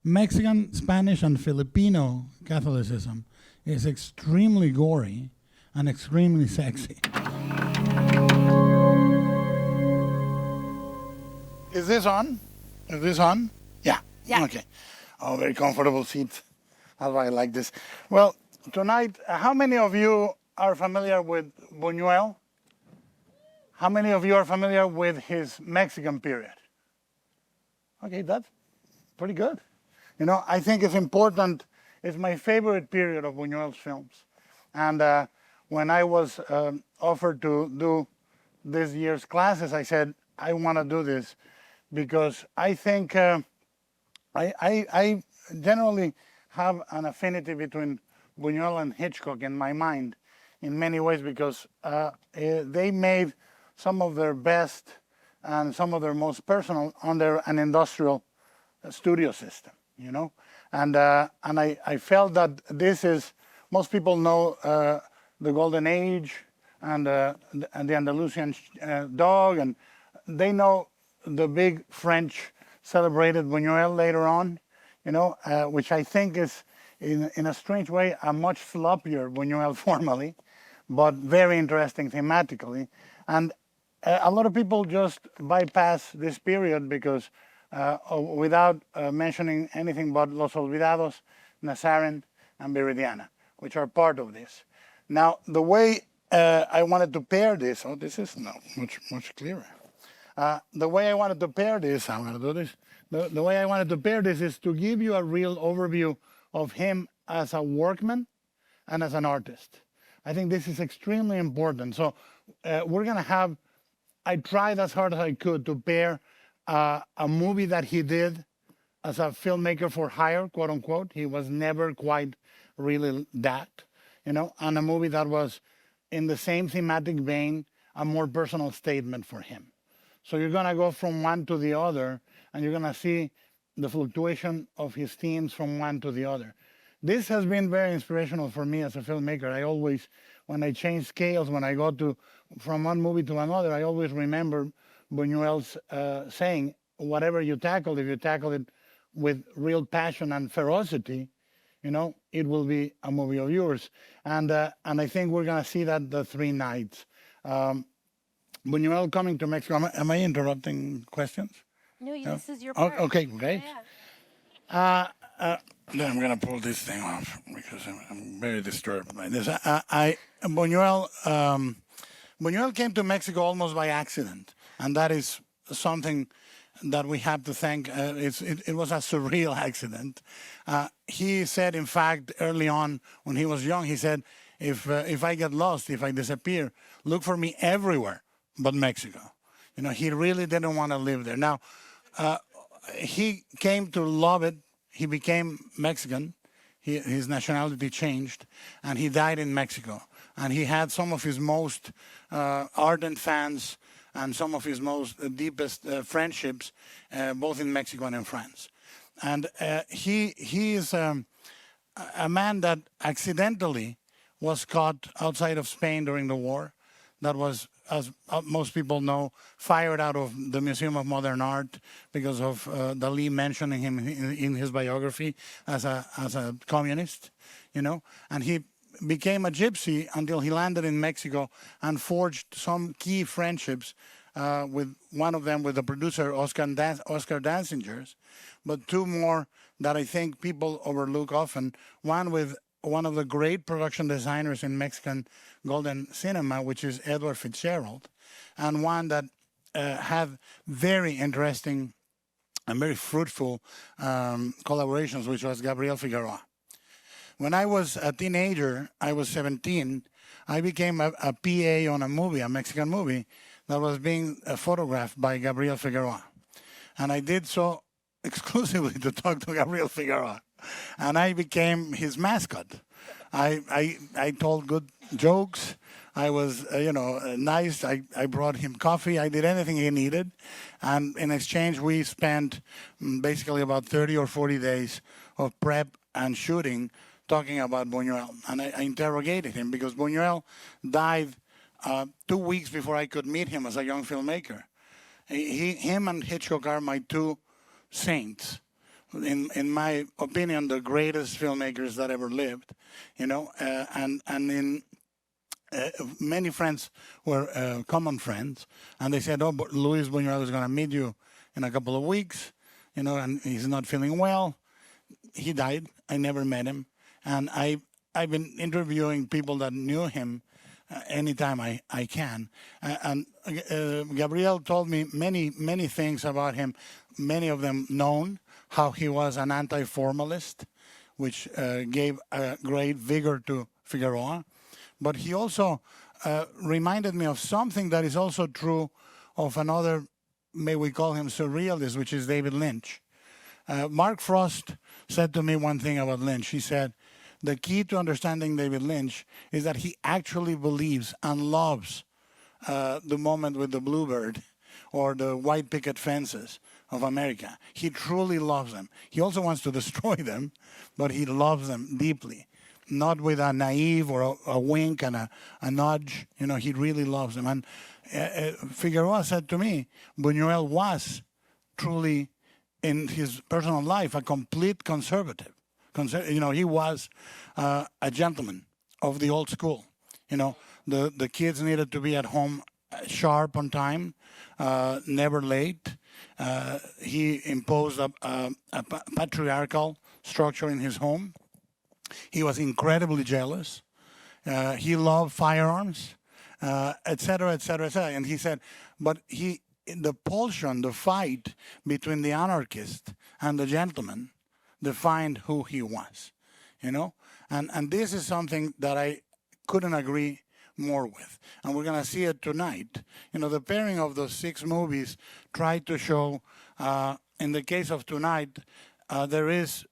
Mexican, Spanish, and Filipino Catholicism is extremely gory and extremely sexy. Is this on? Is this on? Yeah. Yeah. Okay. Oh, very comfortable seat. That's why I like this. Well, tonight, how many of you are familiar with Buñuel? How many of you are familiar with his Mexican period? Okay, that's pretty good. You know, I think it's important. It's my favorite period of Buñuel's films. And when I was offered to do this year's classes, I said, I want to do this because I think I generally have an affinity between Buñuel and Hitchcock in my mind in many ways because they made some of their best and some of their most personal under an industrial studio system, you know? And I felt that this is, most people know the Golden Age and the Andalusian Dog, and they know the big French celebrated Buñuel later on, you know, which I think is, in a strange way, a much floppier Buñuel formally, but very interesting thematically. And a lot of people just bypass this period because without mentioning anything but Los Olvidados, Nazarin, and Viridiana, which are part of this. Now, the way I wanted to pair this, oh, this is now much clearer. The way I wanted to pair this, I'm going to do this. The way I wanted to pair this is to give you a real overview of him as a workman and as an artist. I think this is extremely important. So we're going to have, I tried as hard as I could to pair a movie that he did as a filmmaker for hire, quote unquote. He was never quite really that, you know, and a movie that was in the same thematic vein, a more personal statement for him. So you're going to go from one to the other, and you're going to see the fluctuation of his themes from one to the other. This has been very inspirational for me as a filmmaker. I always, when I change scales, when I go from one movie to another, I always remember Buñuel's saying, whatever you tackle, if you tackle it with real passion and ferocity, you know, it will be a movie of yours. And I think we're going to see that the three nights. Buñuel coming to Mexico, am I interrupting questions? No, this is your part. Okay, great. Yeah. Then I'm going to pull this thing off because I'm very disturbed by this. Buñuel came to Mexico almost by accident, and that is something that we have to thank. It was a surreal accident. He said, in fact, early on when he was young, he said, if I get lost, if I disappear, look for me everywhere but Mexico. You know, he really didn't want to live there. Now, he came to love it. He became Mexican. His nationality changed, and he died in Mexico. And he had some of his most ardent fans and some of his most deepest friendships, both in Mexico and in France. And he is a man that accidentally was caught outside of Spain during the war. That was, as most people know, fired out of the Museum of Modern Art because of Dalí mentioning him in his biography as a communist, you know. And he became a gypsy until he landed in Mexico and forged some key friendships with one of them with the producer Oscar Danzingers, but two more that I think people overlook often. One with one of the great production designers in Mexican golden cinema, which is Edward Fitzgerald, and one that had very interesting and very fruitful collaborations, which was Gabriel Figueroa. When I was a teenager, I was 17, I became a PA on a movie, a Mexican movie, that was being photographed by Gabriel Figueroa. And I did so exclusively to talk to Gabriel Figueroa. And I became his mascot. I told good jokes. I was, nice. I brought him coffee. I did anything he needed. And in exchange, we spent basically about 30 or 40 days of prep and shooting talking about Buñuel. And I interrogated him because Buñuel died 2 weeks before I could meet him as a young filmmaker. Him and Hitchcock are my two saints. in my opinion, the greatest filmmakers that ever lived, and in many friends were common friends, and they said, "Oh, but Luis Buñuel is going to meet you in a couple of weeks, and he's not feeling well." He died. I never met him, and I've been interviewing people that knew him anytime I can. And Gabriel told me many things about him, many of them known, how he was an anti-formalist, which gave a great vigor to Figueroa. But he also reminded me of something that is also true of another, may we call him surrealist, which is David Lynch. Mark Frost said to me one thing about Lynch. He said, the key to understanding David Lynch is that he actually believes and loves the moment with the bluebird or the white picket fences of America. He truly loves them. He also wants to destroy them, but he loves them deeply. Not with a naive or a wink and a nudge. He really loves them. And Figueroa said to me, Buñuel was truly, in his personal life, a complete conservative. He was a gentleman of the old school. The kids needed to be at home sharp on time, never late. He imposed a patriarchal structure in his home. He was incredibly jealous. He loved firearms, et cetera, et cetera, et cetera. And he said, but the pulsion, the fight between the anarchist and the gentleman defined who he was, And this is something that I couldn't agree more with. And we're going to see it tonight. The pairing of those 6 movies tried to show, in the case of tonight, there is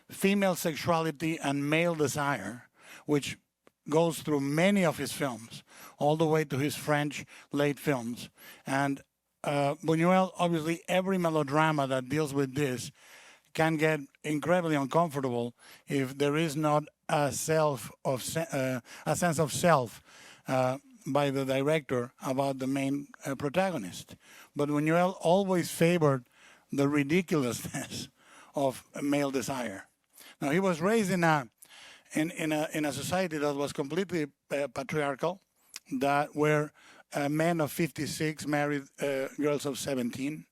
female sexuality and male desire, which goes through many of his films, all the way to his French late films. And Buñuel, obviously, every melodrama that deals with this can get incredibly uncomfortable if there is not a sense of self by the director about the main protagonist. But Buñuel always favored the ridiculousness of male desire. Now, he was raised in a society that was completely patriarchal, that where men of 56 married girls of 17.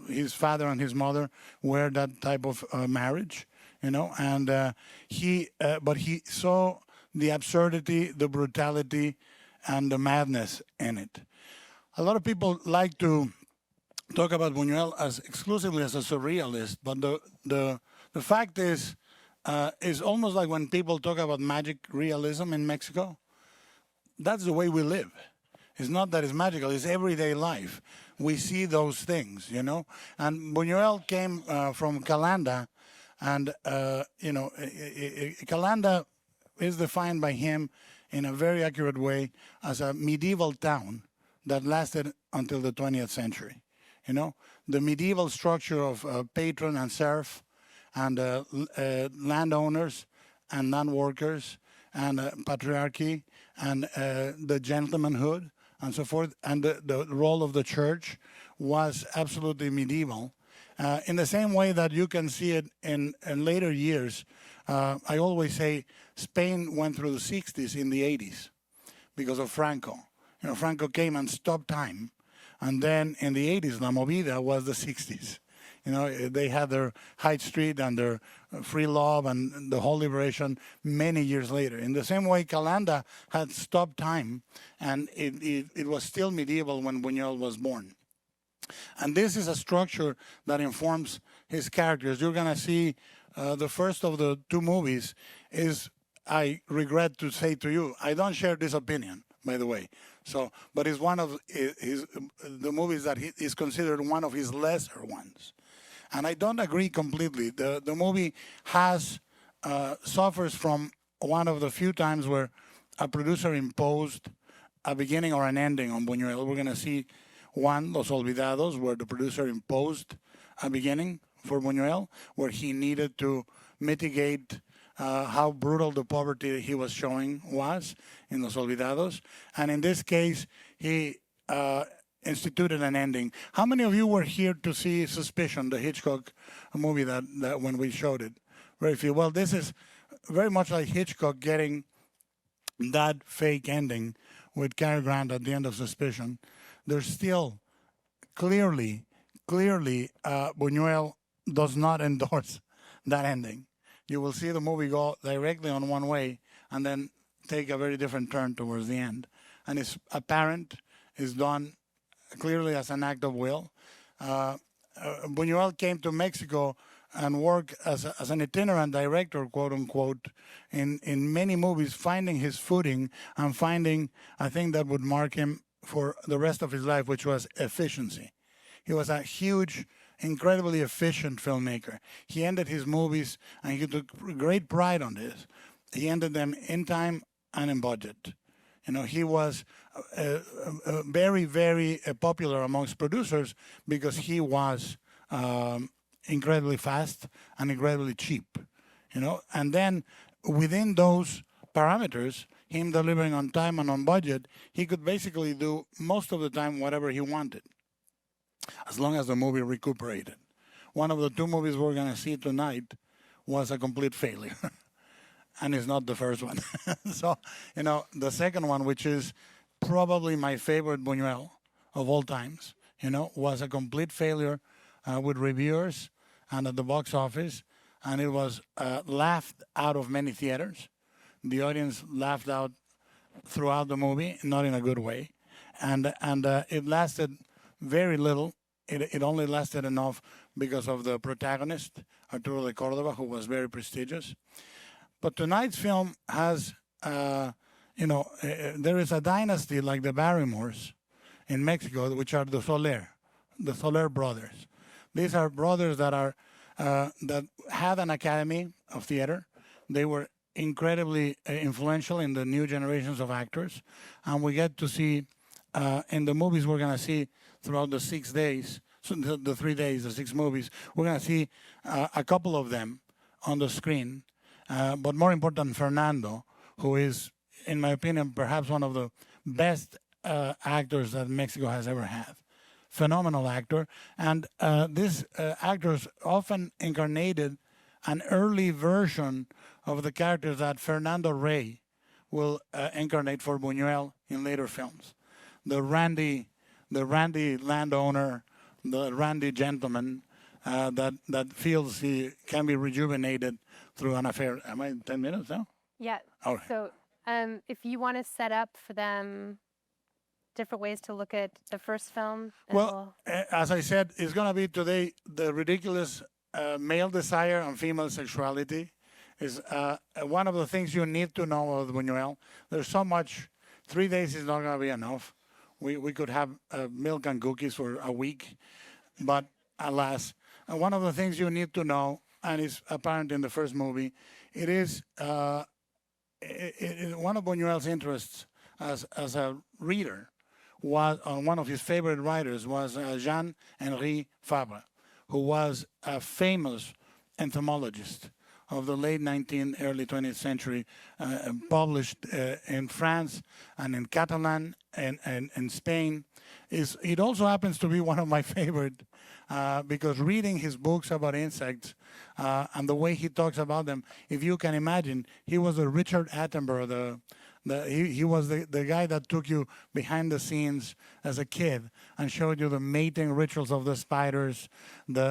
His father and his mother were that type of marriage. And but he saw the absurdity, the brutality, and the madness in it. A lot of people like to talk about Buñuel as exclusively as a surrealist, but the fact is almost like when people talk about magic realism in Mexico. That's the way we live. It's not that it's magical, it's everyday life. We see those things, And Buñuel came from Calanda, and, Calanda is defined by him in a very accurate way as a medieval town that lasted until the 20th century. The medieval structure of patron and serf, and landowners and non-workers, and patriarchy, and the gentlemanhood, and so forth, and the role of the church was absolutely medieval. In the same way that you can see it in later years. I always say Spain went through the 60s in the 80s because of Franco. Franco came and stopped time. And then in the 80s, La Movida was the 60s. They had their High Street and their free love and the whole liberation many years later. In the same way, Calanda had stopped time, and it was still medieval when Buñuel was born. And this is a structure that informs his characters. You're going to see the first of the 2 movies is, I regret to say to you, I don't share this opinion, by the way. But it's one of the movies that is considered one of his lesser ones. And I don't agree completely. The movie suffers from one of the few times where a producer imposed a beginning or an ending on Buñuel. We're going to see one, Los Olvidados, where the producer imposed a beginning for Buñuel, where he needed to mitigate how brutal the poverty he was showing was in Los Olvidados. And in this case, he instituted an ending. How many of you were here to see Suspicion, the Hitchcock movie that when we showed it? Very few. Well, this is very much like Hitchcock getting that fake ending with Cary Grant at the end of Suspicion. There's still clearly, Buñuel does not endorse that ending. You will see the movie go directly on one way and then take a very different turn towards the end. And it's apparent, it's done clearly as an act of will. Buñuel came to Mexico and worked as an itinerant director, quote unquote, in many movies, finding his footing and finding a thing that would mark him for the rest of his life, which was efficiency. He was a huge, incredibly efficient filmmaker. He ended his movies, and he took great pride on this. He ended them in time and in budget. You know, he was very, very popular amongst producers because he was incredibly fast and incredibly cheap. You know, and then within those parameters, him delivering on time and on budget, he could basically do most of the time whatever he wanted, as long as the movie recuperated. One of the two movies we're going to see tonight was a complete failure. And it's not the first one. So, you know, the second one, which is probably my favorite Buñuel of all times, you know, was a complete failure with reviewers and at the box office. And it was laughed out of many theaters. The audience laughed out throughout the movie, not in a good way. And it lasted very little. It only lasted enough because of the protagonist, Arturo de Córdoba, who was very prestigious. But tonight's film has, there is a dynasty like the Barrymores in Mexico, which are the Soler brothers. These are brothers that had an academy of theater. They were incredibly influential in the new generations of actors, and we get to see in the movies we're going to see throughout the 6 days, so the 3 days, the 6 movies, we're going to see a couple of them on the screen. But more important, Fernando, who is, in my opinion, perhaps one of the best actors that Mexico has ever had. Phenomenal actor. And these actors often incarnated an early version of the characters that Fernando Rey will incarnate for Buñuel in later films. The randy landowner, the randy gentleman that feels he can be rejuvenated through an affair. Am I 10 minutes now? Yeah. Okay. So if you want to set up for them different ways to look at the first film. Well, as I said, it's going to be today the ridiculous male desire and female sexuality is one of the things you need to know of Buñuel. There's so much. 3 days is not going to be enough. We could have milk and cookies for a week, but alas, one of the things you need to know, and it's apparent in the first movie, it is one of Buñuel's interests as a reader was one of his favorite writers was Jean-Henri Fabre, who was a famous entomologist of the late 19th, early 20th century, published in France and in Catalan and in Spain. It also happens to be one of my favorite because reading his books about insects and the way he talks about them, if you can imagine, he was the Richard Attenborough, he was the guy that took you behind the scenes as a kid and showed you the mating rituals of the spiders.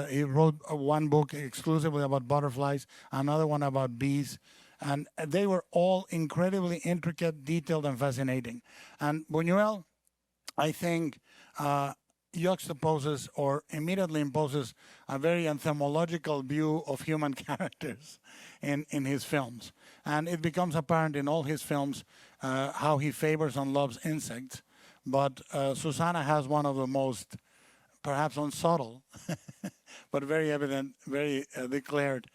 He wrote one book exclusively about butterflies, another one about bees, and they were all incredibly intricate, detailed, and fascinating. And Buñuel, I think, juxtaposes or immediately imposes a very entomological view of human characters in his films. And it becomes apparent in all his films how he favors and loves insects. But Susana has one of the most, perhaps unsubtle, but very evident, very declared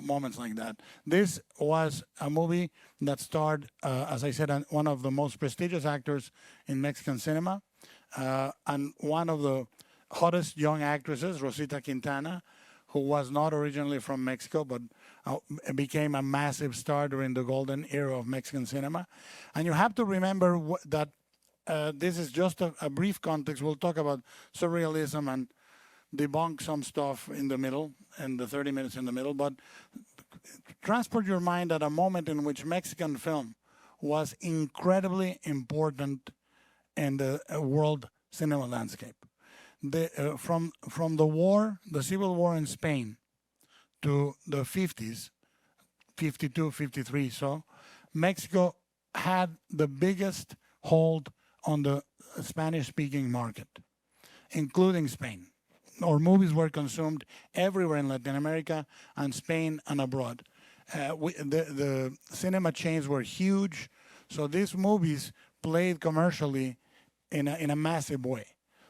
moments like that. This was a movie that starred, as I said, one of the most prestigious actors in Mexican cinema, and one of the hottest young actresses, Rosita Quintana, who was not originally from Mexico, but became a massive star during the golden era of Mexican cinema. And you have to remember that this is just a brief context. We'll talk about surrealism and debunk some stuff in the middle, in the 30 minutes in the middle, but transport your mind at a moment in which Mexican film was incredibly important in the world cinema landscape. From the war, the civil war in Spain, to the 50s, 52, 53, so Mexico had the biggest hold on the Spanish-speaking market, including Spain. Our movies were consumed everywhere in Latin America and Spain and abroad. The cinema chains were huge, so these movies played commercially in a massive way.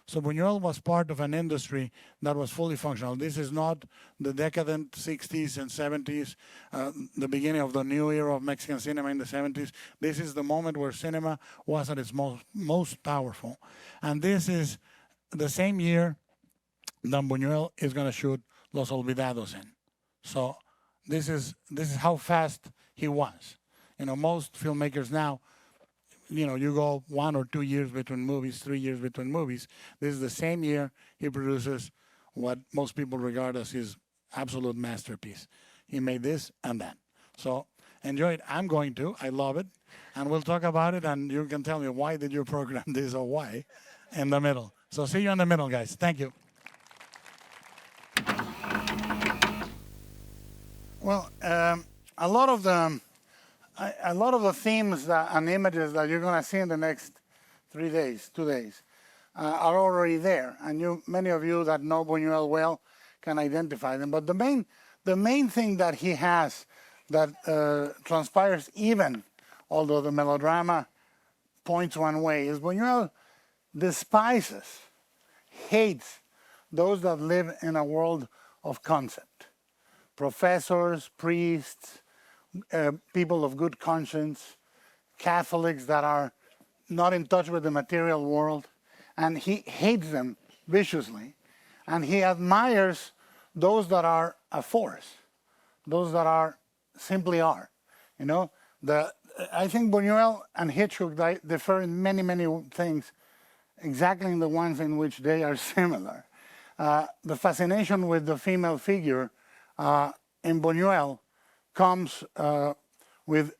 So Buñuel was part of an industry that was fully functional. This is not the decadent 60s and 70s, the beginning of the new era of Mexican cinema in the 70s. This is the moment where cinema was at its most powerful. And this is the same year that Buñuel is going to shoot Los Olvidados in. So this is how fast he was. You know, most filmmakers now, you know, you go 1 or 2 years between movies, 3 years between movies. This is the same year he produces what most people regard as his absolute masterpiece. He made this and that. So enjoy it. I'm going to. I love it. And we'll talk about it, and you can tell me why did you program this or why in the middle. So see you in the middle, guys. Thank you. Well, a lot of the themes and images that you're going to see in the next 2 days, are already there, and many of you that know Buñuel well can identify them. But the main thing that he has that transpires, even although the melodrama points one way, is Buñuel despises, hates those that live in a world of concept. Professors, priests, people of good conscience, Catholics that are not in touch with the material world, and he hates them viciously, and he admires those that are a force, those that are simply are. You know, I think Buñuel and Hitchcock differ in many, many things, exactly in the ones in which they are similar. The fascination with the female figure in Buñuel comes with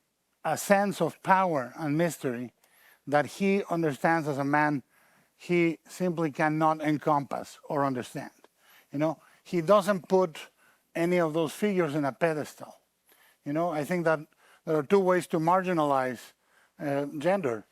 a sense of power and mystery that he understands as a man he simply cannot encompass or understand. You know, he doesn't put any of those figures in a pedestal. You know, I think that there are two ways to marginalize gender: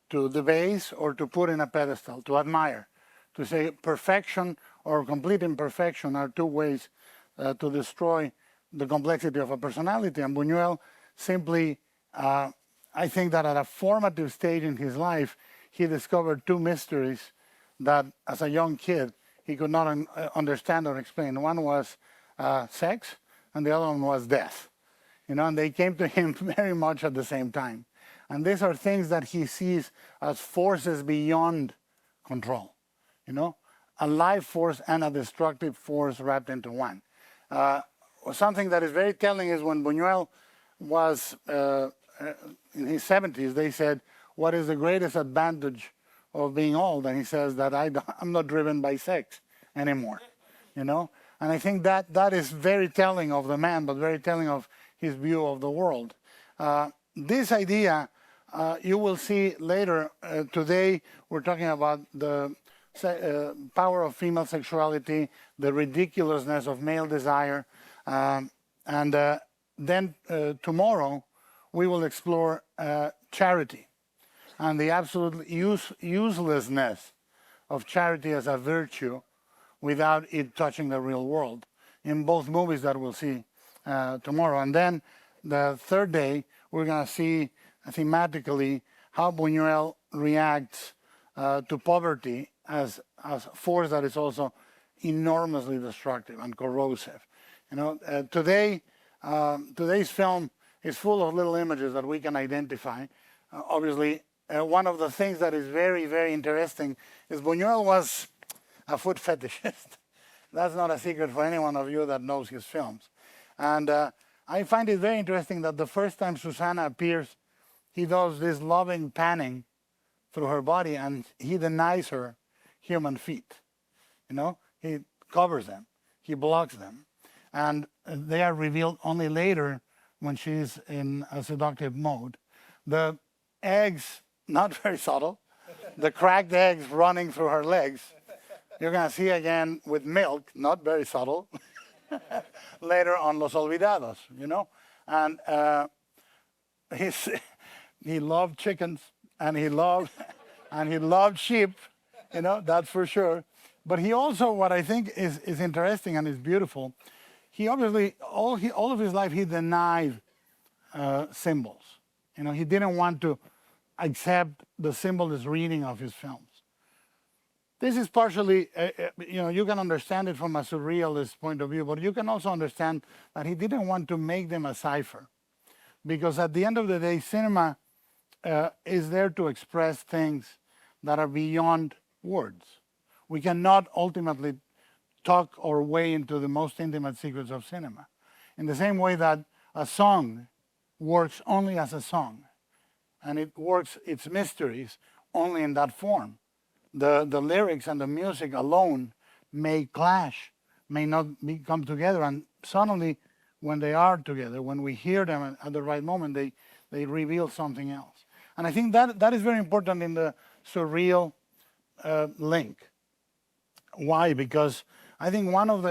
to debase or to put in a pedestal, to admire. To say perfection or complete imperfection are two ways to destroy the complexity of a personality. And Buñuel simply, I think that at a formative stage in his life, he discovered two mysteries that as a young kid he could not understand or explain. One was sex, and the other one was death. You know, and they came to him very much at the same time. And these are things that he sees as forces beyond control. You know, a life force and a destructive force wrapped into one. Something that is very telling is when Buñuel was in his 70s, they said, what is the greatest advantage of being old? And he says that I'm not driven by sex anymore, you know? And I think that is very telling of the man, but very telling of his view of the world. This idea, you will see later. Today, we're talking about the power of female sexuality, the ridiculousness of male desire, and then tomorrow we will explore charity and the absolute uselessness of charity as a virtue without it touching the real world, in both movies that we'll see tomorrow. And then the third day, we're going to see thematically how Buñuel reacts to poverty as a force that is also enormously destructive and corrosive. You know, today's film is full of little images that we can identify. Obviously, one of the things that is very, very interesting is Buñuel was a foot fetishist. That's not a secret for any one of you that knows his films. And I find it very interesting that the first time Susanna appears, he does this loving panning through her body, and he denies her human feet. He covers them, he blocks them, and they are revealed only later when she's in a seductive mode. The eggs, not very subtle, the cracked eggs running through her legs, you're going to see again with milk, not very subtle, later on Los Olvidados, And he loved chickens, and he loved sheep, that's for sure. But he also, what I think is interesting and is beautiful, he obviously, all of his life, he denied symbols. He didn't want to accept the symbolist reading of his films. This is partially, you can understand it from a surrealist point of view, but you can also understand that he didn't want to make them a cipher. Because at the end of the day, cinema is there to express things that are beyond words. We cannot ultimately talk our way into the most intimate secrets of cinema. In the same way that a song works only as a song, and it works its mysteries only in that form. The lyrics and the music alone may clash, may not come together, and suddenly when they are together, when we hear them at the right moment, they reveal something else. And I think that is very important in the surreal link. Why? Because I think one of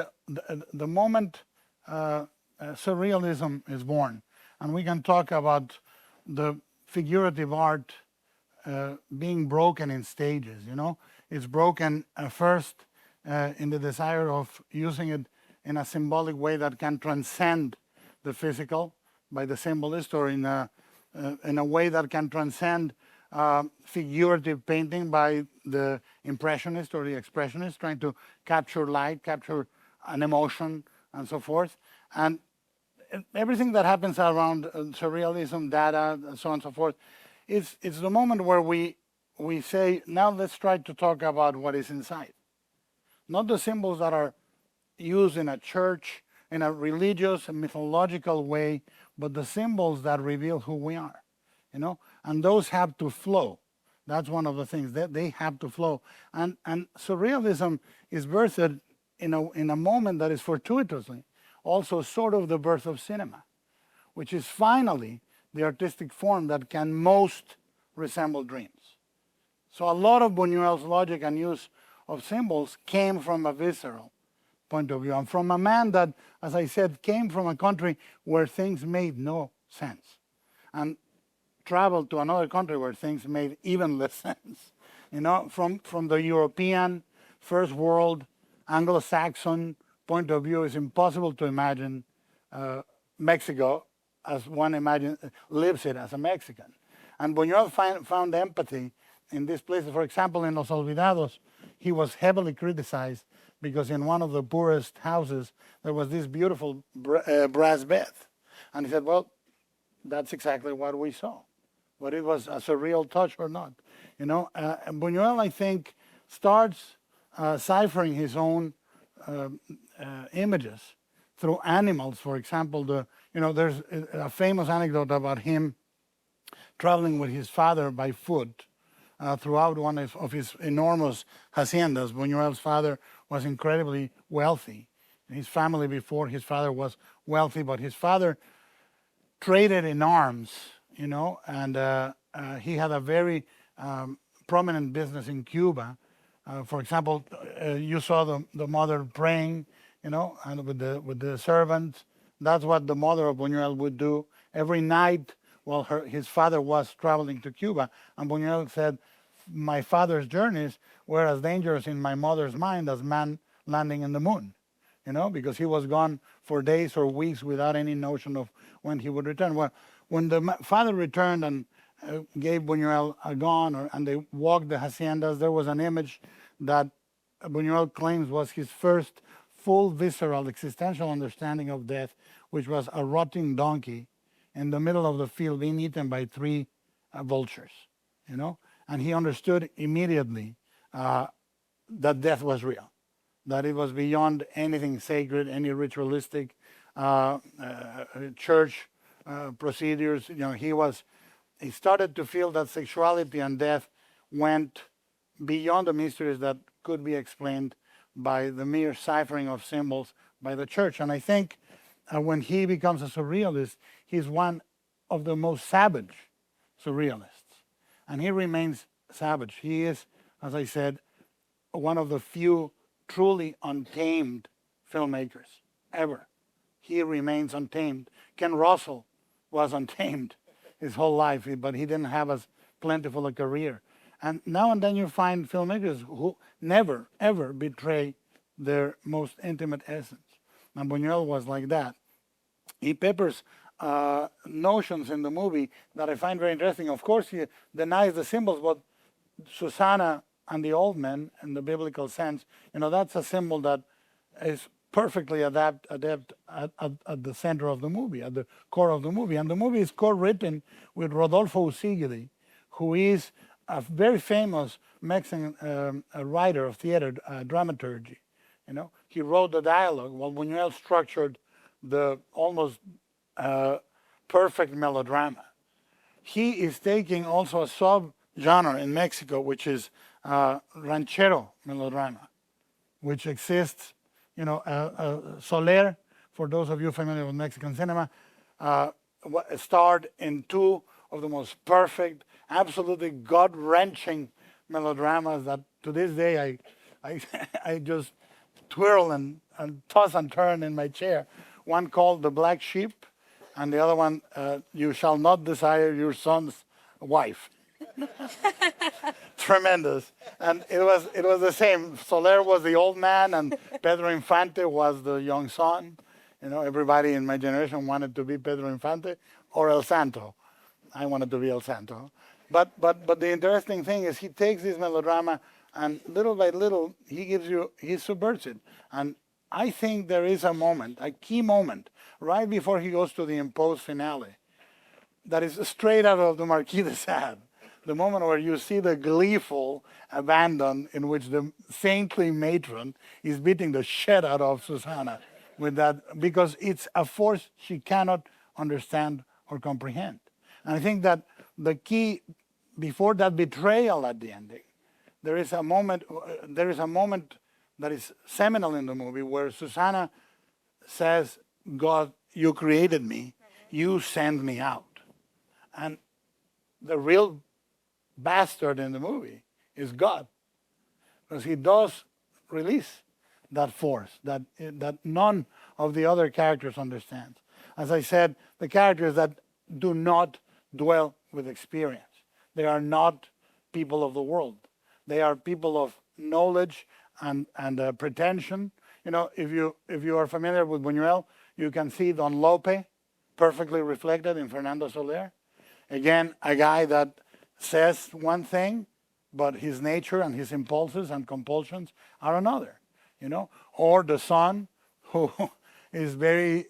the moment surrealism is born, and we can talk about the figurative art being broken in stages. It's broken first in the desire of using it in a symbolic way that can transcend the physical by the symbolist, or in a way that can transcend figurative painting by the impressionist or the expressionist, trying to capture light, capture an emotion, and so forth. And everything that happens around surrealism, data, and so on and so forth, it's the moment where we say, now let's try to talk about what is inside. Not the symbols that are used in a church, in a religious and mythological way, but the symbols that reveal who we are, and those have to flow. That's one of the things, that they have to flow. And surrealism is birthed in a moment that is fortuitously also sort of the birth of cinema, which is finally the artistic form that can most resemble dreams. So a lot of Buñuel's logic and use of symbols came from a visceral point of view, and from a man that, as I said, came from a country where things made no sense, and traveled to another country where things made even less sense. From the European, first world, Anglo-Saxon point of view, it's impossible to imagine Mexico as one lives it as a Mexican. And Buñuel found empathy in these places. For example, in Los Olvidados, he was heavily criticized because in one of the poorest houses, there was this beautiful brass bed. And he said, well, that's exactly what we saw. But it was a surreal touch or not. Buñuel, I think, starts ciphering his own images through animals. For example, there's a famous anecdote about him traveling with his father by foot throughout one of his enormous haciendas. Buñuel's father was incredibly wealthy. His family before his father was wealthy, but his father traded in arms, and he had a very prominent business in Cuba. For example, you saw the mother praying, and with the servants. That's what the mother of Buñuel would do every night while his father was traveling to Cuba. And Buñuel said, my father's journeys were as dangerous in my mother's mind as man landing in the moon, because he was gone for days or weeks without any notion of when he would return. Well, when the father returned and gave Buñuel a gun, and they walked the haciendas, there was an image that Buñuel claims was his first full visceral existential understanding of death, which was a rotting donkey in the middle of the field being eaten by 3 vultures, and he understood immediately that death was real, that it was beyond anything sacred, any ritualistic church procedures. He started to feel that sexuality and death went beyond the mysteries that could be explained by the mere ciphering of symbols by the church. And I think when he becomes a surrealist, he's one of the most savage surrealists. And he remains savage. He is, as I said, one of the few truly untamed filmmakers ever. He remains untamed. Ken Russell was untamed his whole life, but he didn't have as plentiful a career. And now and then you find filmmakers who never, ever betray their most intimate essence. And Buñuel was like that. He peppers notions in the movie that I find very interesting. Of course, he denies the symbols, but Susanna and the old man, in the biblical sense, that's a symbol that is perfectly adept at the center of the movie, at the core of the movie. And the movie is co-written with Rodolfo Usigli, who is a very famous Mexican writer of theater, dramaturgy. He wrote the dialogue while Buñuel structured the almost perfect melodrama. He is taking also a sub-genre in Mexico, which is ranchero melodrama, which exists, Soler, for those of you familiar with Mexican cinema, starred in two of the most perfect, absolutely gut-wrenching melodramas that to this day I just twirl and toss and turn in my chair. One called The Black Sheep, and the other one, You Shall Not Desire Your Son's Wife. Tremendous. And it was the same. Soler was the old man, and Pedro Infante was the young son. Everybody in my generation wanted to be Pedro Infante or El Santo. I wanted to be El Santo. But the interesting thing is he takes this melodrama and little by little he subverts it. And I think there is a moment, a key moment, right before he goes to the imposed finale, that is straight out of the Marquis de Sade. The moment where you see the gleeful abandon in which the saintly matron is beating the shit out of Susanna with that, because it's a force she cannot understand or comprehend. And I think that the key, before that betrayal at the ending, there is a moment that is seminal in the movie where Susanna says, God, you created me, you send me out. And the real bastard in the movie is God, because he does release that force that none of the other characters understand. As I said, the characters that do not dwell with experience. They are not people of the world. They are people of knowledge and pretension. If you are familiar with Buñuel, you can see Don Lope perfectly reflected in Fernando Soler. Again, a guy that says one thing, but his nature and his impulses and compulsions are another, Or the son who is very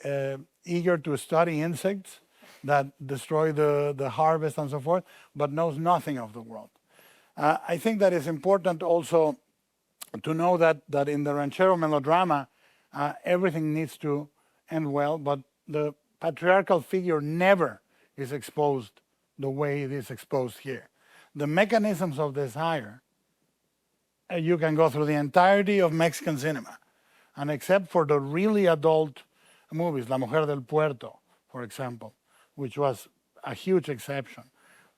eager to study insects that destroy the harvest and so forth, but knows nothing of the world. I think that it's important also to know that in the ranchero melodrama, everything needs to end well, but the patriarchal figure never is exposed the way it is exposed here. The mechanisms of desire, you can go through the entirety of Mexican cinema, and except for the really adult movies, La Mujer del Puerto, for example, which was a huge exception,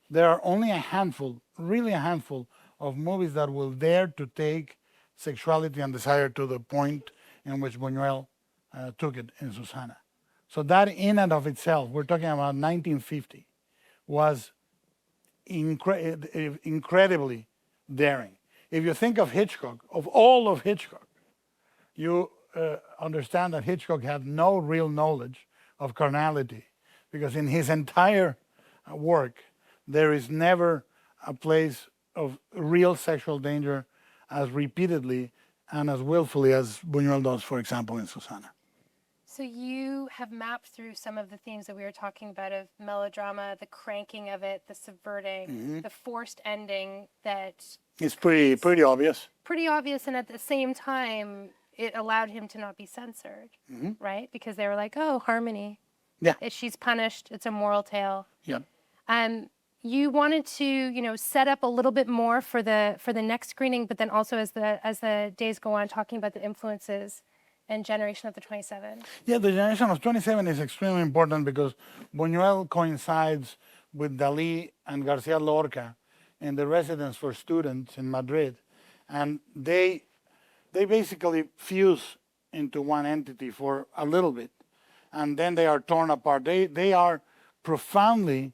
there are only a handful, really a handful, of movies that will dare to take sexuality and desire to the point in which Buñuel took it in Susanna. So that in and of itself, we're talking about 1950, was incredibly daring. If you think of Hitchcock, of all of Hitchcock, you understand that Hitchcock had no real knowledge of carnality, because in his entire work, there is never a place of real sexual danger as repeatedly and as willfully as Buñuel does, for example, in Susanna. So you have mapped through some of the themes that we were talking about of melodrama, the cranking of it, the subverting, the forced ending that... It's pretty obvious. Pretty obvious, and at the same time, it allowed him to not be censored, right? Because they were like, oh, harmony. Yeah. She's punished. It's a moral tale. Yeah. you wanted to, set up a little bit more for the next screening, but then also as the days go on, talking about the influences and generation of the 27. Yeah, the generation of 27 is extremely important because Buñuel coincides with Dalí and García Lorca in the residence for students in Madrid, and they basically fuse into one entity for a little bit, and then they are torn apart. They are profoundly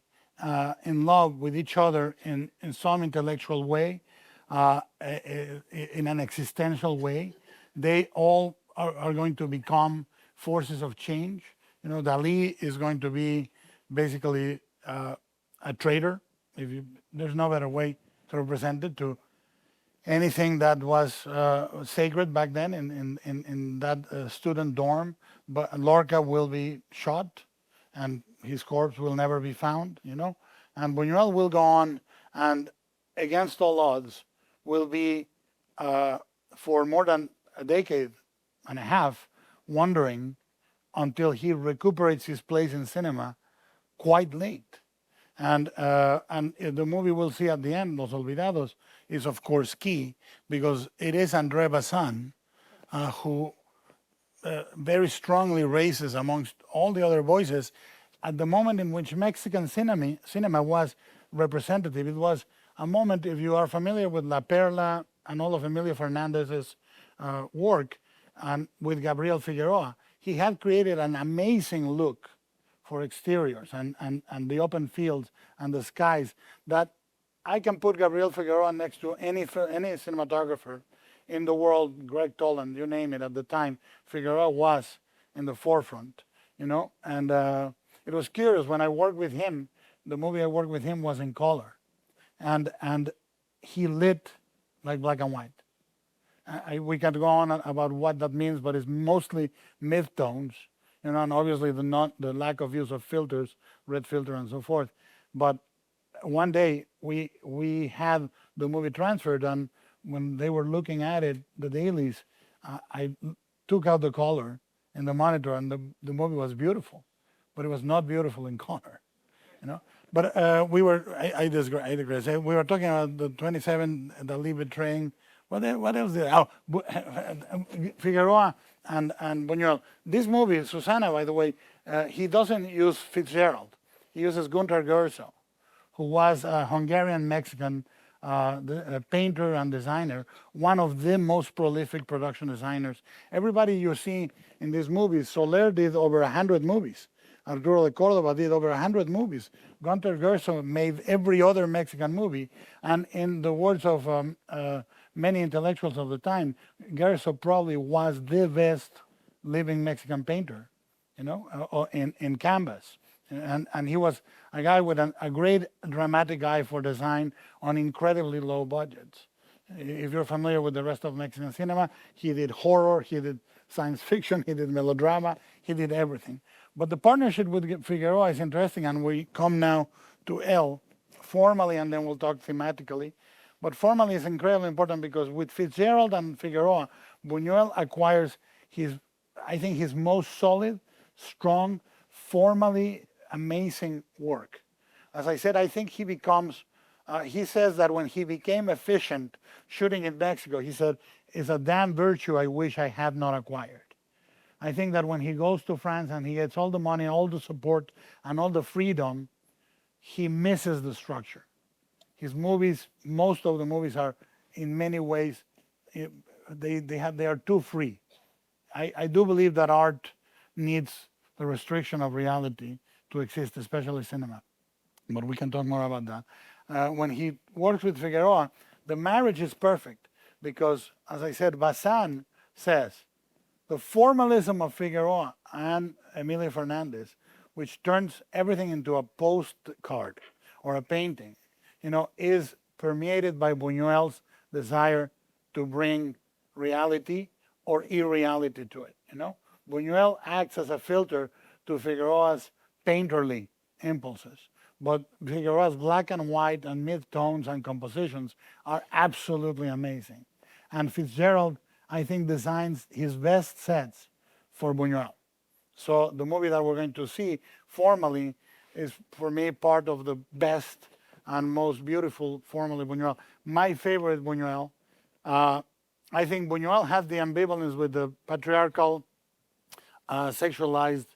in love with each other in some intellectual way, in an existential way. They all are going to become forces of change. Dalí is going to be basically a traitor. There's no better way to represent it, to anything that was sacred back then in that student dorm. But Lorca will be shot, and his corpse will never be found. And Buñuel will go on, and against all odds, will be for more than a decade and a half wandering until he recuperates his place in cinema quite late. And the movie we'll see at the end, Los Olvidados, is of course key because it is André Bazin who very strongly raises amongst all the other voices at the moment in which Mexican cinema was representative. It was a moment, if you are familiar with La Perla and all of Emilio Fernandez's work, and with Gabriel Figueroa, he had created an amazing look for exteriors and the open fields and the skies that I can put Gabriel Figueroa next to any cinematographer in the world, Greg Toland, you name it. At the time, Figueroa was in the forefront, and it was curious when I worked with him. The movie I worked with him was in color, and he lit like black and white. We can go on about what that means, but it's mostly midtones, and obviously the lack of use of filters, red filter and so forth. But one day we had the movie transferred, and when they were looking at it, the dailies, I took out the color in the monitor, and the movie was beautiful, but it was not beautiful in color, But I digress. We were talking about the 27, Dalí betraying. What else did? Figueroa and Buñuel. This movie, Susana, by the way, he doesn't use Fitzgerald. He uses Günter Gerso, who was a Hungarian-Mexican painter and designer, one of the most prolific production designers. Everybody you see in these movies, Soler did over 100 movies. Arturo de Córdoba did over 100 movies. Günter Gerso made every other Mexican movie. And in the words of many intellectuals of the time, Gerso probably was the best living Mexican painter, in canvas. And he was a guy with a great dramatic eye for design on incredibly low budgets. If you're familiar with the rest of Mexican cinema, he did horror, he did science fiction, he did melodrama, he did everything. But the partnership with Figueroa is interesting, and we come now to L formally, and then we'll talk thematically. But formally is incredibly important because with Fitzgerald and Figueroa, Buñuel acquires his most solid, strong, formally amazing work. As I said, I think he becomes, he says that when he became efficient shooting in Mexico, he said, it's a damn virtue I wish I had not acquired. I think that when he goes to France and he gets all the money, all the support, and all the freedom, he misses the structure. His movies, most of the movies are, in many ways, they are too free. I do believe that art needs the restriction of reality to exist, especially cinema. But we can talk more about that. When he works with Figueroa, the marriage is perfect because, as I said, Bazin says, the formalism of Figueroa and Emilio Fernandez, which turns everything into a postcard or a painting, is permeated by Buñuel's desire to bring reality or irreality to it. Buñuel acts as a filter to Figueroa's painterly impulses, but Figueroa's black and white and mid-tones and compositions are absolutely amazing. And Fitzgerald, I think, designs his best sets for Buñuel. So the movie that we're going to see formally is, for me, part of the best and most beautiful formally Buñuel. My favorite Buñuel. I think Buñuel had the ambivalence with the patriarchal, sexualized,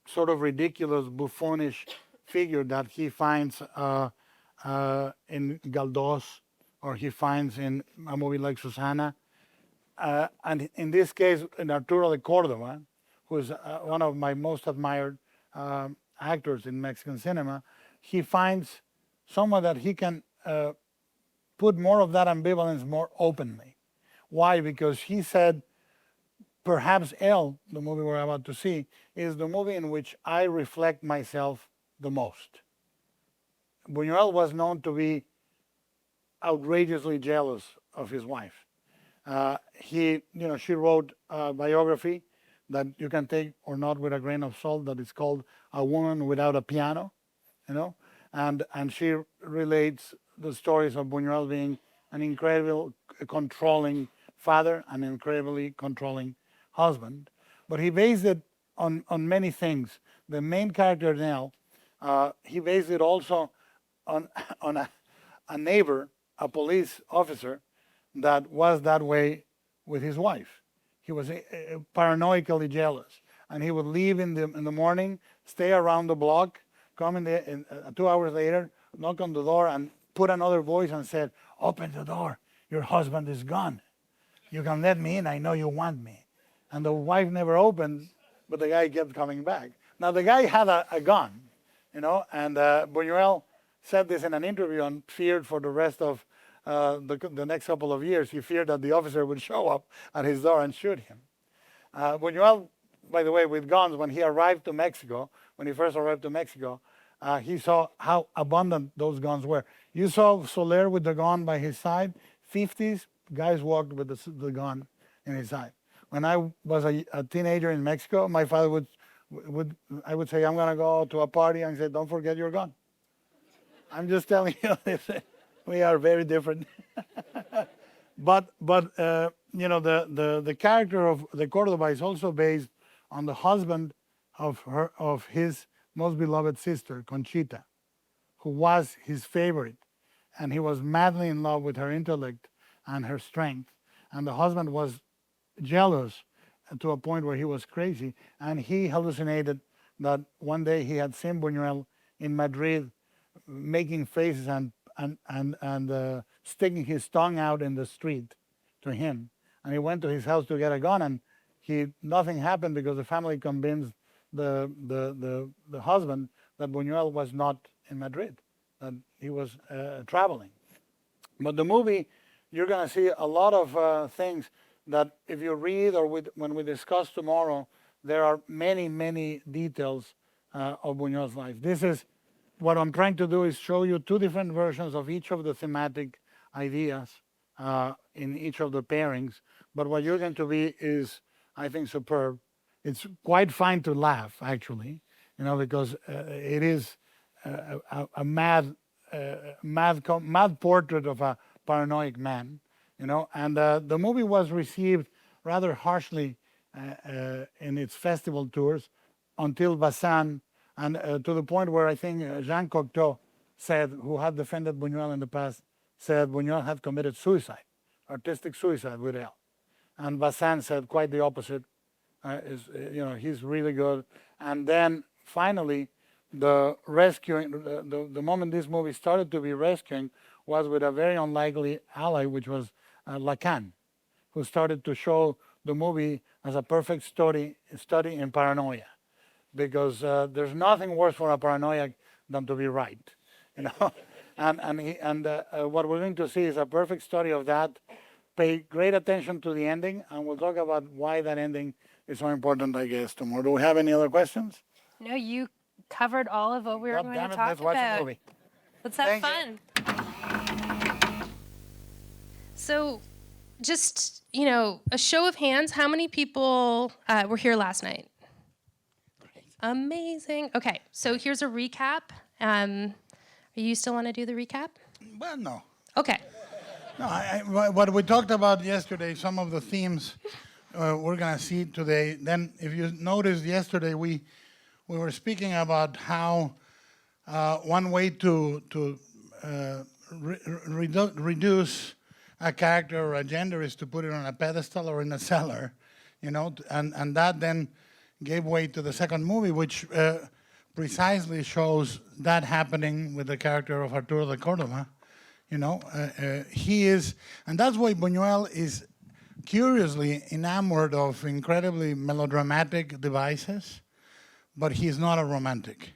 sort of ridiculous, buffoonish figure that he finds in Galdós, or he finds in a movie like Susana. And in this case, in Arturo de Córdoba, who is one of my most admired actors in Mexican cinema, he finds someone that he can put more of that ambivalence more openly. Why? Because he said, perhaps El, the movie we're about to see, is the movie in which I reflect myself the most. Buñuel was known to be outrageously jealous of his wife. She wrote a biography that you can take or not with a grain of salt that is called A Woman Without a Piano, and she relates the stories of Buñuel being an incredible controlling father, an incredibly controlling husband. But he based it on many things. The main character, Nell, he based it also on a neighbor, a police officer, that was that way with his wife. He was paranoically jealous, and he would leave in the morning, stay around the block, come in 2 hours later, knock on the door, and put another voice and said, "Open the door. Your husband is gone. You can let me in. I know you want me." And the wife never opened, but the guy kept coming back. Now the guy had a gun, and Buñuel said this in an interview and feared for the rest of the next couple of years. He feared that the officer would show up at his door and shoot him. Buñuel, by the way, with guns, when he arrived to Mexico, when he first arrived to Mexico, he saw how abundant those guns were. You saw Soler with the gun by his side. 50s, guys walked with the gun in his side. When I was a teenager in Mexico, my father I would say, "I'm going to go to a party," and he said, "Don't forget your gun." I'm just telling you, we are very different. But the character of the Córdoba is also based on the husband of his most beloved sister, Conchita, who was his favorite, and he was madly in love with her intellect and her strength. And the husband was jealous to a point where he was crazy, and he hallucinated that one day he had seen Buñuel in Madrid making faces and sticking his tongue out in the street to him. And he went to his house to get a gun, and nothing happened because the family convinced the husband that Buñuel was not in Madrid, that he was traveling. But the movie, you're going to see a lot of things that if you read or when we discuss tomorrow, there are many, many details of Buñuel's life. This is what I'm trying to do, is show you two different versions of each of the thematic ideas in each of the pairings. But what you're going to be is, I think, superb. It's quite fine to laugh, actually, because it is a mad portrait of a paranoid man, And the movie was received rather harshly in its festival tours until Bazin, and to the point where I think Jean Cocteau said, who had defended Buñuel in the past, said Buñuel had committed suicide, artistic suicide with El. And Bazin said quite the opposite. He's really good. And then finally, the moment this movie started to be rescuing was with a very unlikely ally, which was Lacan, who started to show the movie as a perfect study in paranoia, because there's nothing worse for a paranoiac than to be right, And what we're going to see is a perfect study of that. Pay great attention to the ending, and we'll talk about why that ending is so important, I guess, tomorrow. Do we have any other questions? No, you covered all of what we were going to talk let's watch about. the movie. Let's have fun. So, just, a show of hands, how many people were here last night? Amazing. Okay, so here's a recap. You still want to do the recap? Well, no. Okay. No, what we talked about yesterday, some of the themes we're going to see today. Then, if you noticed yesterday, we were speaking about how one way to reduce a character or a gender is to put it on a pedestal or in a cellar, and that then gave way to the second movie, which precisely shows that happening with the character of Arturo de Cordova. He is, and that's why Buñuel is curiously enamored of incredibly melodramatic devices, but he's not a romantic.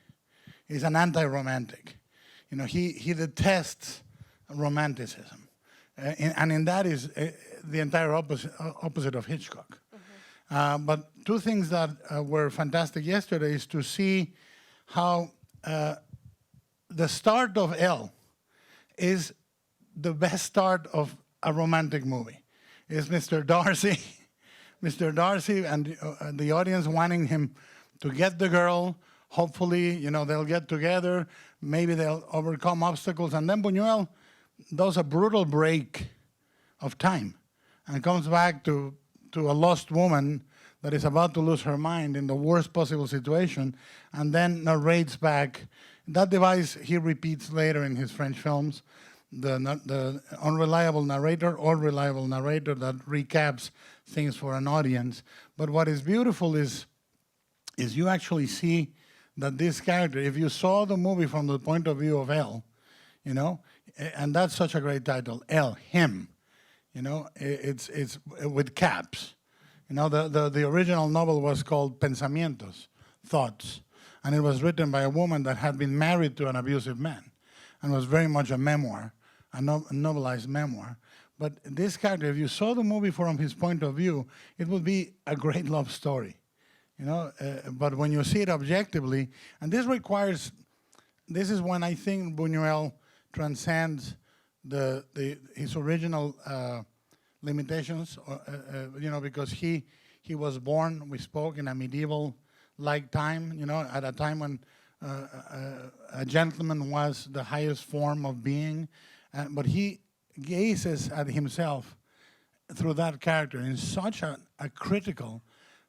He's an anti-romantic. He detests romanticism. And in that is the entire opposite of Hitchcock. Mm-hmm. But two things that were fantastic yesterday is to see how the start of L is the best start of a romantic movie. Is Mr. Darcy, Mr. Darcy and the audience wanting him to get the girl. Hopefully, they'll get together. Maybe they'll overcome obstacles. And then Buñuel does a brutal break of time and comes back to a lost woman that is about to lose her mind in the worst possible situation, and then narrates back. That device he repeats later in his French films, the unreliable narrator or reliable narrator that recaps things for an audience. But what is beautiful is you actually see that this character, if you saw the movie from the point of view of L, and that's such a great title, L, him, it's with caps. The original novel was called Pensamientos, Thoughts, and it was written by a woman that had been married to an abusive man, and was very much a memoir, a novelized memoir. But this character, if you saw the movie from his point of view, it would be a great love story. But when you see it objectively, and this is when I think Buñuel transcends his original limitations, because he was born, we spoke, in a medieval-like time, at a time when a gentleman was the highest form of being, but he gazes at himself through that character in such a critical,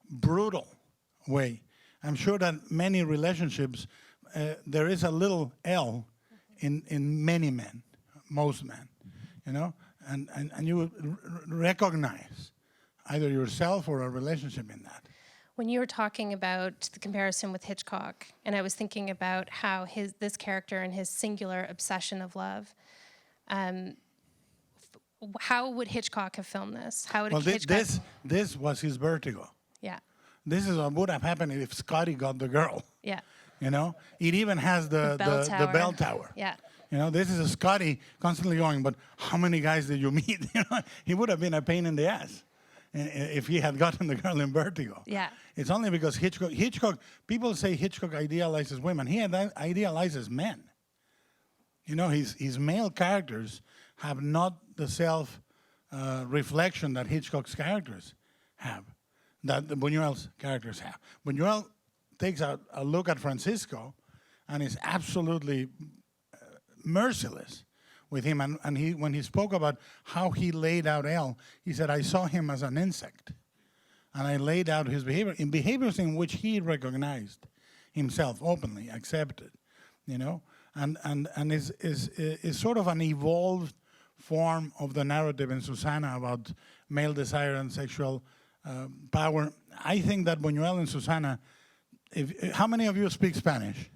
brutal way. I'm sure that many relationships, there is a little L in many men, most men, and you would recognize either yourself or a relationship in that. When you were talking about the comparison with Hitchcock, and I was thinking about how this character and his singular obsession of love, how would Hitchcock have filmed this? How would Hitchcock? This was his vertigo. Yeah. This is what would have happened if Scotty got the girl. Yeah. It even has the bell tower. Yeah. This is a Scotty constantly going, but how many guys did you meet? He would have been a pain in the ass if he had gotten the girl in Vertigo. Yeah. It's only because Hitchcock, people say Hitchcock idealizes women. He idealizes men. His male characters have not the self-reflection that Hitchcock's characters have, that the Buñuel's characters have. Buñuel takes a look at Francisco and is absolutely merciless with him. And when he spoke about how he laid out L, he said, I saw him as an insect. And I laid out his behavior, in behaviors in which he recognized himself openly, accepted, and is sort of an evolved form of the narrative in Susana about male desire and sexual power. I think that Buñuel and Susana, how many of you speak Spanish?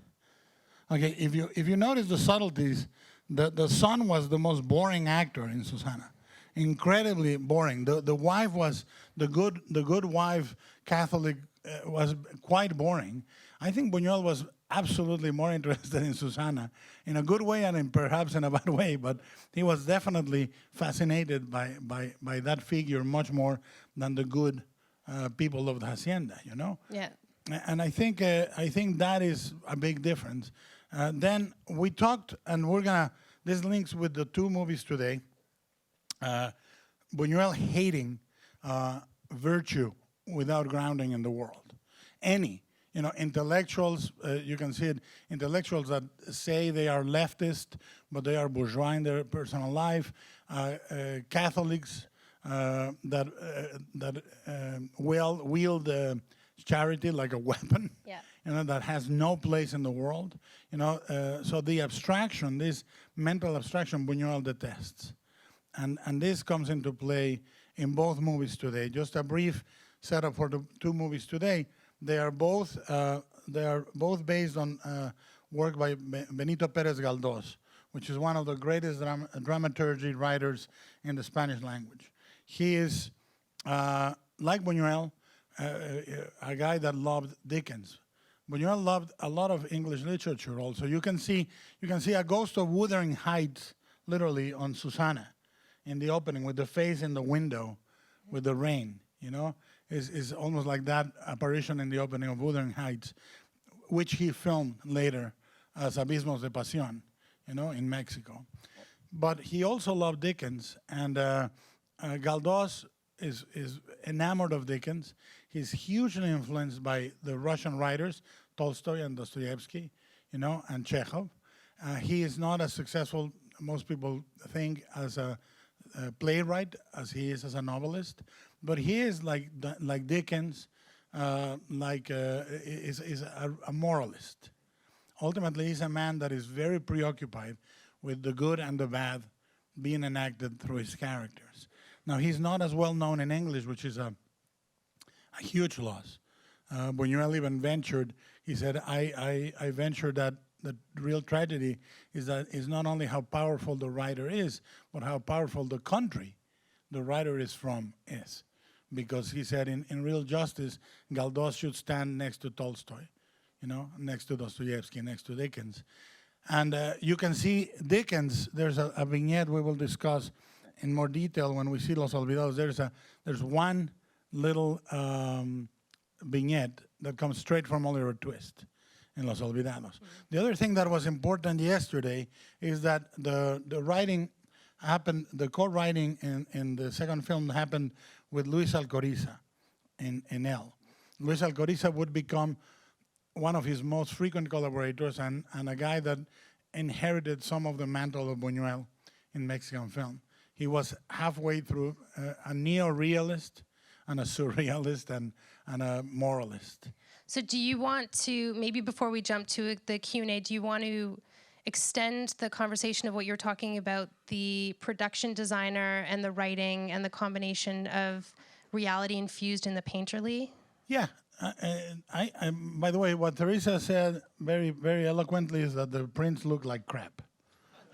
Okay, if you notice the subtleties, the son was the most boring actor in Susana, incredibly boring. The wife was the good wife, Catholic, was quite boring. I think Buñuel was absolutely more interested in Susana, in a good way and perhaps in a bad way, but he was definitely fascinated by that figure much more than the good people of the hacienda. Yeah. And I think that is a big difference. Then we talked, and this links with the two movies today. Buñuel hating virtue without grounding in the world. Intellectuals, you can see it, intellectuals that say they are leftist, but they are bourgeois in their personal life. Catholics that wield charity like a weapon. Yeah. that has no place in the world. So the abstraction, this mental abstraction, Buñuel detests. And this comes into play in both movies today. Just a brief setup for the two movies today. They are both based on work by Benito Pérez Galdós, which is one of the greatest dramaturgy writers in the Spanish language. He is, like Buñuel, a guy that loved Dickens. Buñuel loved a lot of English literature also. You can see a ghost of Wuthering Heights literally on Susanna in the opening with the face in the window with the rain, is almost like that apparition in the opening of Wuthering Heights, which he filmed later as Abismos de Pasión, in Mexico. But he also loved Dickens, and Galdós is enamored of Dickens. He's hugely influenced by the Russian writers, Tolstoy and Dostoevsky, and Chekhov. He is not as successful, most people think, as a playwright as he is as a novelist, but he is like Dickens, is a moralist. Ultimately, he's a man that is very preoccupied with the good and the bad being enacted through his characters. Now, he's not as well known in English, which is a huge loss. Buñuel even ventured, he said, I ventured that the real tragedy is not only how powerful the writer is, but how powerful the country the writer is from is. Because he said in real justice, Galdós should stand next to Tolstoy, next to Dostoevsky, next to Dickens. And you can see Dickens, there's a vignette we will discuss in more detail when we see Los Olvidados. There's one little vignette that comes straight from Oliver Twist in Los Olvidados. The other thing that was important yesterday is that the writing happened, the co-writing in the second film happened with Luis Alcoriza in L. Luis Alcoriza would become one of his most frequent collaborators and a guy that inherited some of the mantle of Buñuel in Mexican film. He was halfway through a neo-realist and a surrealist and a moralist. So do you want to, maybe before we jump to the Q&A, do you want to extend the conversation of what you're talking about, the production designer and the writing and the combination of reality infused in the painterly? Yeah. By the way, what Teresa said very, very eloquently is that the prints look like crap.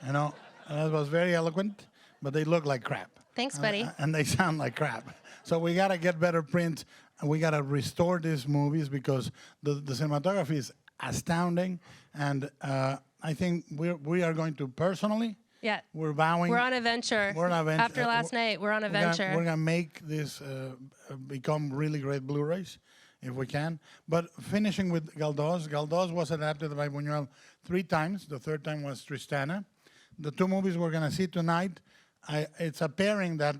That was very eloquent, but they look like crap. Thanks, buddy. And they sound like crap. So we got to get better prints, and we got to restore these movies because the cinematography is astounding, and I think we are going to personally. Yeah. We're vowing. We're on a venture. We're on a venture. After last night, we're on a venture. We're going to make this become really great Blu-rays, if we can. But finishing with Galdós. Galdós was adapted by Buñuel 3 times. The third time was Tristana. The 2 movies we're going to see tonight, it's a pairing that,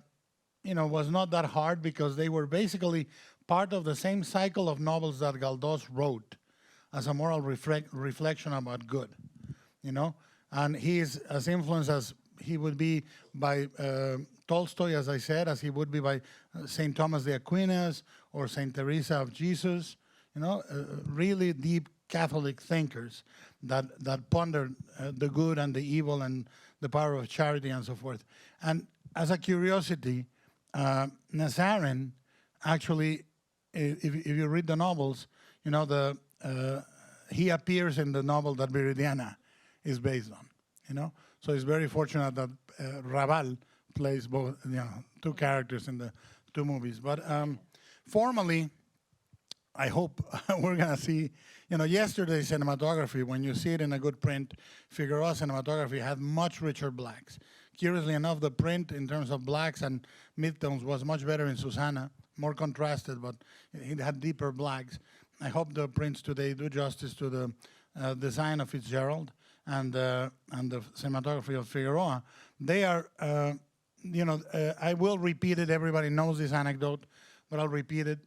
was not that hard because they were basically part of the same cycle of novels that Galdós wrote as a moral reflection about good, And he is as influenced as he would be by Tolstoy, as I said, as he would be by St. Thomas de Aquinas or St. Teresa of Jesus, really deep Catholic thinkers that pondered the good and the evil and the power of charity and so forth. And as a curiosity, Nazarin actually, if you read the novels, he appears in the novel that Viridiana is based on, So it's very fortunate that Raval plays both, 2 characters in the 2 movies. But formally, I hope we're going to see, yesterday's cinematography, when you see it in a good print, Figueroa cinematography had much richer blacks. Curiously enough, the print in terms of blacks and midtones was much better in Susanna, more contrasted, but it had deeper blacks. I hope the prints today do justice to the design of Fitzgerald and the cinematography of Figueroa. They are, I will repeat it. Everybody knows this anecdote, but I'll repeat it.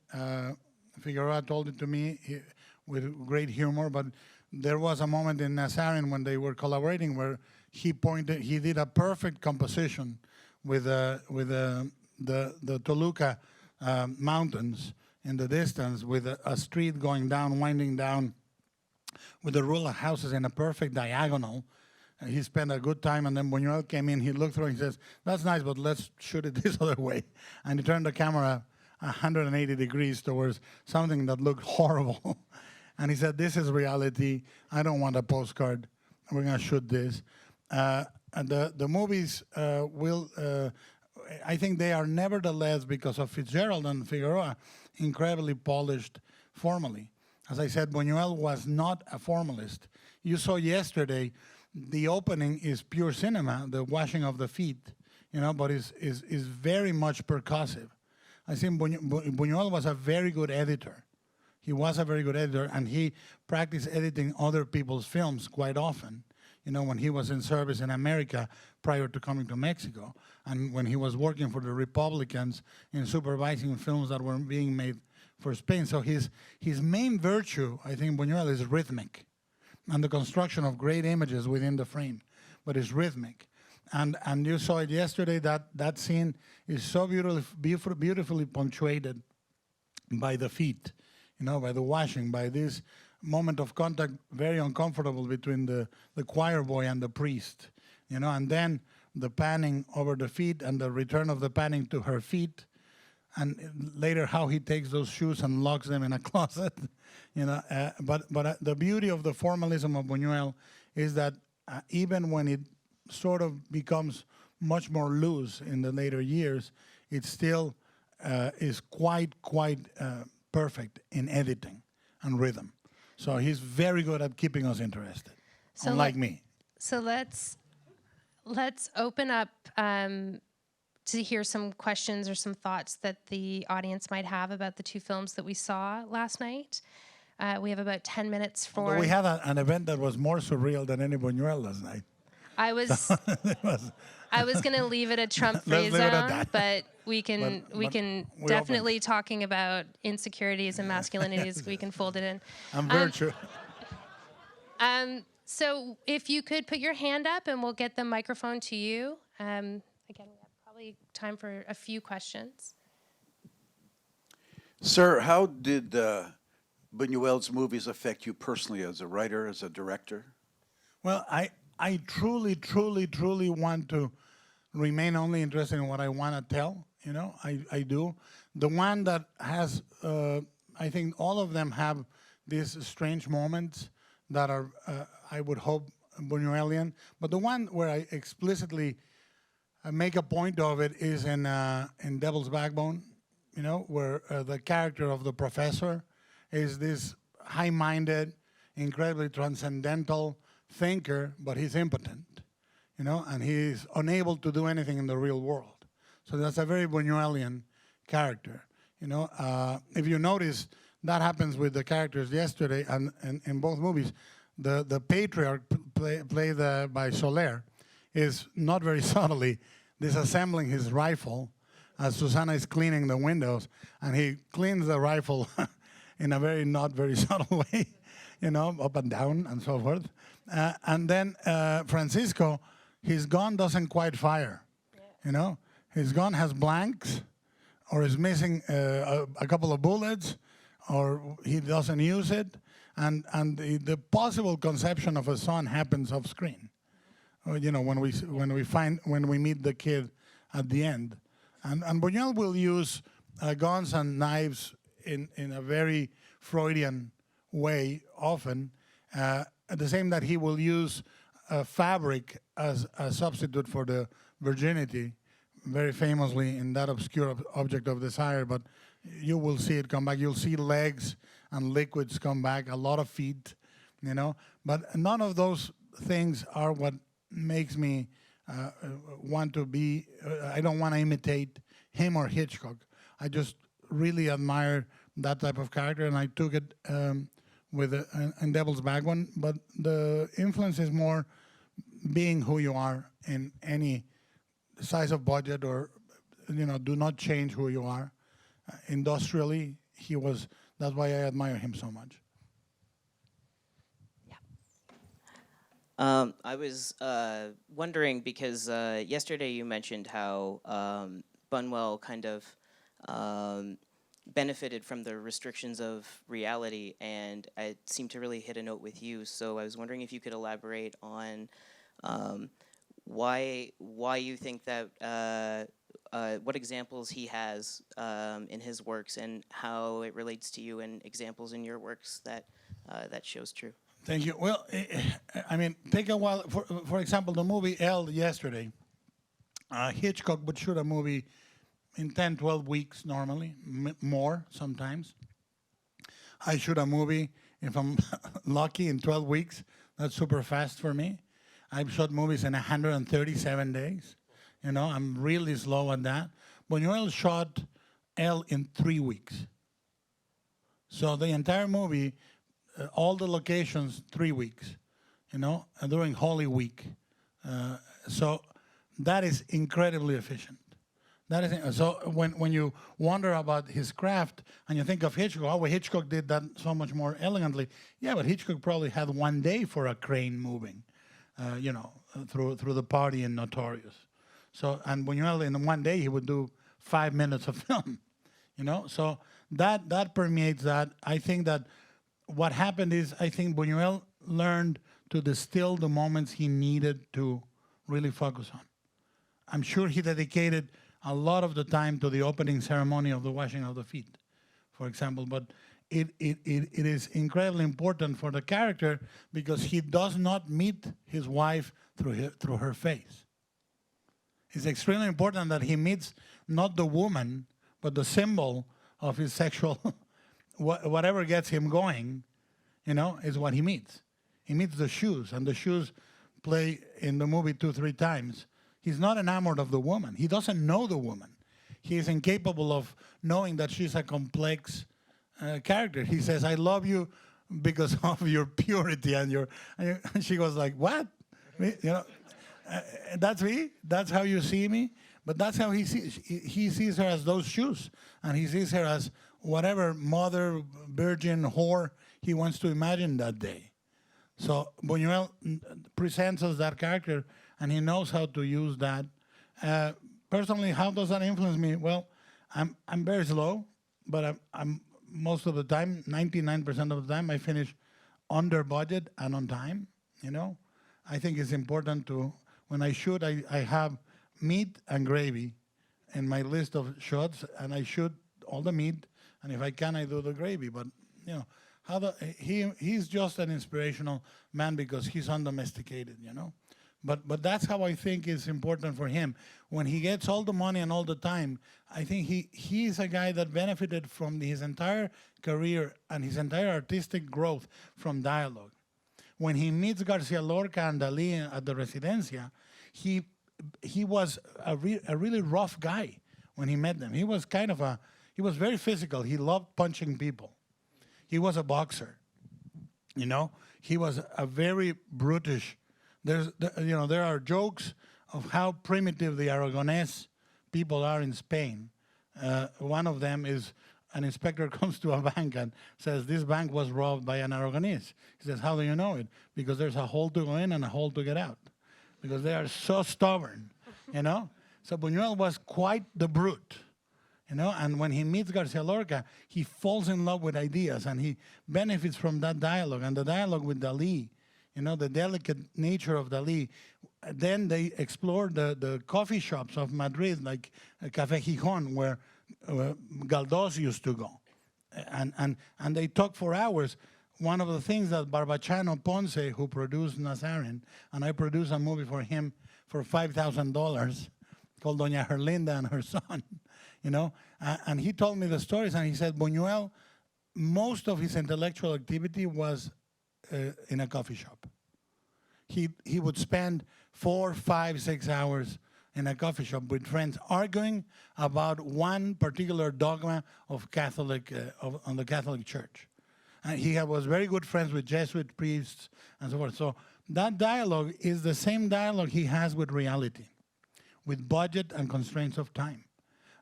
Figueroa told it to me with great humor, but there was a moment in Nazarin when they were collaborating where he did a perfect composition with the Toluca mountains in the distance with a street going down, winding down with the row of houses in a perfect diagonal. He spent a good time, and then Buñuel came in, he looked through, and he says, "That's nice, but let's shoot it this other way." And he turned the camera 180 degrees towards something that looked horrible. And he said, "This is reality. I don't want a postcard. We're going to shoot this." And the movies I think they are nevertheless, because of Fitzgerald and Figueroa, incredibly polished formally. As I said, Buñuel was not a formalist. You saw yesterday, the opening is pure cinema, the washing of the feet, but is very much percussive. I think Buñuel was a very good editor. He was a very good editor, and he practiced editing other people's films quite often. When he was in service in America prior to coming to Mexico, and when he was working for the Republicans in supervising films that were being made for Spain. So his main virtue, I think, Buñuel, is rhythmic, and the construction of great images within the frame, but it's rhythmic. And you saw it yesterday, that scene is so beautifully punctuated by the feet, by the washing, by this moment of contact, very uncomfortable between the choir boy and the priest, and then the panning over the feet and the return of the panning to her feet, and later how he takes those shoes and locks them in a closet, But the beauty of the formalism of Buñuel is that even when it sort of becomes much more loose in the later years, it still is quite perfect in editing and rhythm. So he's very good at keeping us interested, unlike me. So let's open up to hear some questions or some thoughts that the audience might have about the two films that we saw last night. We have about 10 minutes for... Although we had an event that was more surreal than any Buñuel last night. I was going to leave it a Trump phrase zone, but we can definitely talking about insecurities and masculinities. We can fold it in. And virtue. So if you could put your hand up, and we'll get the microphone to you. Again, we have probably time for a few questions. Sir, how did Buñuel's movies affect you personally as a writer, as a director? Well, I truly want to remain only interested in what I want to tell. I do. The one that has, I think all of them have these strange moments that are, I would hope, Buñuelian. But the one where I explicitly make a point of it is in Devil's Backbone, where the character of the professor is this high-minded, incredibly transcendental thinker, but he's impotent, and he's unable to do anything in the real world. So that's a very Buñuelian character. If you notice, that happens with the characters yesterday, and in both movies, the patriarch played by Soler is not very subtly disassembling his rifle as Susana is cleaning the windows, and he cleans the rifle in a not very subtle way, up and down and so forth. And then Francisco, his gun doesn't quite fire. His gun has blanks, or is missing a couple of bullets, or he doesn't use it, and the possible conception of a son happens off screen. When we meet the kid at the end, and Buñuel will use guns and knives in a very Freudian way often. At the same that he will use fabric as a substitute for the virginity, very famously in That Obscure Object of Desire, but you will see it come back. You'll see legs and liquids come back, a lot of feet, But none of those things are what makes me want to be, I don't want to imitate him or Hitchcock. I just really admire that type of character, and I took it with in Devil's Backbone, but the influence is more being who you are in any size of budget, or do not change who you are. Industrially, that's why I admire him so much. Yeah. I was wondering, because yesterday you mentioned how Buñuel kind of benefited from the restrictions of reality, and it seemed to really hit a note with you. So I was wondering if you could elaborate on why you think that what examples he has in his works and how it relates to you, and examples in your works that that shows true. Thank you. Well, I mean, take a while. For example, the movie Elle yesterday. Hitchcock would shoot a movie in 10, 12 weeks normally, more sometimes. I shoot a movie, if I'm lucky, in 12 weeks. That's super fast for me. I've shot movies in 137 days. You know, I'm really slow at that. Buñuel shot Elle in 3 weeks. So the entire movie, all the locations, 3 weeks, you know, during Holy Week. So that is incredibly efficient. That is, so when you wonder about his craft and you think of Hitchcock, oh, well, Hitchcock did that so much more elegantly. Yeah, but Hitchcock probably had 1 day for a crane moving, you know, through the party in Notorious. So, and Buñuel in 1 day he would do 5 minutes of film, you know. So that permeates that. I think that what happened is I think Buñuel learned to distill the moments he needed to really focus on. I'm sure he dedicated a lot of the time to the opening ceremony of the washing of the feet, for example, but it is incredibly important for the character because he does not meet his wife through her face. It's extremely important that he meets not the woman, but the symbol of his sexual, whatever gets him going, you know, is what he meets. He meets the shoes, and the shoes play in the movie 2, 3 times. He's not enamored of the woman. He doesn't know the woman. He is incapable of knowing that she's a complex character. He says, I love you because of your purity and your, and she goes like, what? You know, that's me? That's how you see me? But that's how he sees her as those shoes. And he sees her as whatever mother, virgin, whore he wants to imagine that day. So Buñuel presents us that character, and he knows how to use that. Personally, how does that influence me? Well, I'm very slow, but I'm most of the time, 99% of the time, I finish under budget and on time. You know, I think it's important to, when I shoot, I have meat and gravy in my list of shots, and I shoot all the meat, and if I can, I do the gravy. But you know, he's just an inspirational man because he's undomesticated, you know. But that's how I think is important for him. When he gets all the money and all the time, I think he's a guy that benefited from his entire career and his entire artistic growth from dialogue. When he meets Garcia Lorca and Dalí at the Residencia, he was a really rough guy when he met them. He was he was very physical. He loved punching people. He was a boxer, you know. He was a very brutish. There are jokes of how primitive the Aragonese people are in Spain. One of them is an inspector comes to a bank and says, this bank was robbed by an Aragonese. He says, how do you know it? Because there's a hole to go in and a hole to get out. Because they are so stubborn, you know? So Buñuel was quite the brute, you know? And when he meets Garcia Lorca, he falls in love with ideas, and he benefits from that dialogue. And the dialogue with Dalí, you know, the delicate nature of Dalí. Then they explored the coffee shops of Madrid, like Café Gijón, where Galdós used to go. And they talked for hours. One of the things that Barbachano Ponce, who produced Nazarene, and I produced a movie for him for $5,000 called Doña Herlinda and her son, you know, and he told me the stories, and he said, Buñuel, most of his intellectual activity was in a coffee shop. He would spend 4, 5, 6 hours in a coffee shop with friends arguing about one particular dogma of Catholic on the Catholic Church. And he was very good friends with Jesuit priests and so forth. So that dialogue is the same dialogue he has with reality, with budget and constraints of time.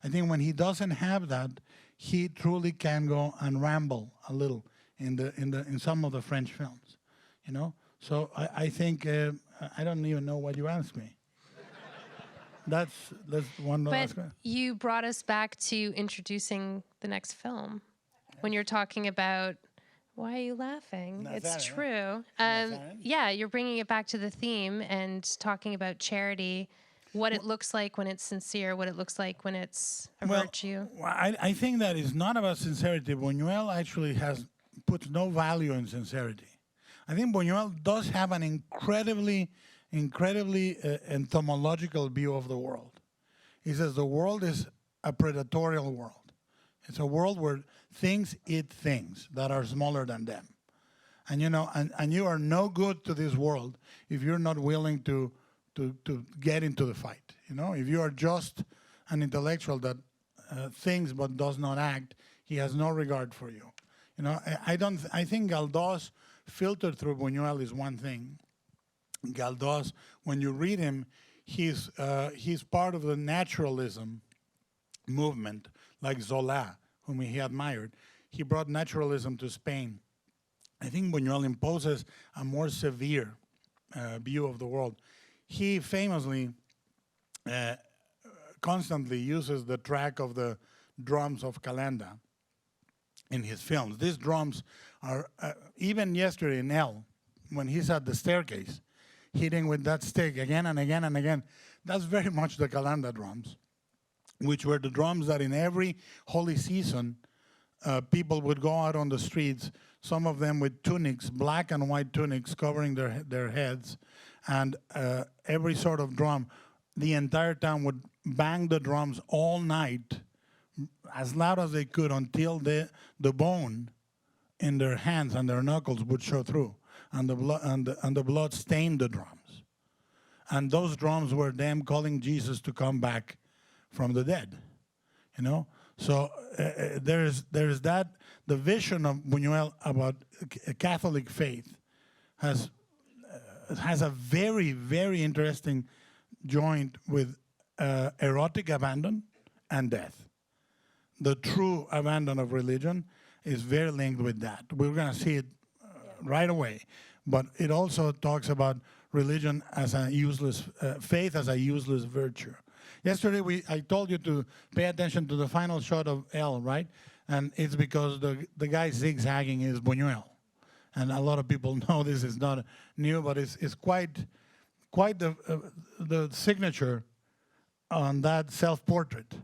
I think when he doesn't have that, he truly can go and ramble a little in some of the French films, you know. So I think I don't even know what you asked me. that's one But last question. you brought us back to introducing the next film when you're talking about. Why are you laughing? It's Nazaret, true. Nazaret. Yeah, you're bringing it back to the theme and talking about charity, what it looks like when it's sincere, what it looks like when it's a virtue. Well, I think that it's not about sincerity. Buñuel actually puts no value in sincerity. I think Buñuel does have an incredibly entomological view of the world. He says the world is a predatorial world. It's a world where things eat things that are smaller than them. And and you are no good to this world if you're not willing to get into the fight. If you are just an intellectual that thinks but does not act, he has no regard for you. I think Galdós filtered through Buñuel is one thing. Galdós, when you read him, he's part of the naturalism movement, like Zola, whom he admired. He brought naturalism to Spain. I think Buñuel imposes a more severe view of the world. He famously constantly uses the track of the drums of Calenda in his films. These drums are, even yesterday in L, when he's at the staircase, hitting with that stick again and again and again, that's very much the Calenda drums, which were the drums that in every holy season, people would go out on the streets, some of them with tunics, black and white tunics covering their heads, and every sort of drum. The entire town would bang the drums all night, as loud as they could, until the bone in their hands and their knuckles would show through, and the blood stained the drums. And those drums were them calling Jesus to come back from the dead, So there's that. The vision of Buñuel about Catholic faith has a very, very interesting joint with erotic abandon and death. The true abandon of religion is very linked with that. We're going to see it right away. But it also talks about religion as a useless, faith as a useless virtue. Yesterday, I told you to pay attention to the final shot of L, right? And it's because the guy zigzagging is Buñuel. And a lot of people know this is not new, but it's quite the signature on that self-portrait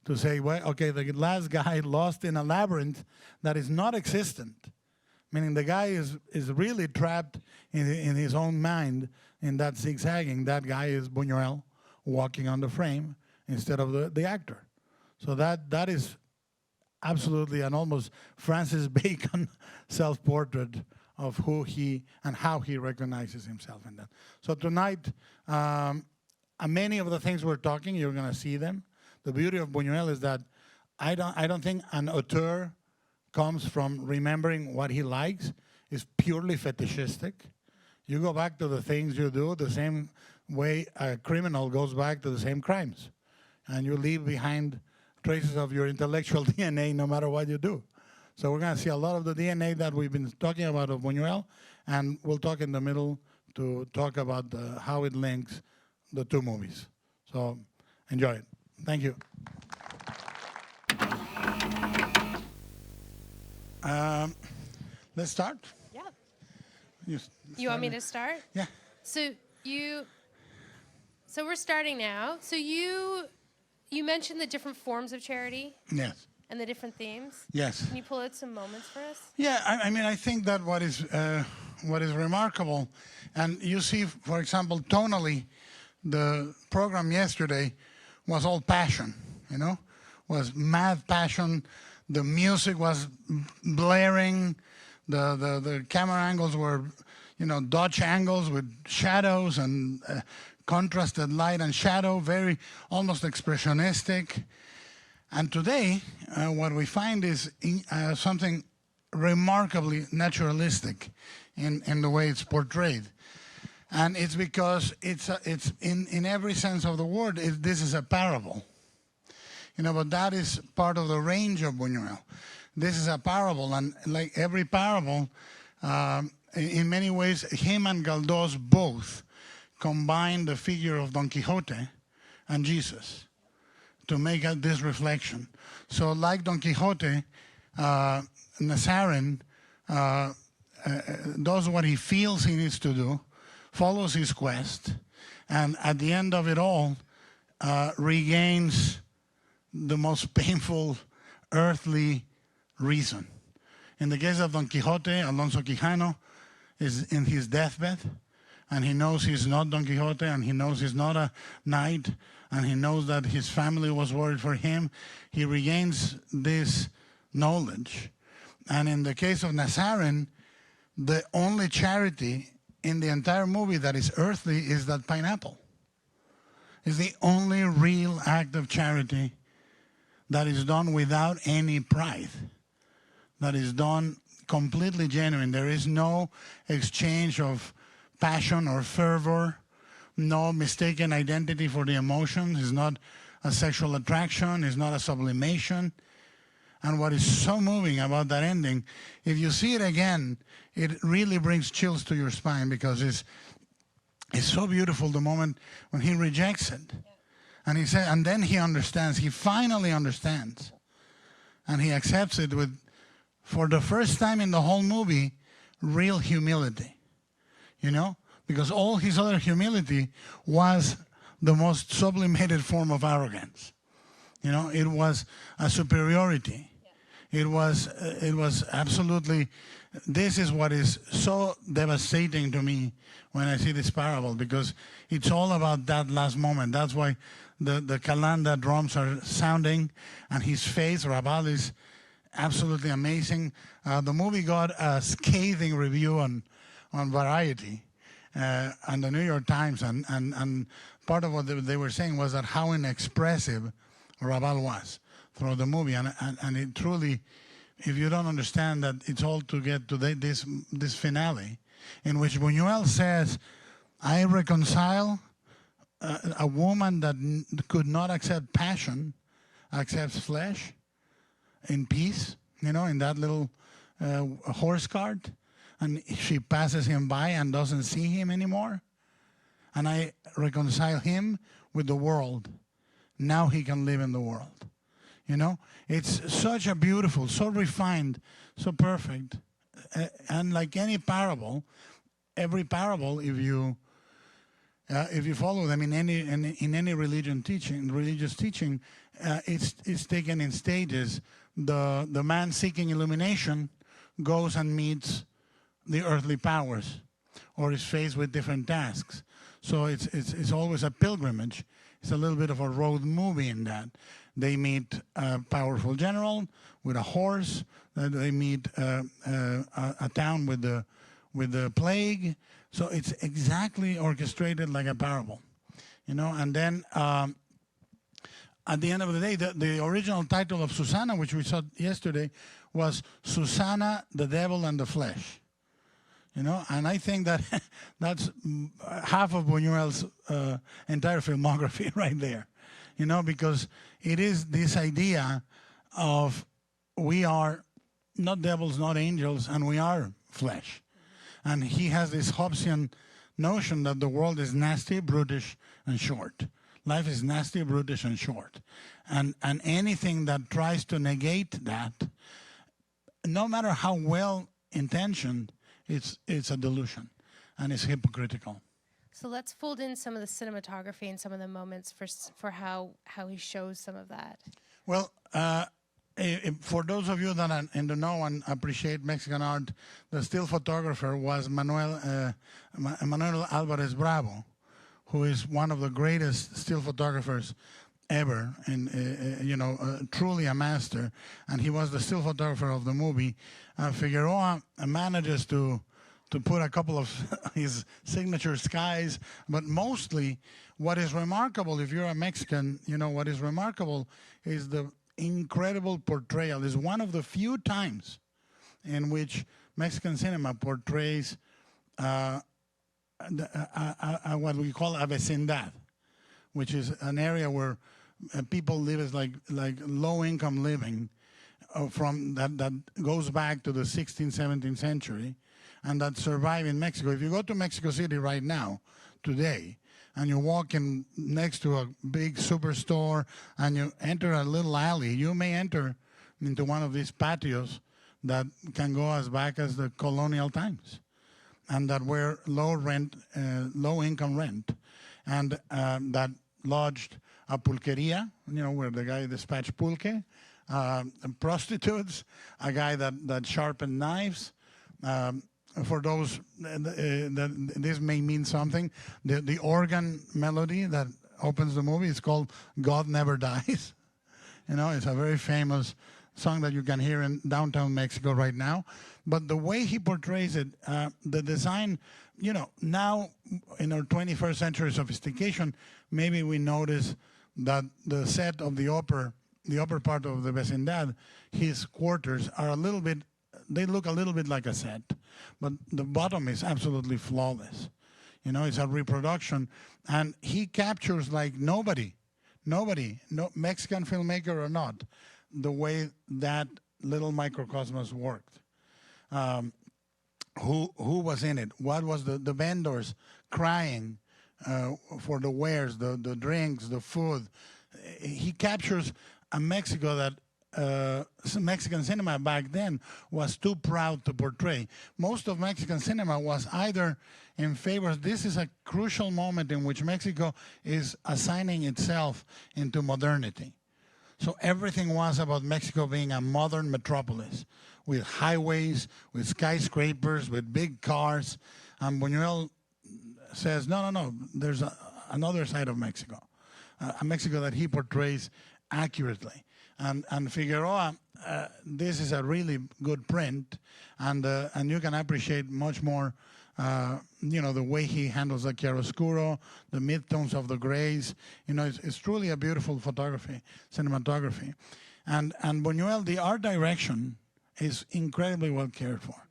to say, well, okay, the last guy lost in a labyrinth that is not existent. Meaning the guy is really trapped in his own mind in that zigzagging. That guy is Buñuel walking on the frame instead of the actor. So that is absolutely an almost Francis Bacon self-portrait of who he and how he recognizes himself in that. So tonight, many of the things we're talking, you're going to see them. The beauty of Buñuel is that I don't think an auteur comes from remembering what he likes. It's purely fetishistic. You go back to the things you do the same way a criminal goes back to the same crimes. And you leave behind traces of your intellectual DNA no matter what you do. So we're going to see a lot of the DNA that we've been talking about of Buñuel, and we'll talk in the middle to talk about how it links the two movies. So enjoy it. Thank you. Let's start. Yeah. You want me to start? Yeah. So we're starting now. So you mentioned the different forms of charity. Yes. And the different themes. Yes. Can you pull out some moments for us? Yeah, I mean, I think that what is remarkable, and you see, for example, tonally, the program yesterday was all passion, was mad passion. The music was blaring. The camera angles were, Dutch angles with shadows and contrasted light and shadow, very almost expressionistic. And today, what we find is something remarkably naturalistic in the way it's portrayed. And it's because it's in every sense of the word, this is a parable. But that is part of the range of Buñuel. This is a parable, and like every parable, in many ways, him and Galdós both combine the figure of Don Quixote and Jesus to make this reflection. So like Don Quixote, Nazarin does what he feels he needs to do, follows his quest, and at the end of it all, regains the most painful earthly reason. In the case of Don Quixote, Alonso Quijano is in his deathbed, and he knows he's not Don Quixote, and he knows he's not a knight, and he knows that his family was worried for him. He regains this knowledge. And in the case of Nazarin, the only charity in the entire movie that is earthly is that pineapple. It's the only real act of charity that is done without any pride, that is done completely genuine. There is no exchange of passion or fervor, no mistaken identity for the emotions. It's not a sexual attraction, it's not a sublimation. And what is so moving about that ending, if you see it again, it really brings chills to your spine, because it's so beautiful the moment when he rejects it. Yeah. And he said, and then he understands, he finally understands. And he accepts it with, for the first time in the whole movie, real humility. You know? Because all his other humility was the most sublimated form of arrogance. You know, it was a superiority. Yeah. It was absolutely, this is what is so devastating to me when I see this parable, because it's all about that last moment. That's why the Calanda drums are sounding, and his face, Rabal, is absolutely amazing. The movie got a scathing review on Variety and the New York Times, and part of what they were saying was that how inexpressive Rabal was through the movie, and it truly, if you don't understand that it's all to get to this finale, in which Buñuel says, I reconcile a woman that could not accept passion, accepts flesh in peace, you know, in that little horse cart, and she passes him by and doesn't see him anymore. And I reconcile him with the world. Now he can live in the world. You know, it's such a beautiful, so refined, so perfect. And like any parable, every parable, if you follow them in any religious teaching, it's taken in stages. The man seeking illumination goes and meets the earthly powers, or is faced with different tasks. So it's always a pilgrimage. It's a little bit of a road movie in that. They meet a powerful general with a horse. They meet a town with the plague. So it's exactly orchestrated like a parable, you know. And then at the end of the day, the original title of Susanna, which we saw yesterday, was Susanna, the Devil and the Flesh. You know, and I think that that's half of Buñuel's entire filmography right there. You know, because it is this idea of we are not devils, not angels, and we are flesh. And he has this Hobbesian notion that the world is nasty, brutish, and short. Life is nasty, brutish, and short. And anything that tries to negate that, no matter how well intentioned, it's a delusion, and it's hypocritical. So let's fold in some of the cinematography and some of the moments for how he shows some of that. Well, for those of you that are in the know and appreciate Mexican art, the still photographer was Manuel Alvarez Bravo, who is one of the greatest still photographers ever, and you know, truly a master. And he was the still photographer of the movie. Figueroa manages to put a couple of his signature skies, but mostly what is remarkable, if you're a Mexican, you know, what is remarkable is the incredible portrayal. Is one of the few times in which Mexican cinema portrays what we call a vecindad, which is an area where people live as like low-income living, from that goes back to the 16th, 17th century, and that survive in Mexico. If you go to Mexico City right now, today, and you walk in next to a big superstore, and you enter a little alley, you may enter into one of these patios that can go as back as the colonial times, and that were low income rent, and that lodged a pulqueria, where the guy dispatched pulque, prostitutes, a guy that sharpened knives. For those, this may mean something. The organ melody that opens the movie is called "God Never Dies." It's a very famous song that you can hear in downtown Mexico right now. But the way he portrays it, the design, now in our 21st century sophistication, maybe we notice that the set of the upper part of the vecindad, his quarters are they look a little bit like a set, but the bottom is absolutely flawless. It's a reproduction, and he captures like nobody, no Mexican filmmaker or not, the way that little microcosmos worked. Who was in it? What was the vendors crying for the wares, the drinks, the food? He captures a Mexico that Mexican cinema back then was too proud to portray. Most of Mexican cinema was either in favor. This is a crucial moment in which Mexico is assigning itself into modernity. So everything was about Mexico being a modern metropolis with highways, with skyscrapers, with big cars. And Buñuel says, no, there's another side of Mexico, a Mexico that he portrays accurately. And Figueroa, this is a really good print, and you can appreciate much more, the way he handles the chiaroscuro, the midtones of the grays. It's truly a beautiful photography, cinematography. And Buñuel, the art direction is incredibly well cared for.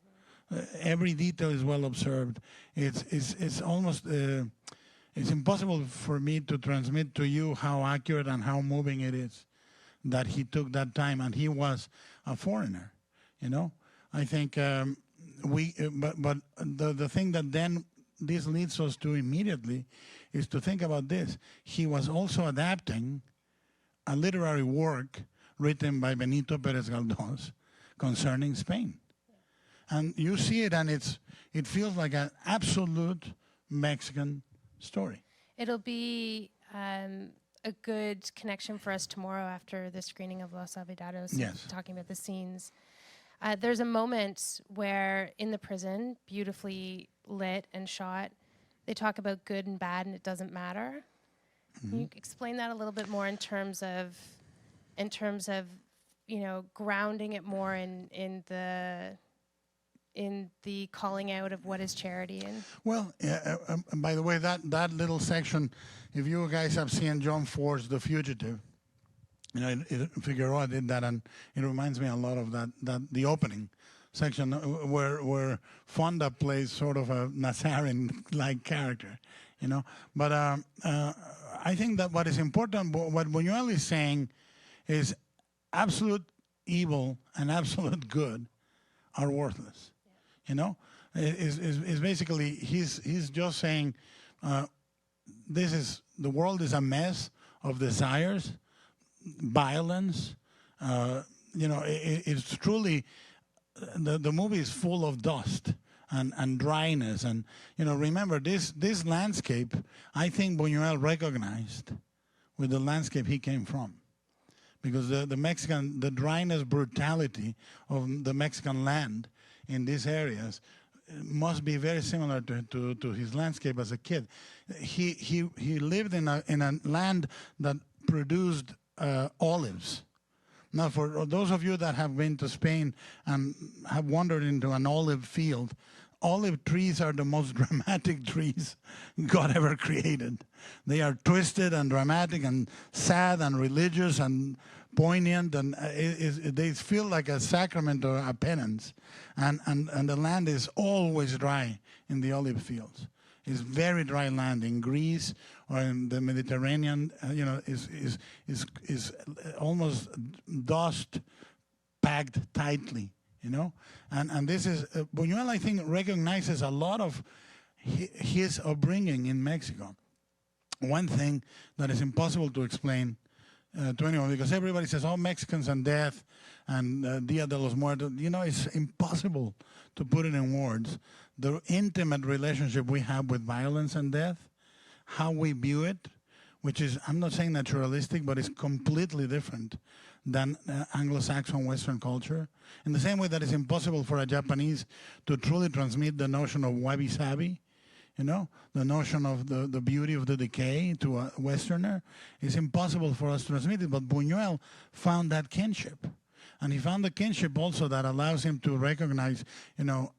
Every detail is well observed. It's almost it's impossible for me to transmit to you how accurate and how moving it is that he took that time, and he was a foreigner. I think but the thing that then this leads us to immediately is to think about this. He was also adapting a literary work written by Benito Pérez Galdós concerning Spain. And you see it, and it feels like an absolute Mexican story. It'll be a good connection for us tomorrow after the screening of Los Olvidados, yes, talking about the scenes. There's a moment where in the prison, beautifully lit and shot, they talk about good and bad and it doesn't matter. Mm-hmm. Can you explain that a little bit more in terms of grounding it more in the calling out of what is charity? And well, by the way, that little section, if you guys have seen John Ford's The Fugitive, Figueroa did that, and it reminds me a lot of that the opening section where Fonda plays sort of a Nazarene-like character, But I think that what is important, what Buñuel is saying, is absolute evil and absolute good are worthless. Is basically he's just saying the world is a mess of desires, violence. It's truly the movie is full of dust and dryness, and remember this landscape. I think Buñuel recognized with the landscape he came from, because the dryness, brutality of the Mexican land in these areas must be very similar to his landscape as a kid. He lived in a land that produced olives. Now, for those of you that have been to Spain and have wandered into an olive field, olive trees are the most dramatic trees God ever created. They are twisted and dramatic and sad and religious and poignant, and they feel like a sacrament or a penance. And the land is always dry in the olive fields. It's very dry land in Greece or in the Mediterranean. Is almost dust packed tightly. And this is Buñuel, I think, recognizes a lot of his upbringing in Mexico. one thing that is impossible to explain to anyone, because everybody says, oh, Mexicans and death and Dia de los Muertos. You know, it's impossible to put it in words. The intimate relationship we have with violence and death, how we view it, which is, I'm not saying naturalistic, but it's completely different than Anglo-Saxon Western culture. In the same way that it's impossible for a Japanese to truly transmit the notion of wabi-sabi, you know, the notion of the beauty of the decay to a Westerner. It's impossible for us to transmit it, but Buñuel found that kinship. And he found the kinship also that allows him to recognize, you know,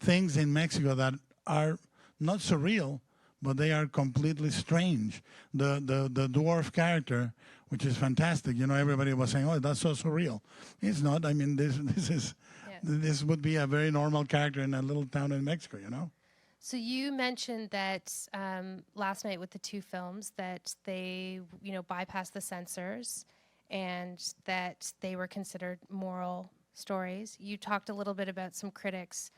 things in Mexico that are not surreal, but they are completely strange. The dwarf character, which is fantastic. You know, everybody was saying, "Oh, that's so surreal." It's not. I mean, this would be a very normal character in a little town in Mexico. You know. So you mentioned that last night with the two films that they, you know, bypassed the censors, and that they were considered moral stories. You talked a little bit about some critics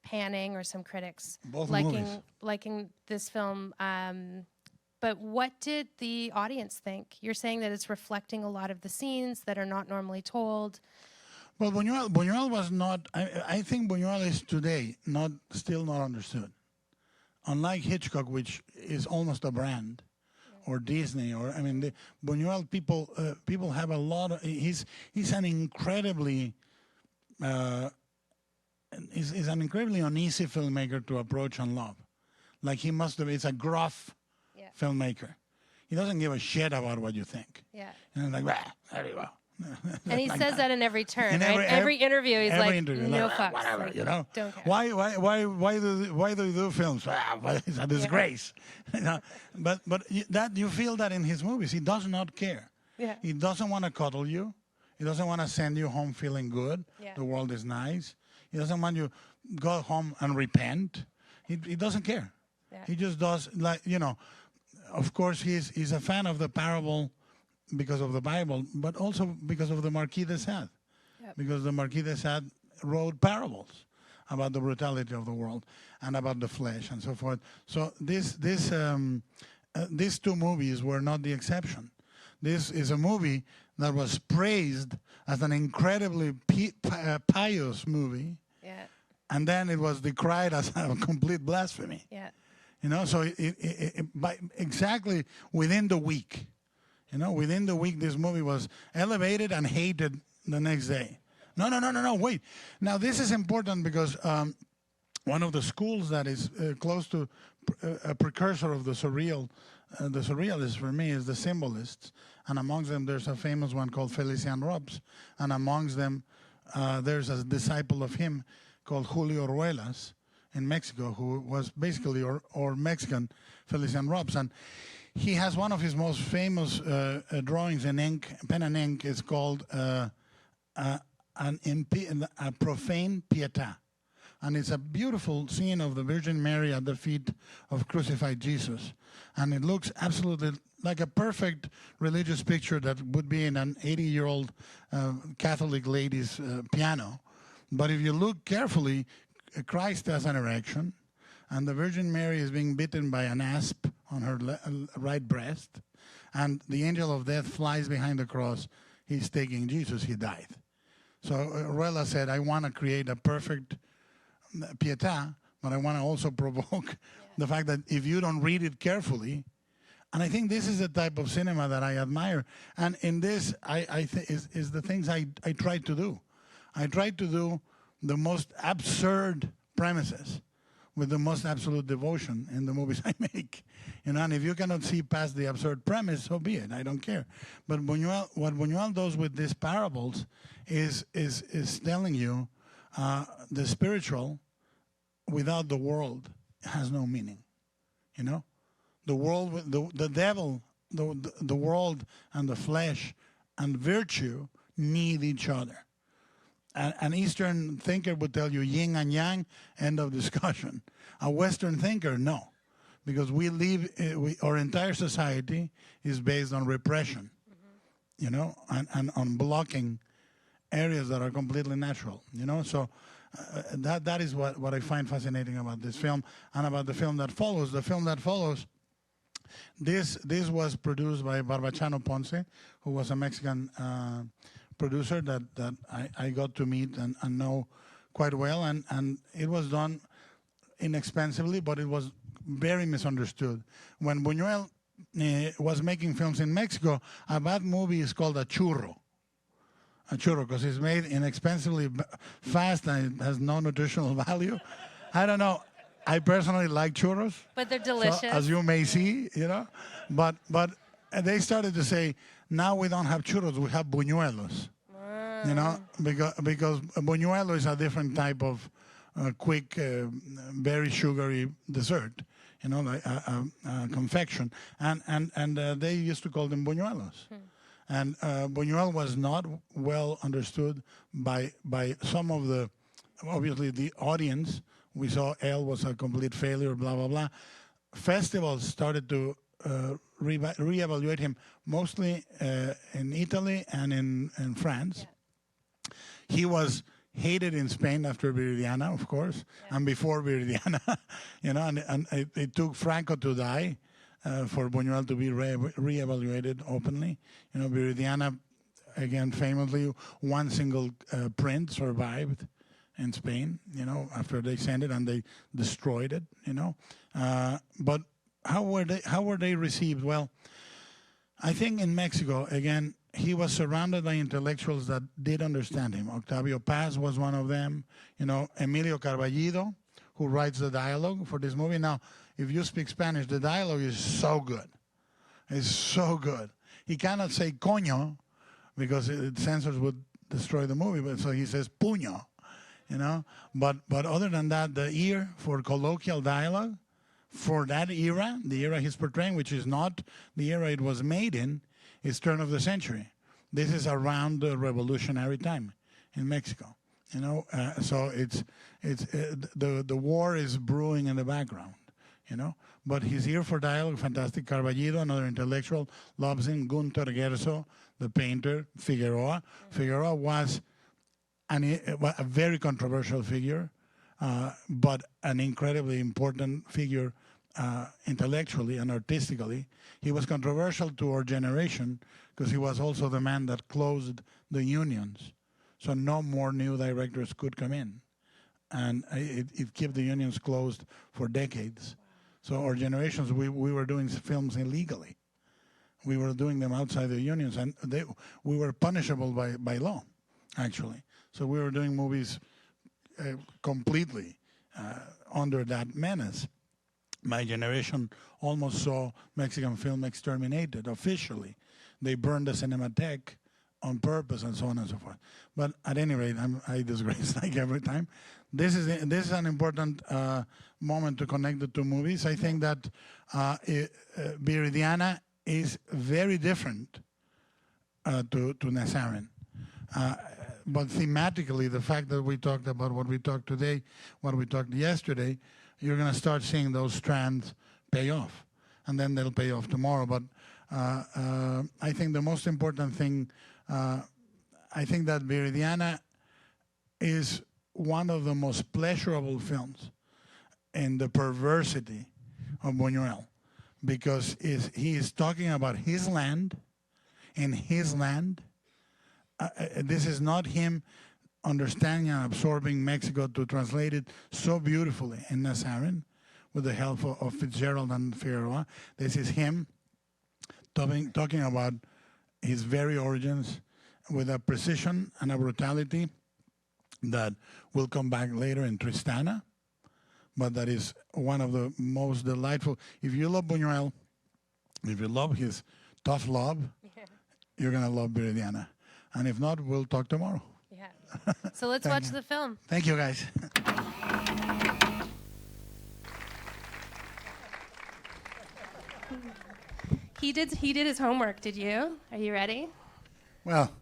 panning or some critics liking this film. But what did the audience think? You're saying that it's reflecting a lot of the scenes that are not normally told. Well, Buñuel was not. I think Buñuel is today still not understood. Unlike Hitchcock, which is almost a brand, or Disney, or I mean, Buñuel people have a lot of. He's an incredibly. He's an incredibly uneasy filmmaker to approach and love. Like he must have. It's a gruff filmmaker. He doesn't give a shit about what you think. Yeah. And like, there you go. And he says that in every turn, in right? Every interview, he's like, no fucks. Whatever, like, you know. Don't care. Why do you do films? It's a disgrace. You know? But that you feel that in his movies. He does not care. Yeah. He doesn't want to cuddle you. He doesn't want to send you home feeling good. Yeah. The world is nice. He doesn't want you to go home and repent. He doesn't care. Yeah. He just does, like, you know. Of course, he's a fan of the parable because of the Bible, but also because of the Marquis de Sade. Yep. Because the Marquis de Sade wrote parables about the brutality of the world and about the flesh and so forth. So these two movies were not the exception. This is a movie that was praised as an incredibly pious movie, and then it was decried as a complete blasphemy. Yeah. You know, so exactly within the week, you know, within the week, this movie was elevated and hated the next day. No, wait. Now, this is important because one of the schools that is close to a precursor of the surrealists for me is the Symbolists. And amongst them, there's a famous one called Felician Robes. And amongst them, there's a disciple of him called Julio Ruelas in Mexico, who was basically or Mexican Felician Robes. And he has one of his most famous drawings in ink, pen and ink, is called a profane pietà. And it's a beautiful scene of the Virgin Mary at the feet of crucified Jesus. And it looks absolutely like a perfect religious picture that would be in an 80-year-old Catholic lady's piano. But if you look carefully, Christ has an erection, and the Virgin Mary is being bitten by an asp on her right breast, and the angel of death flies behind the cross. He's taking Jesus. He died. So Ruela said, I want to create a perfect pietà, but I want to also provoke the fact that if you don't read it carefully, and I think this is the type of cinema that I admire, and in this is the things I try to do. I try to do the most absurd premises with the most absolute devotion in the movies I make. You know, and if you cannot see past the absurd premise, so be it. I don't care. But what Buñuel does with these parables is telling you the spiritual without the world has no meaning. You know, the world, the devil, the world, and the flesh and virtue need each other. An Eastern thinker would tell you yin and yang, end of discussion. A Western thinker, no. Because our entire society is based on repression, you know, and on blocking areas that are completely natural, you know. So that is what I find fascinating about this film and about the film that follows. The film that follows This was produced by Barbachano Ponce, who was a Mexican producer that I got to meet and know quite well, and it was done inexpensively, but it was very misunderstood. When Buñuel was making films in Mexico, a bad movie is called a churro, because it's made inexpensively, fast, and it has no nutritional value. I don't know. I personally like churros. But they're delicious. So, as you may see, But they started to say, now we don't have churros, we have buñuelos. Because buñuelo is a different type of quick, very sugary dessert, like confection. And they used to call them buñuelos. And Buñuel was not well understood by some of obviously the audience. We saw Elle was a complete failure, blah, blah, blah. Festivals started to reevaluate him, mostly in Italy and in France. Yeah. He was hated in Spain after Viridiana, of course, and before Viridiana, and it took Franco to die for Buñuel to be reevaluated openly. Viridiana, again, famously, one single print survived in Spain, after they sent it and they destroyed it, But how were they received? Well, I think in Mexico, again, he was surrounded by intellectuals that did understand him. Octavio Paz was one of them. Emilio Carballido, who writes the dialogue for this movie. Now, if you speak Spanish, the dialogue is so good. It's so good. He cannot say coño because censors would destroy the movie, but so he says puño. But other than that, the ear for colloquial dialogue, for that era, the era he's portraying, which is not the era it was made in, is turn of the century. This is around the revolutionary time in Mexico. So it's the war is brewing in the background. But his ear for dialogue, fantastic. Carballido, another intellectual, loves him. Gunter Gerso, the painter. Figueroa. Figueroa was a very controversial figure, but an incredibly important figure intellectually and artistically. He was controversial to our generation because he was also the man that closed the unions. So no more new directors could come in. And it kept the unions closed for decades. So our generations, we were doing films illegally. We were doing them outside the unions, and we were punishable by law, actually. So we were doing movies completely under that menace. My generation almost saw Mexican film exterminated officially. They burned the Cinematheque on purpose and so on and so forth. But at any rate, I digress like every time. This is an important moment to connect the two movies. I think that Viridiana is very different to Nazarin. But thematically, the fact that we talked about what we talked today, what we talked yesterday, you're going to start seeing those strands pay off. And then they'll pay off tomorrow. But I think the most important thing, I think that Viridiana is one of the most pleasurable films in the perversity of Buñuel, because he is talking about his land, in his land. This is not him understanding and absorbing Mexico to translate it so beautifully in Nazarin with the help of Fitzgerald and Figueroa. This is him talking about his very origins with a precision and a brutality that will come back later in Tristana, but that is one of the most delightful. If you love Buñuel, if you love his tough love, you're going to love Viridiana. And if not, we'll talk tomorrow. Yeah. So let's watch the film. Thank you, guys. He did his homework. Did you? Are you ready? Well,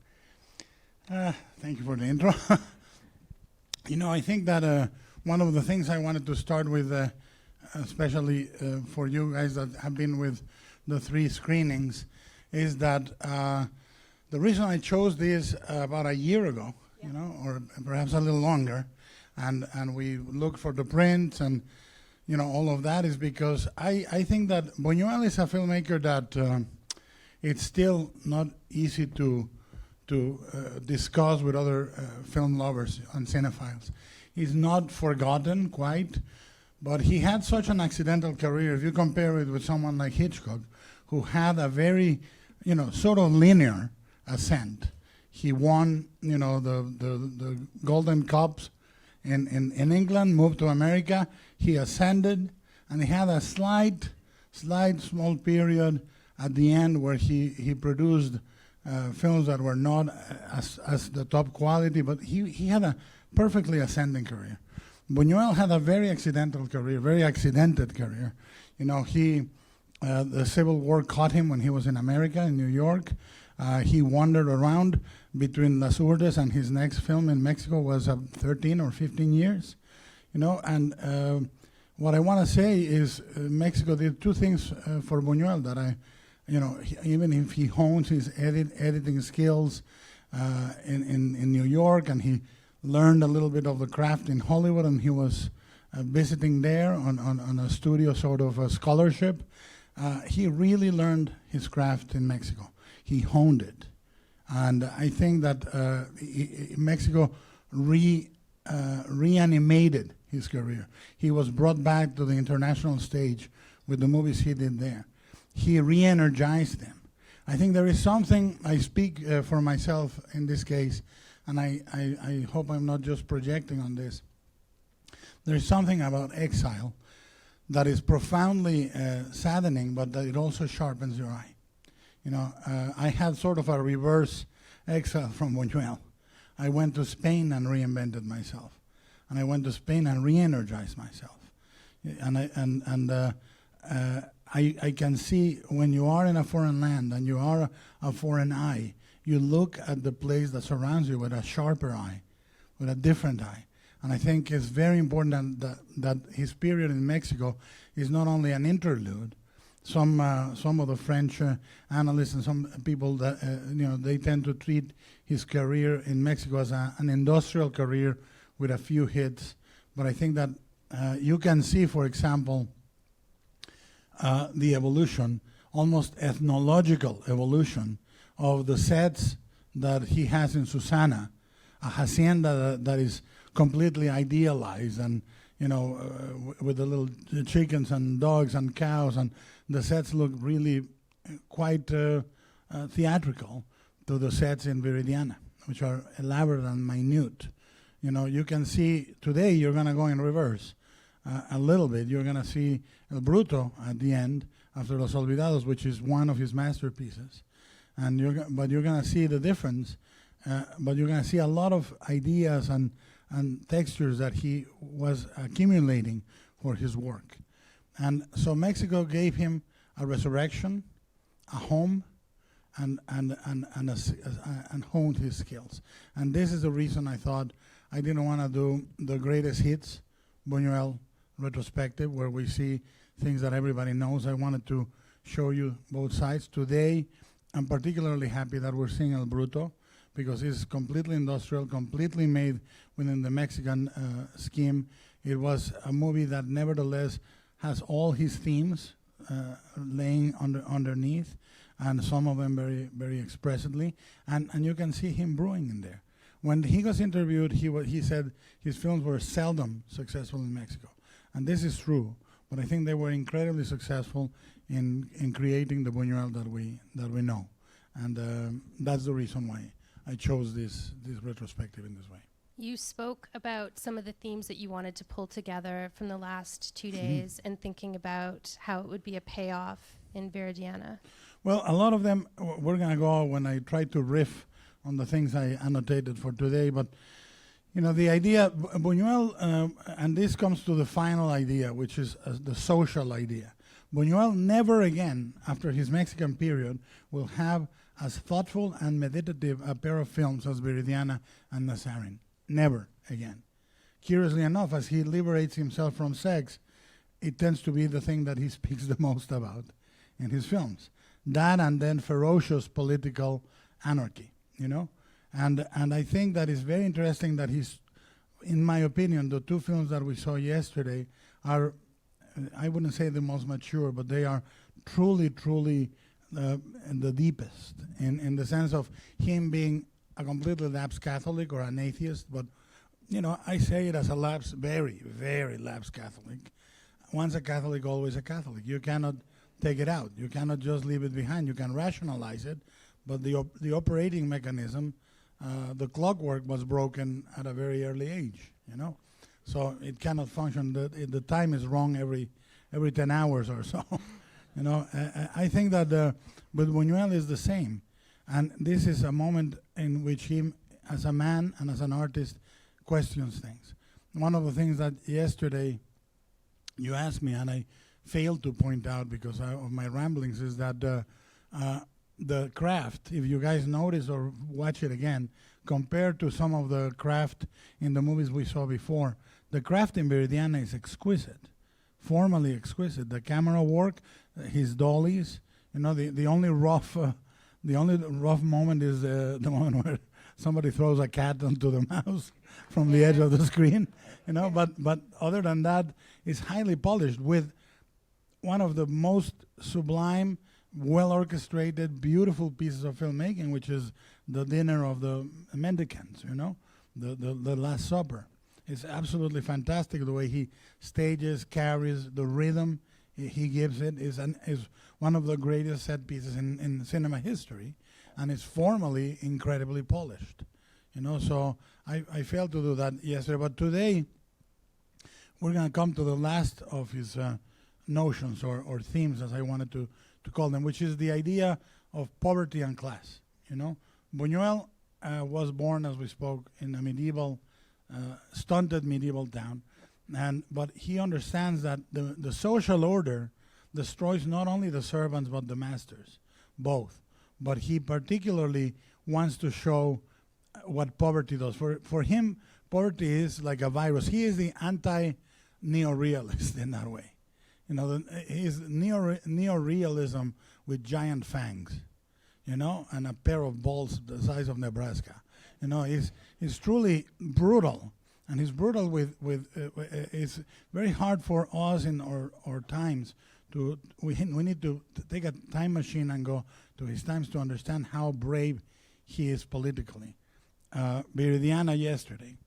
thank you for the intro. I think that one of the things I wanted to start with, especially for you guys that have been with the 3 screenings, is that the reason I chose this about a year ago, or perhaps a little longer, and we looked for the prints, and all of that is because I think that Buñuel is a filmmaker that it's still not easy to discuss with other film lovers and cinephiles. He's not forgotten quite, but he had such an accidental career. If you compare it with someone like Hitchcock, who had a very, sort of linear ascent. He won, the Golden Cups in England, moved to America. He ascended, and he had a slight small period at the end where he produced films that were not as the top quality, but he had a perfectly ascending career. Buñuel had a very accidental career, very accidented career. The Civil War caught him when he was in America, in New York. He wandered around between Las Urdes and his next film in Mexico was 13 or 15 years. And what I want to say is Mexico did two things for Buñuel that even if he hones his editing skills in New York, and he learned a little bit of the craft in Hollywood, and he was visiting there on a studio sort of a scholarship, he really learned his craft in Mexico. He honed it. And I think that Mexico reanimated his career. He was brought back to the international stage with the movies he did there. He re-energized them. I think there is something, I speak for myself in this case, and I hope I'm not just projecting on this. There is something about exile that is profoundly saddening, but that it also sharpens your eye. I had sort of a reverse exile from Buñuel. I went to Spain and reinvented myself, and I went to Spain and re-energized myself. I can see when you are in a foreign land and you are a foreign eye, you look at the place that surrounds you with a sharper eye, with a different eye. And I think it's very important that his period in Mexico is not only an interlude. Some of the French analysts and some people that they tend to treat his career in Mexico as an industrial career with a few hits. But I think that you can see, for example, the evolution, almost ethnological evolution of the sets that he has in Susana, a hacienda that is completely idealized, and with the little chickens and dogs and cows, and the sets look really quite theatrical to the sets in Viridiana, which are elaborate and minute. You can see today you're going to go in reverse a little bit. You're going to see El Bruto at the end after Los Olvidados, which is one of his masterpieces, and you're going to see the difference. But you're going to see a lot of ideas and textures that he was accumulating for his work. And so Mexico gave him a resurrection, a home, and honed his skills. And this is the reason I thought I didn't want to do the greatest hits, Buñuel retrospective, where we see things that everybody knows. I wanted to show you both sides. Today, I'm particularly happy that we're seeing El Bruto, because it's completely industrial, completely made within the Mexican scheme. It was a movie that nevertheless has all his themes laying underneath, and some of them very, very expressively. And you can see him brewing in there. When he was interviewed, he said his films were seldom successful in Mexico. And this is true, but I think they were incredibly successful in creating the Buñuel that we know. And that's the reason why I chose this retrospective in this way. You spoke about some of the themes that you wanted to pull together from the last 2 days, and thinking about how it would be a payoff in Viridiana. Well, a lot of them we're going to go when I try to riff on the things I annotated for today. But the idea, Buñuel, and this comes to the final idea, which is the social idea. Buñuel never again, after his Mexican period, will have as thoughtful and meditative a pair of films as Viridiana and Nazarene. Never again. Curiously enough, as he liberates himself from sex, it tends to be the thing that he speaks the most about in his films. That, and then ferocious political anarchy, And I think that is very interesting that he's, in my opinion, the two films that we saw yesterday are I wouldn't say the most mature, but they are truly, truly the deepest in the sense of him being a completely lapsed Catholic or an atheist. But, you know, I say it as a lapsed, very, very lapsed Catholic. Once a Catholic, always a Catholic. You cannot take it out. You cannot just leave it behind. You can rationalize it, but the operating mechanism, the clockwork was broken at a very early age, you know? So it cannot function. The time is wrong every 10 hours or so. You know, I think that with Buñuel is the same. And this is a moment in which he, as a man and as an artist, questions things. One of the things that yesterday you asked me, and I failed to point out because of my ramblings, is that the craft, if you guys notice or watch it again, compared to some of the craft in the movies we saw before, the craft in Viridiana is exquisite, formally exquisite. The camera work, his dollies, you know, the only rough moment is the moment where somebody throws a cat onto the mouse from the edge of the screen, you know. But other than that, it's highly polished with one of the most sublime, well-orchestrated, beautiful pieces of filmmaking, which is the dinner of the mendicants, you know, the Last Supper. It's absolutely fantastic the way he stages, carries, the rhythm he gives it is one of the greatest set pieces in cinema history, and it's formally incredibly polished, you know. So I failed to do that yesterday, but today we're going to come to the last of his notions or themes, as I wanted to call them, which is the idea of poverty and class. You know, Buñuel was born, as we spoke, in a medieval, stunted medieval town, but he understands that the social order destroys not only the servants but the masters, both. But he particularly wants to show what poverty does. For him, poverty is like a virus. He is the anti-neorealist in that way. You know, he's neorealism with giant fangs, you know, and a pair of balls the size of Nebraska. You know, he's truly brutal, and he's brutal with it's very hard for us in our times to we need to take a time machine and go to his times to understand how brave he is politically. Viridiana yesterday,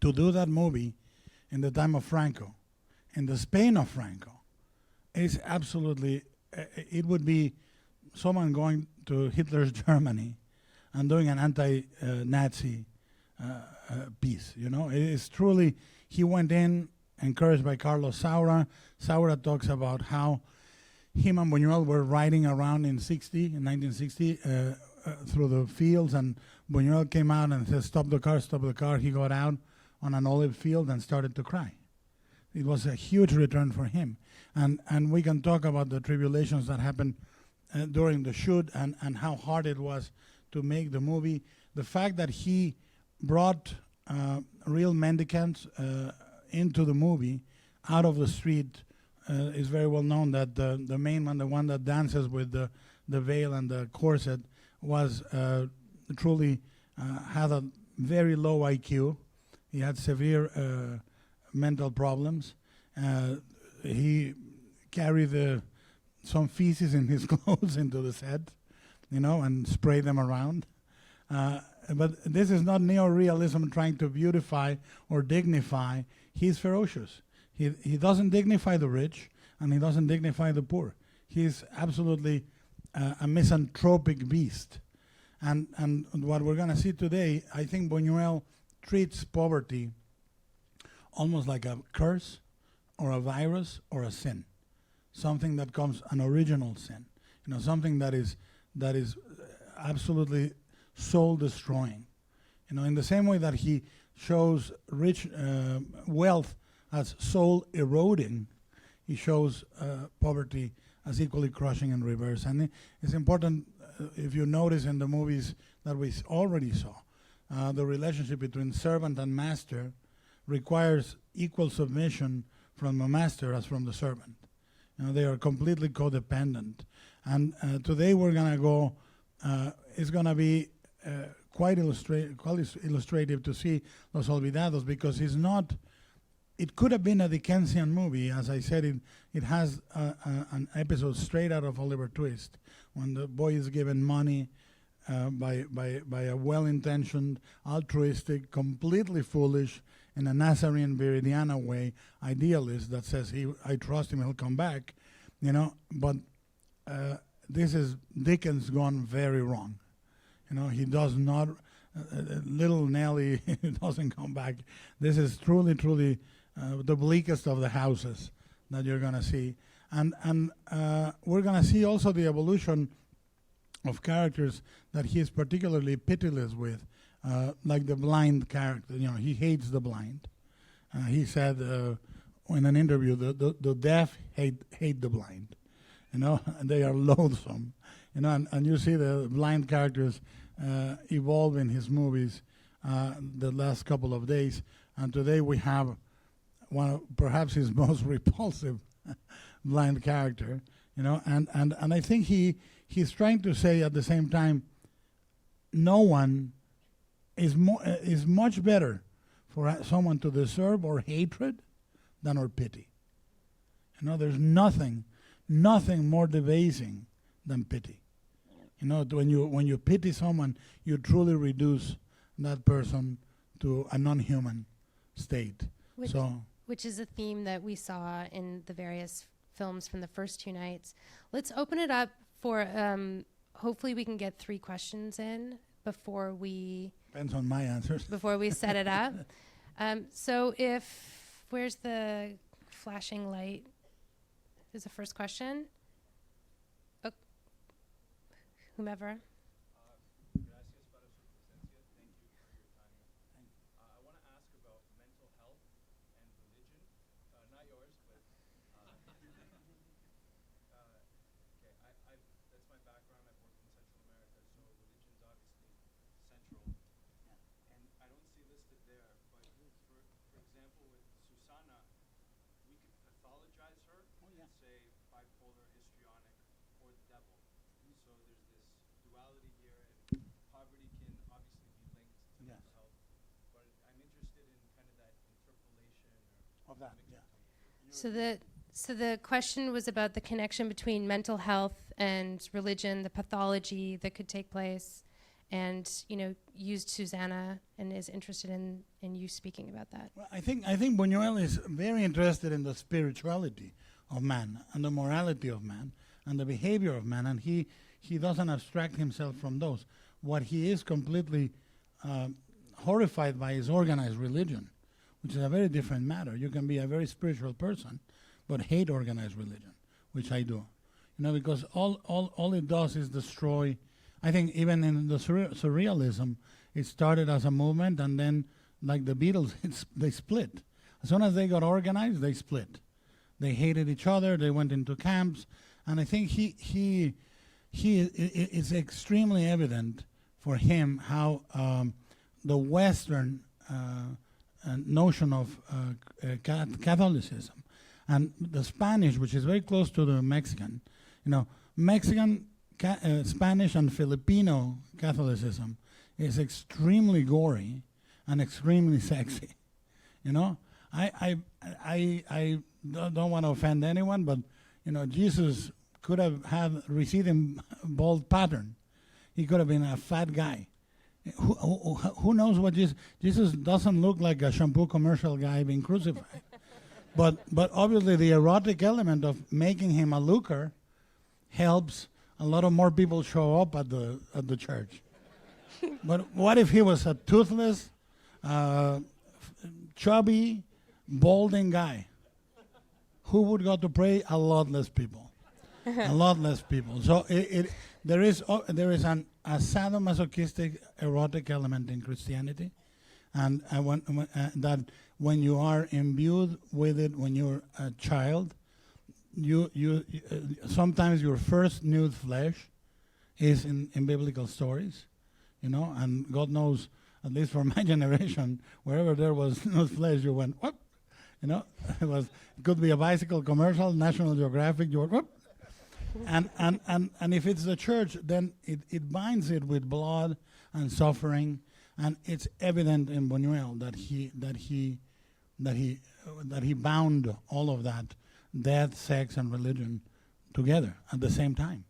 to do that movie in the time of Franco, in the Spain of Franco, is absolutely, it would be someone going to Hitler's Germany and doing an anti-Nazi piece, you know. It is truly, he went in, encouraged by Carlos Saura. Saura talks about how him and Buñuel were riding around in 1960, through the fields, and Buñuel came out and said, stop the car, stop the car. He got out on an olive field and started to cry. It was a huge return for him. And we can talk about the tribulations that happened during the shoot and how hard it was to make the movie. The fact that he brought real mendicants into the movie out of the street is very well known, that the main one, the one that dances with the veil and the corset, was truly had a very low IQ. He had severe mental problems. He carried some feces in his clothes into the set, you know, and sprayed them around. But this is not neorealism trying to beautify or dignify. He's ferocious. He doesn't dignify the rich, and he doesn't dignify the poor. He's absolutely a misanthropic beast. And what we're going to see today, I think Buñuel treats poverty almost like a curse or a virus or a sin, something that comes, an original sin, you know, something that is absolutely soul destroying. You know, in the same way that he shows rich wealth as soul eroding, he shows poverty as equally crushing in reverse. And it's important, if you notice in the movies that we already saw, the relationship between servant and master requires equal submission from the master as from the servant. You know, they are completely codependent. And today we're going to go, it's going to be quite illustrative to see Los Olvidados, because he's not it could have been a Dickensian movie. As I said, it has an episode straight out of Oliver Twist, when the boy is given money by a well-intentioned, altruistic, completely foolish, in a Nazarene Viridiana way, idealist that says, I trust him, he'll come back, you know. But this is Dickens gone very wrong. You know, he does not, little Nellie doesn't come back. This is truly, truly the bleakest of the houses that you're going to see. And we're going to see also the evolution of characters that he is particularly pitiless with, like the blind character. You know, he hates the blind. He said in an interview, the deaf hate the blind. You know, and they are loathsome. You know, and you see the blind characters evolve in his movies the last couple of days. And today we have one of perhaps his most repulsive blind character. You know, and I think he's trying to say at the same time, no one is much better for someone to deserve or hatred than or pity. You know, there's nothing more debasing than pity. You know, when you pity someone, you truly reduce that person to a non-human state. Which is a theme that we saw in the various films from the first two nights. Let's open it up for, hopefully we can get 3 questions in before we... Depends on my answers. Before we set it up. So where's the flashing light? Is the first question? Oh, whomever. So the question was about the connection between mental health and religion, the pathology that could take place, and used Susanna and is interested in you speaking about that. Well, I think Buñuel is very interested in the spirituality of man and the morality of man and the behavior of man, and he doesn't abstract himself from those. What he is completely horrified by is organized religion, which is a very different matter. You can be a very spiritual person, but hate organized religion, which I do. Because all it does is destroy. I think even in the surrealism, it started as a movement, and then, like the Beatles, they split. As soon as they got organized, they split. They hated each other. They went into camps, and I think it's extremely evident for him how the Western notion of Catholicism and the Spanish, which is very close to the Mexican, Mexican, Spanish, and Filipino Catholicism is extremely gory and extremely sexy. I don't want to offend anyone, but Jesus could have had receding bald pattern. He could have been a fat guy. Who knows what Jesus doesn't look like a shampoo commercial guy being crucified. But obviously the erotic element of making him a looker helps a lot of more people show up at the church. But what if he was a toothless, chubby, balding guy? Who would go to pray? A lot less people. A lot less people. So there is a sadomasochistic erotic element in Christianity, and that when you are imbued with it when you're a child, you sometimes your first nude flesh is in biblical stories, and God knows, at least for my generation, wherever there was nude flesh, you went whoop, it could be a bicycle commercial, National Geographic, you went whoop. And if it's the church, then it binds it with blood and suffering, and it's evident in Buñuel that he bound all of that, death, sex, and religion, together at the same time.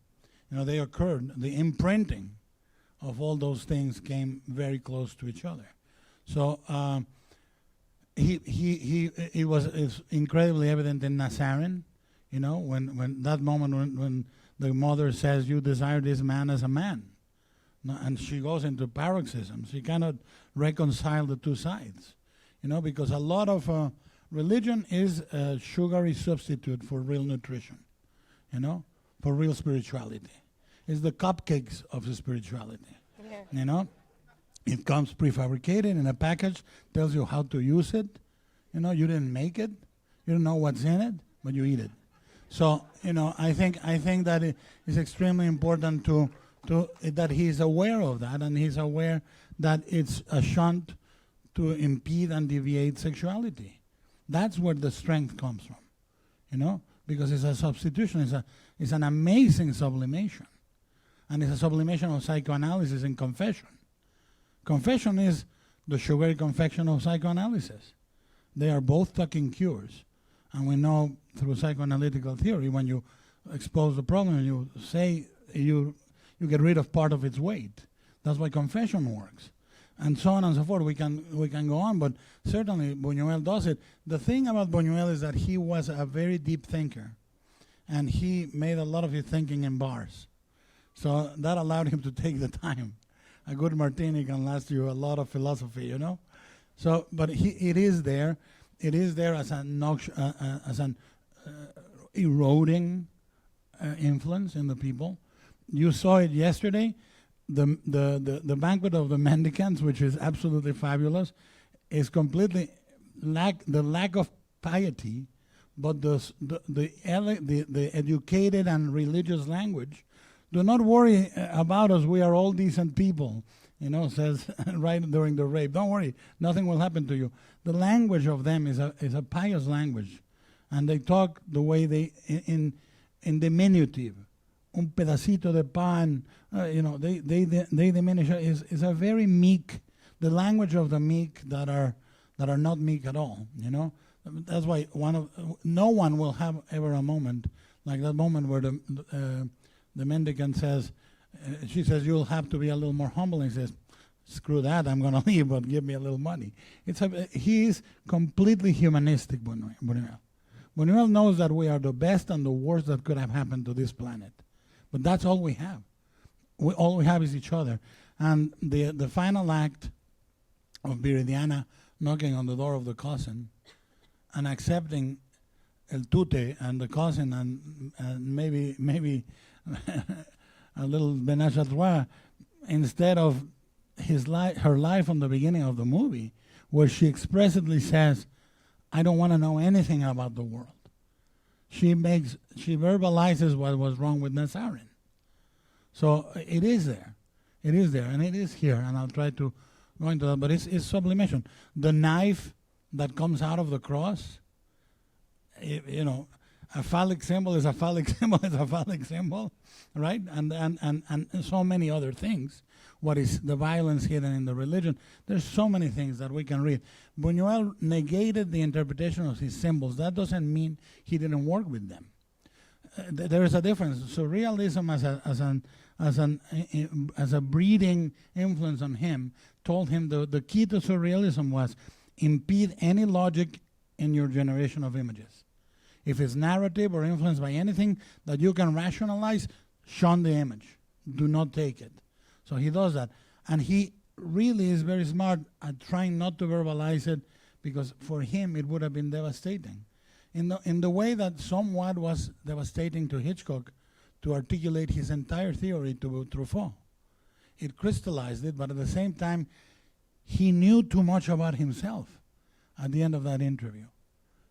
You know, they occurred. The imprinting of all those things came very close to each other. So it was incredibly evident in Nazarene. You know, when that moment when the mother says, "You desire this man as a man," no, and she goes into paroxysm. She cannot reconcile the two sides. You know, because a lot of religion is a sugary substitute for real nutrition. You know, for real spirituality. It's the cupcakes of the spirituality. Yeah. You know, it comes prefabricated in a package, tells you how to use it. You know, you didn't make it, you don't know what's in it, but you eat it. So, you know, I think that it is extremely important to that he's aware of that, and he's aware that it's a shunt to impede and deviate sexuality. That's where the strength comes from, you know, because it's a substitution. It's an amazing sublimation, and it's a sublimation of psychoanalysis and confession. Confession is the sugary confection of psychoanalysis. They are both talking cures, and we know through psychoanalytical theory, when you expose the problem and you say you get rid of part of its weight. That's why confession works, and so on and so forth. We can go on, but certainly Buñuel does it. The thing about Buñuel is that he was a very deep thinker, and he made a lot of his thinking in bars. So that allowed him to take the time. A good martini can last you a lot of philosophy, you know. So, but it is there. It is there as an eroding influence in the people. You saw it yesterday. The banquet of the mendicants, which is absolutely fabulous, is completely the lack of piety, but the educated and religious language. Do not worry about us. We are all decent people. You know, says right during the rape. Don't worry, nothing will happen to you. The language of them is a pious language, and they talk the way they in diminutive. Un pedacito de pan. You know, they diminish. Is a very meek. The language of the meek that are not meek at all. You know, that's why no one will have ever a moment like that moment where the mendicant says. She says, "You'll have to be a little more humble." And he says, "Screw that, I'm going to leave, but give me a little money." He is completely humanistic, Buñuel. Buñuel knows that we are the best and the worst that could have happened to this planet. But that's all we have. All we have is each other. And the final act of Viridiana knocking on the door of the cousin and accepting el tute and the cousin and maybe a little menage a trois, instead of her life from the beginning of the movie, where she expressly says, "I don't want to know anything about the world." She verbalizes what was wrong with Nazarene. So it is there, and it is here, and I'll try to go into that. But it's sublimation. The knife that comes out of the cross, you know. A phallic symbol is a phallic symbol is a phallic symbol, right? And so many other things. What is the violence hidden in the religion? There's so many things that we can read. Buñuel negated the interpretation of his symbols. That doesn't mean he didn't work with them. There is a difference. Surrealism as a breeding influence on him told him the key to surrealism was impede any logic in your generation of images. If it's narrative or influenced by anything that you can rationalize, shun the image. Do not take it. So he does that. And he really is very smart at trying not to verbalize it, because for him it would have been devastating. In the way that somewhat was devastating to Hitchcock to articulate his entire theory to Truffaut. It crystallized it, but at the same time, he knew too much about himself at the end of that interview.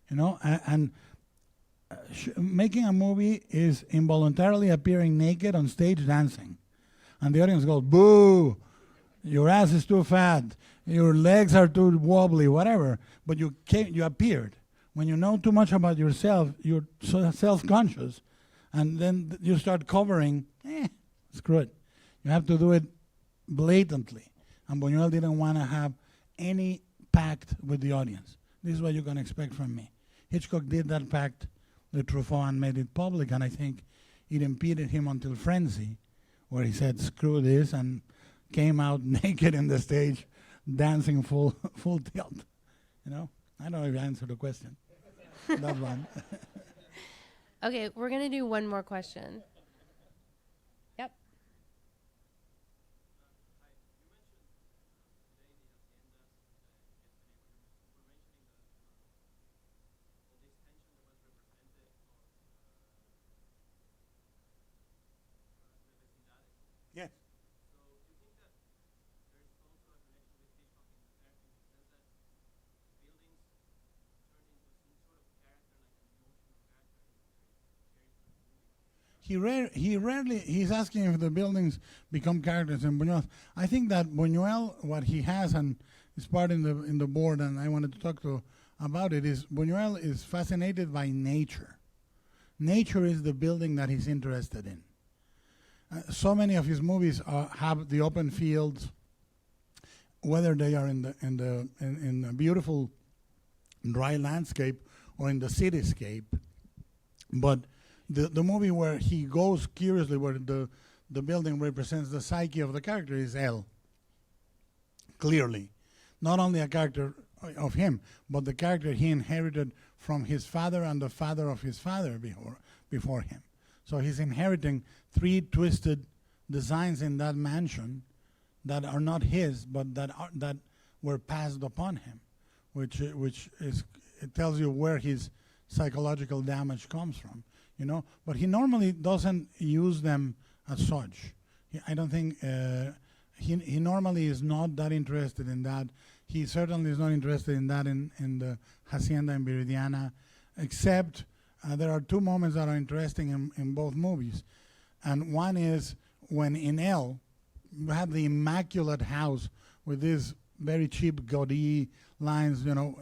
You know, making a movie is involuntarily appearing naked on stage dancing. And the audience goes, "Boo! Your ass is too fat. Your legs are too wobbly," whatever. But you appeared. When you know too much about yourself, you're so self-conscious. And then you start covering, screw it. You have to do it blatantly. And Buñuel didn't want to have any pact with the audience. This is what you can expect from me. Hitchcock did that pact with Truffaut and made it public, and I think it impeded him until Frenzy, where he said, screw this, and came out naked in the stage, dancing full tilt. You know? I don't know if you answered the question. That one. Okay, we're going to do one more question. Yep. Yes. He's asking if the buildings become characters in Buñuel. I think that Buñuel, what he has, and is part in the board, and I wanted to talk about it, is Buñuel is fascinated by nature. Nature is the building that he's interested in. So many of his movies have the open fields, whether they are in a beautiful dry landscape or in the cityscape. But the movie where he goes curiously, where the building represents the psyche of the character, is El. Clearly, not only a character of him, but the character he inherited from his father and the father of his father before him. So he's inheriting three twisted designs in that mansion that are not his, but that were passed upon him, which is, it tells you where his psychological damage comes from, you know. But he normally doesn't use them as such. I don't think he normally is not that interested in that. He certainly is not interested in that in the Hacienda in Viridiana, except there are two moments that are interesting in both movies. And one is when in El, you have the immaculate house with these very cheap gaudy lines, you know,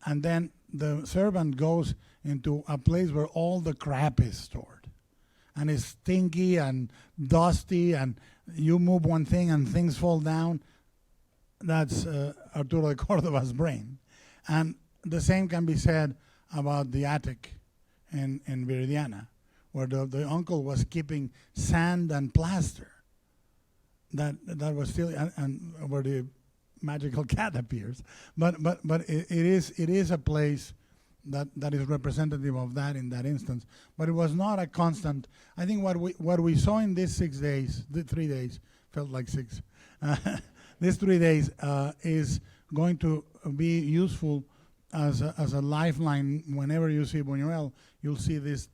and then the servant goes into a place where all the crap is stored. And it's stinky and dusty, and you move one thing and things fall down. That's Arturo de Cordova's brain. And the same can be said about the attic in Viridiana, where the uncle was keeping sand and plaster. That was still, and where the magical cat appears. But it is a place that is representative of that in that instance. But it was not a constant. I think what we saw in these 6 days, the 3 days, felt like six. These 3 days is going to be useful as a lifeline. Whenever you see Buñuel, you'll see this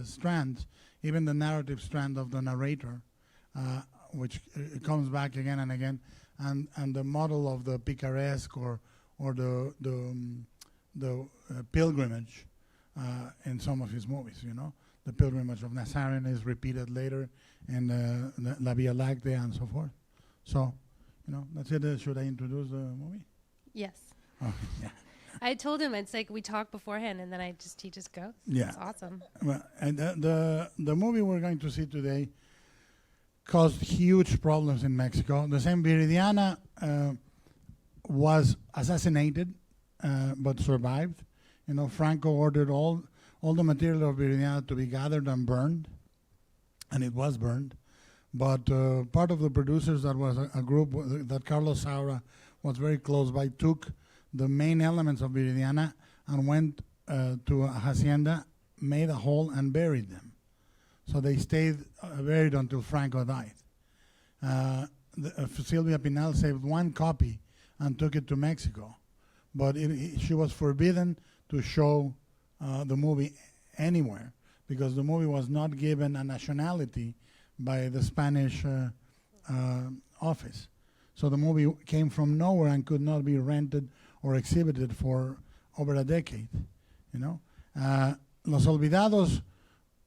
strand, even the narrative strand of the narrator, which comes back again and again, and the model of the picaresque or the pilgrimage in some of his movies. You know, the pilgrimage of Nazarene is repeated later in La Via Láctea and so forth. So, you know, that's it. Should I introduce the movie? Yes. Oh, yeah. I told him it's like we talk beforehand, and then he just goes. Yeah. It's awesome. Well, and the movie we're going to see today caused huge problems in Mexico. The same Viridiana was assassinated, but survived. You know, Franco ordered all the material of Viridiana to be gathered and burned, and it was burned. But part of the producers, that was a group that Carlos Saura was very close by, took the main elements of Viridiana and went to a hacienda, made a hole, and buried them. So they stayed buried until Franco died. Silvia Pinal saved one copy and took it to Mexico. But she was forbidden to show the movie anywhere because the movie was not given a nationality by the Spanish office. So the movie came from nowhere and could not be rented or exhibited for over a decade. You know, Los Olvidados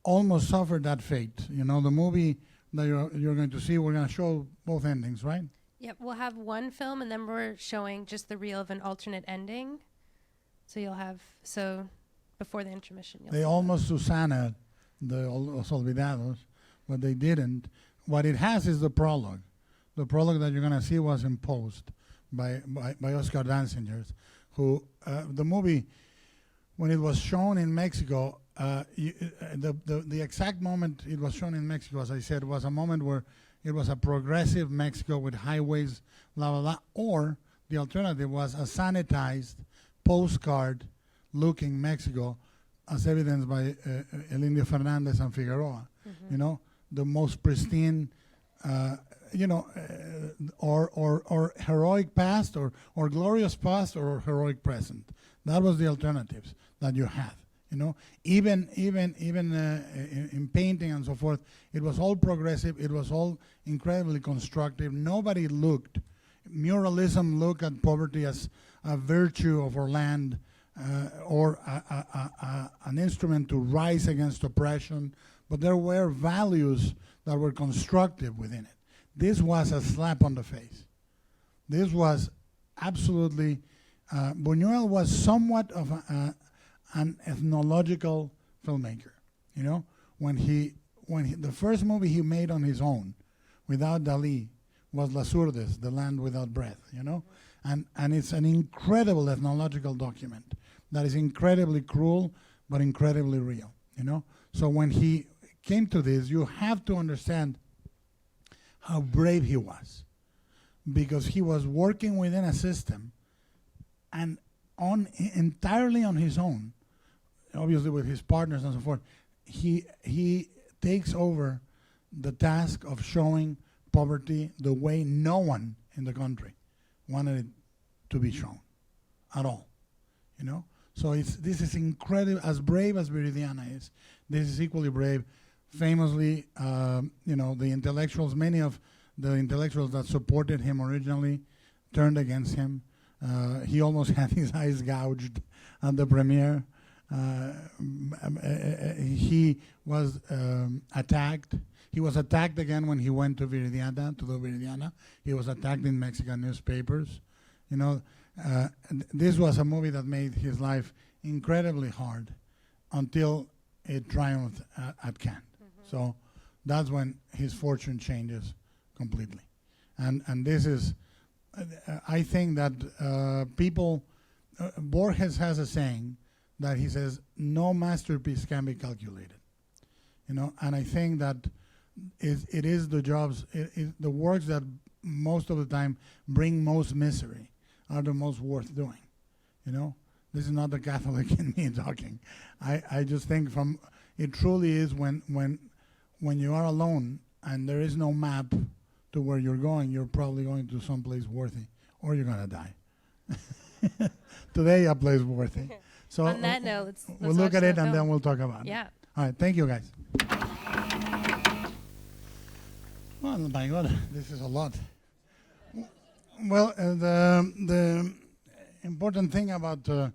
almost suffered that fate. You know, the movie that you're going to see, we're going to show both endings, right? Yep, we'll have one film, and then we're showing just the reel of an alternate ending. So you'll have, before the intermission, you'll They almost Susana the Los Olvidados, but they didn't. What it has is the prologue. The prologue that you're going to see was imposed by Oscar Danziger, who the movie, when it was shown in Mexico, the exact moment it was shown in Mexico, as I said, was a moment where it was a progressive Mexico with highways, blah, blah, blah, or the alternative was a sanitized, postcard-looking Mexico, as evidenced by El Indio Fernandez and Figueroa. You know, the most pristine, or heroic past, or glorious past, or heroic present. That was the alternatives that you had. You know, even in painting and so forth, it was all progressive. It was all incredibly constructive. Nobody looked. Muralism looked at poverty as a virtue of our land, or an instrument to rise against oppression. But there were values that were constructive within it. This was a slap on the face. This was absolutely. Buñuel was somewhat of an ethnological filmmaker. You know, when the first movie he made on his own, without Dali, was Las Urdes, The Land Without Breath. You know, and it's an incredible ethnological document that is incredibly cruel but incredibly real. You know, so when he came to this, you have to understand how brave he was, because he was working within a system and entirely on his own, obviously with his partners and so forth. He takes over the task of showing poverty the way no one in the country wanted it to be shown at all. You know, so this is incredible. As brave as Viridiana is, this is equally brave. Famously, the intellectuals, many of the intellectuals that supported him originally turned against him. He almost had his eyes gouged at the premiere. He was attacked. He was attacked again when he went to Viridiana, to the Viridiana. He was attacked in Mexican newspapers. You know, this was a movie that made his life incredibly hard until it triumphed at Cannes. So that's when his fortune changes completely. And this is, I think that Borges has a saying that he says, no masterpiece can be calculated. You know, and I think that it is the works that most of the time bring most misery are the most worth doing. You know, this is not the Catholic in me talking. I just think it truly is when you are alone and there is no map to where you're going, you're probably going to someplace worthy, or you're gonna die. Today, a place worthy. So on that note, we'll look at it and then we'll talk about it. Yeah. All right, thank you guys. Oh my God, this is a lot. Well, the important thing about the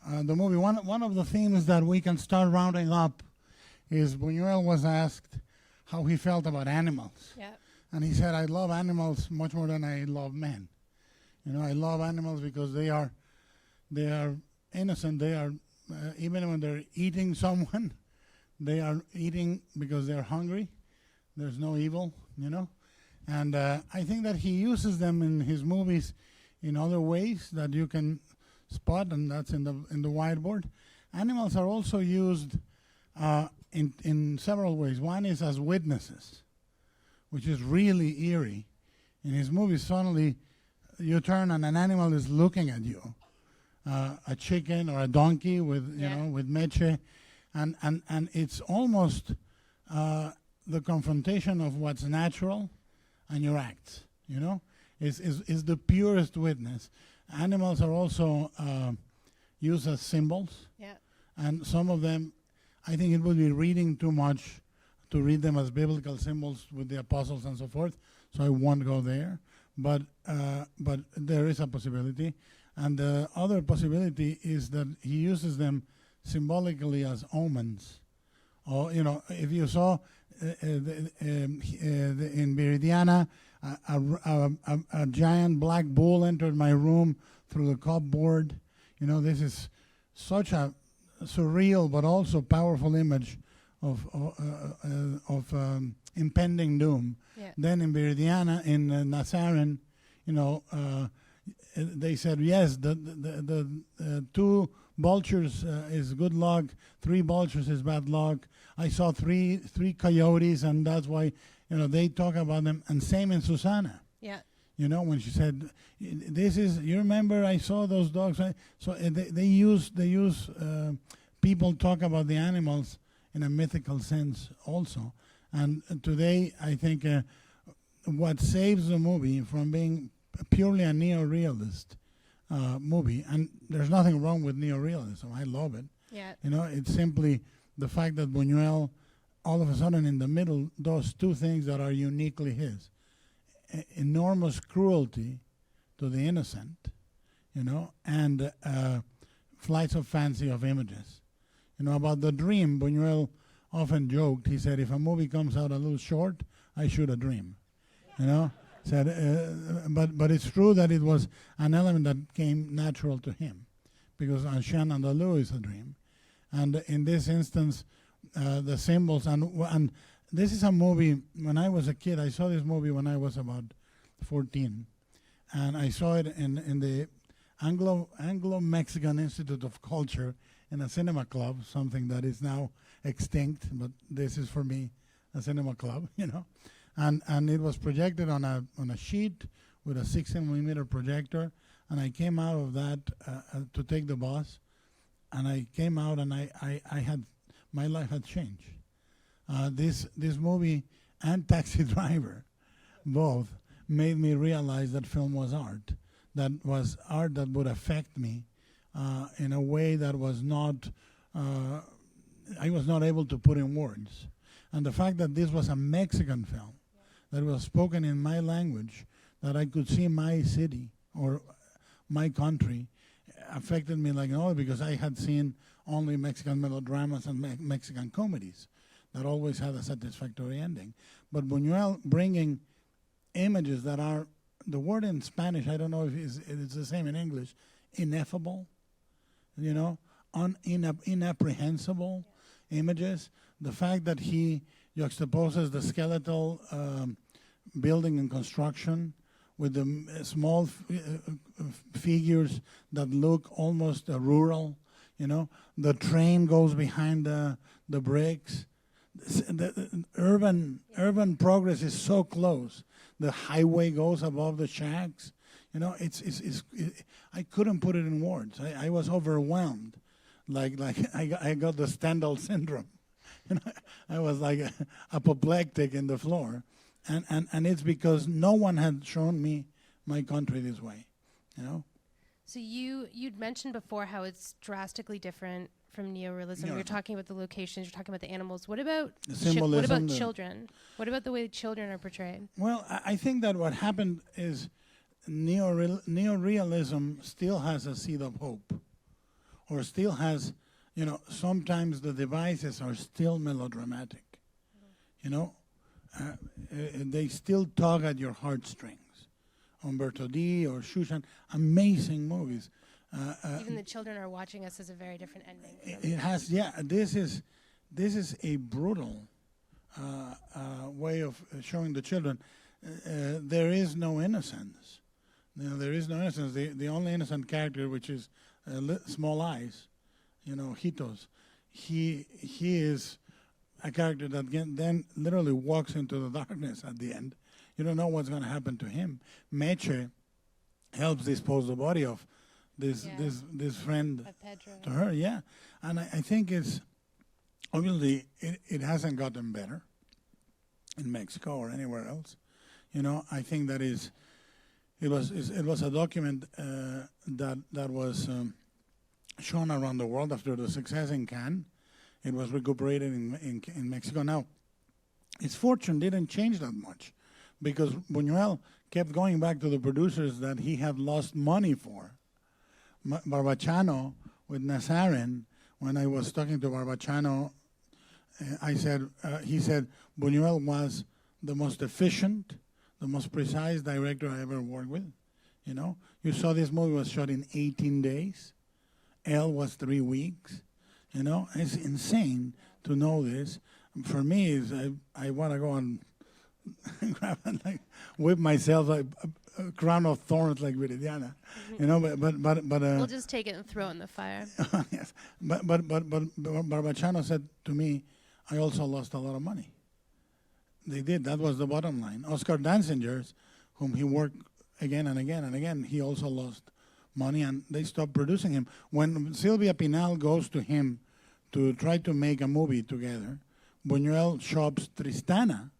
movie, one of the themes that we can start rounding up is Buñuel was asked how he felt about animals. Yeah. And he said, I love animals much more than I love men. You know, I love animals because they are innocent. They are, even when they're eating someone, they are eating because they're hungry. There's no evil, you know. And I think that he uses them in his movies in other ways that you can spot, and that's in the whiteboard. Animals are also used in several ways. One is as witnesses, which is really eerie. In his movies, suddenly you turn and an animal is looking at you, a chicken or a donkey with with meche, and it's almost the confrontation of what's natural and your acts. You know, is the purest witness. Animals are also used as symbols, and some of them, I think it would be reading too much to read them as biblical symbols with the apostles and so forth. So I won't go there, but there is a possibility, and the other possibility is that he uses them symbolically as omens. Or if you saw in Viridiana, a giant black bull entered my room through the cupboard. You know, this is such a surreal but also powerful image of impending doom. Yeah. Then in Viridiana, in Nazarin, they said, yes, the two vultures is good luck, 3 vultures is bad luck. I saw three coyotes, and that's why, they talk about them. And same in Susanna. Yeah. When she said, you remember I saw those dogs. So they use people talk about the animals in a mythical sense also. And today, I think what saves the movie from being purely a neo-realist movie, and there's nothing wrong with neo-realism, I love it. Yeah. It's simply the fact that Buñuel, all of a sudden in the middle, does 2 things that are uniquely his. Enormous cruelty to the innocent, and flights of fancy of images. About the dream, Buñuel often joked, he said, if a movie comes out a little short, I shoot a dream. Said, but it's true that it was an element that came natural to him, because Chien Andalou is a dream. And in this instance, the symbols, and this is a movie, when I was a kid, I saw this movie when I was about 14, and I saw it in the Anglo-Mexican Institute of Culture in a cinema club, something that is now extinct, but this is for me a cinema club, and it was projected on a sheet with a 16mm projector, and I came out of that to take the bus, and I came out and my life had changed. This movie and Taxi Driver both made me realize that film was art. That was art that would affect me in a way that was not, I was not able to put in words. And the fact that this was a Mexican film, that was spoken in my language, that I could see my city or my country, affected me like no, because I had seen only Mexican melodramas and Mexican comedies that always had a satisfactory ending. But Buñuel bringing images that are, the word in Spanish, I don't know if it's the same in English, ineffable, inapprehensible images. The fact that he juxtaposes the skeletal building and construction with the small figures that look almost rural, the train goes behind the bricks. The urban progress is so close. The highway goes above the shacks. I couldn't put it in words. I was overwhelmed, like I got the Stendhal syndrome. I was like apoplectic in the floor, and it's because no one had shown me my country this way. So you'd mentioned before how it's drastically different from neorealism. You're talking about the locations, you're talking about the animals. What about Symbolism, what about children? What about the way children are portrayed? Well, I think that what happened is neorealism still has a seed of hope, or still has, sometimes the devices are still melodramatic. They still tug at your heartstrings. Umberto D or Shushan, amazing movies. Even the children are watching us as a very different ending. It has, yeah. This is a brutal way of showing the children. There is no innocence. There is no innocence. The only innocent character, which is Small Eyes, Hitos, he is a character that then literally walks into the darkness at the end. You don't know what's going to happen to him. Meche helps dispose the body of this friend to her, yeah. And I think it's, obviously, it hasn't gotten better in Mexico or anywhere else. I think that it was a document that was shown around the world after the success in Cannes. It was recuperated in Mexico. Now, its fortune didn't change that much, because Buñuel kept going back to the producers that he had lost money for. Barbachano with Nazarin, when I was talking to Barbachano, he said Buñuel was the most efficient, the most precise director I ever worked with. You saw this movie was shot in 18 days. Elle was 3 weeks. It's insane to know this. For me, I want to go and grab and whip myself a crown of thorns like Viridiana, you know. But We'll just take it and throw it in the fire. yes. But Barbacciano said to me, I also lost a lot of money. They did. That was the bottom line. Oscar Danzinger's, whom he worked again and again and again, he also lost money, and they stopped producing him. When Silvia Pinal goes to him to try to make a movie together, Buñuel shops Tristana,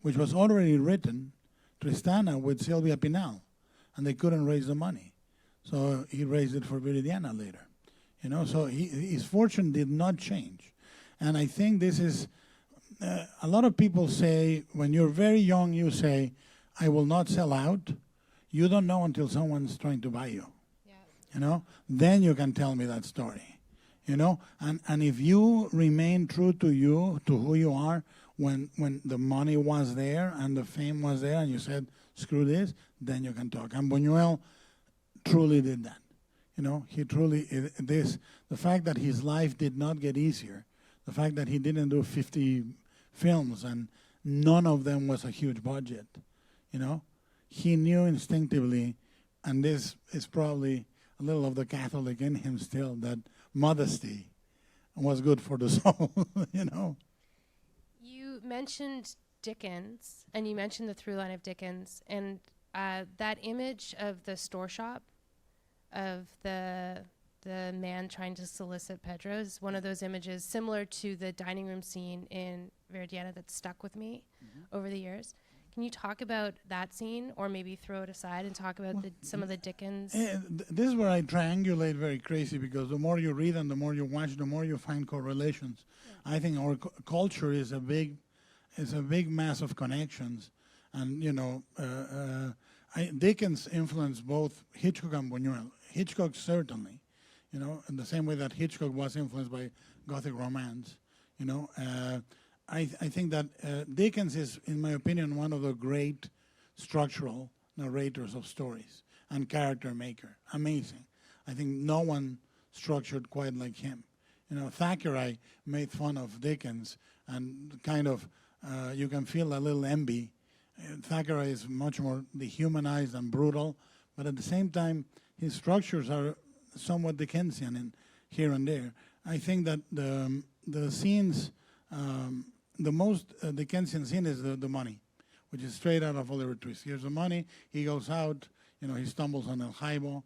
which was already written, Tristana with Silvia Pinal, and they couldn't raise the money. So he raised it for Viridiana later. You know, so his fortune did not change. And I think this is, a lot of people say, when you're very young, you say, I will not sell out. You don't know until someone's trying to buy you. Yeah. You know, then you can tell me that story. You know, and if you remain true to you, to who you are, when the money was there and the fame was there and you said, screw this, then you can talk. And Buñuel truly did that. You know, he truly, the fact that his life did not get easier, the fact that he didn't do 50 films and none of them was a huge budget, you know, he knew instinctively, and this is probably a little of the Catholic in him still, that modesty was good for the soul, you know. You mentioned Dickens, and you mentioned the through line of Dickens, and that image of the store shop, of the man trying to solicit Pedro, is one of those images similar to the dining room scene in Viridiana that stuck with me over the years. Can you talk about that scene, or maybe throw it aside and talk about some of the Dickens? This is where I triangulate very crazy, because the more you read and the more you watch, the more you find correlations. Yeah. I think our culture is a big mass of connections, and you know, Dickens influenced both Hitchcock and Buñuel. Hitchcock certainly, you know, in the same way that Hitchcock was influenced by Gothic romance, you know. I think that Dickens is, in my opinion, one of the great structural narrators of stories and character maker. Amazing. I think no one structured quite like him. You know, Thackeray made fun of Dickens, and kind of you can feel a little envy. Thackeray is much more dehumanized and brutal, but at the same time, his structures are somewhat Dickensian in here and there. I think that the scenes. The most Dickensian scene is the money, which is straight out of Oliver Twist. Here's the money, he goes out, you know, he stumbles on El Jaibo,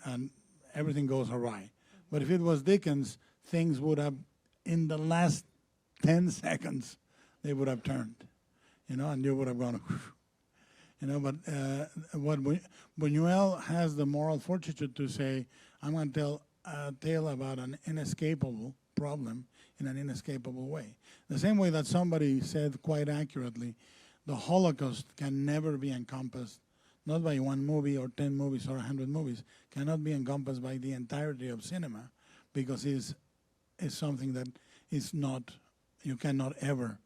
and everything goes awry. But if it was Dickens, things would have, in the last 10 seconds, they would have turned, you know, and you would have gone, whew. You know, but what Buñuel has the moral fortitude to say, I'm going to tell a tale about an inescapable problem in an inescapable way. The same way that somebody said quite accurately, the Holocaust can never be encompassed, not by one movie or 10 movies or 100 movies, cannot be encompassed by the entirety of cinema, because it's something that is not, you cannot ever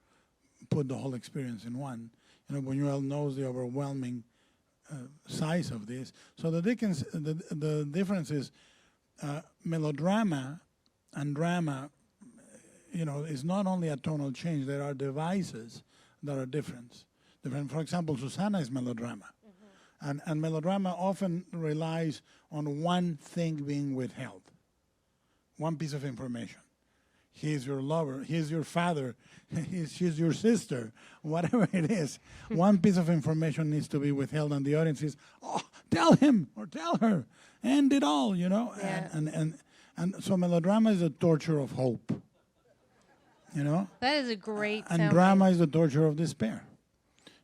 put the whole experience in one. You know, Buñuel knows the overwhelming size of this. So the difference is melodrama and drama, you know, is not only a tonal change. There are devices that are different. For example, Susanna is melodrama. And melodrama often relies on one thing being withheld, one piece of information. He's your lover, he's your father, she's your sister, whatever it is. One piece of information needs to be withheld, and the audience is, oh, tell him or tell her, end it all, you know? Yeah. And so melodrama is the torture of hope, you know? That is a great and drama is the torture of despair,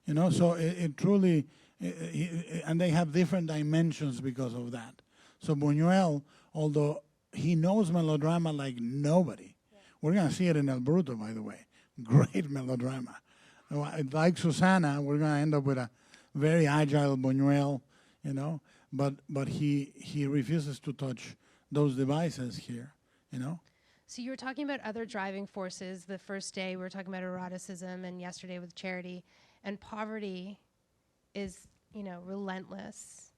you know? So it truly, and they have different dimensions because of that. So Buñuel, although he knows melodrama like nobody, we're going to see it in El Bruto, by the way. Great melodrama. Like Susanna, we're going to end up with a very agile Buñuel, you know, but he refuses to touch those devices here, you know. So you were talking about other driving forces. The first day we were talking about eroticism, and yesterday with charity. And poverty is, you know, relentless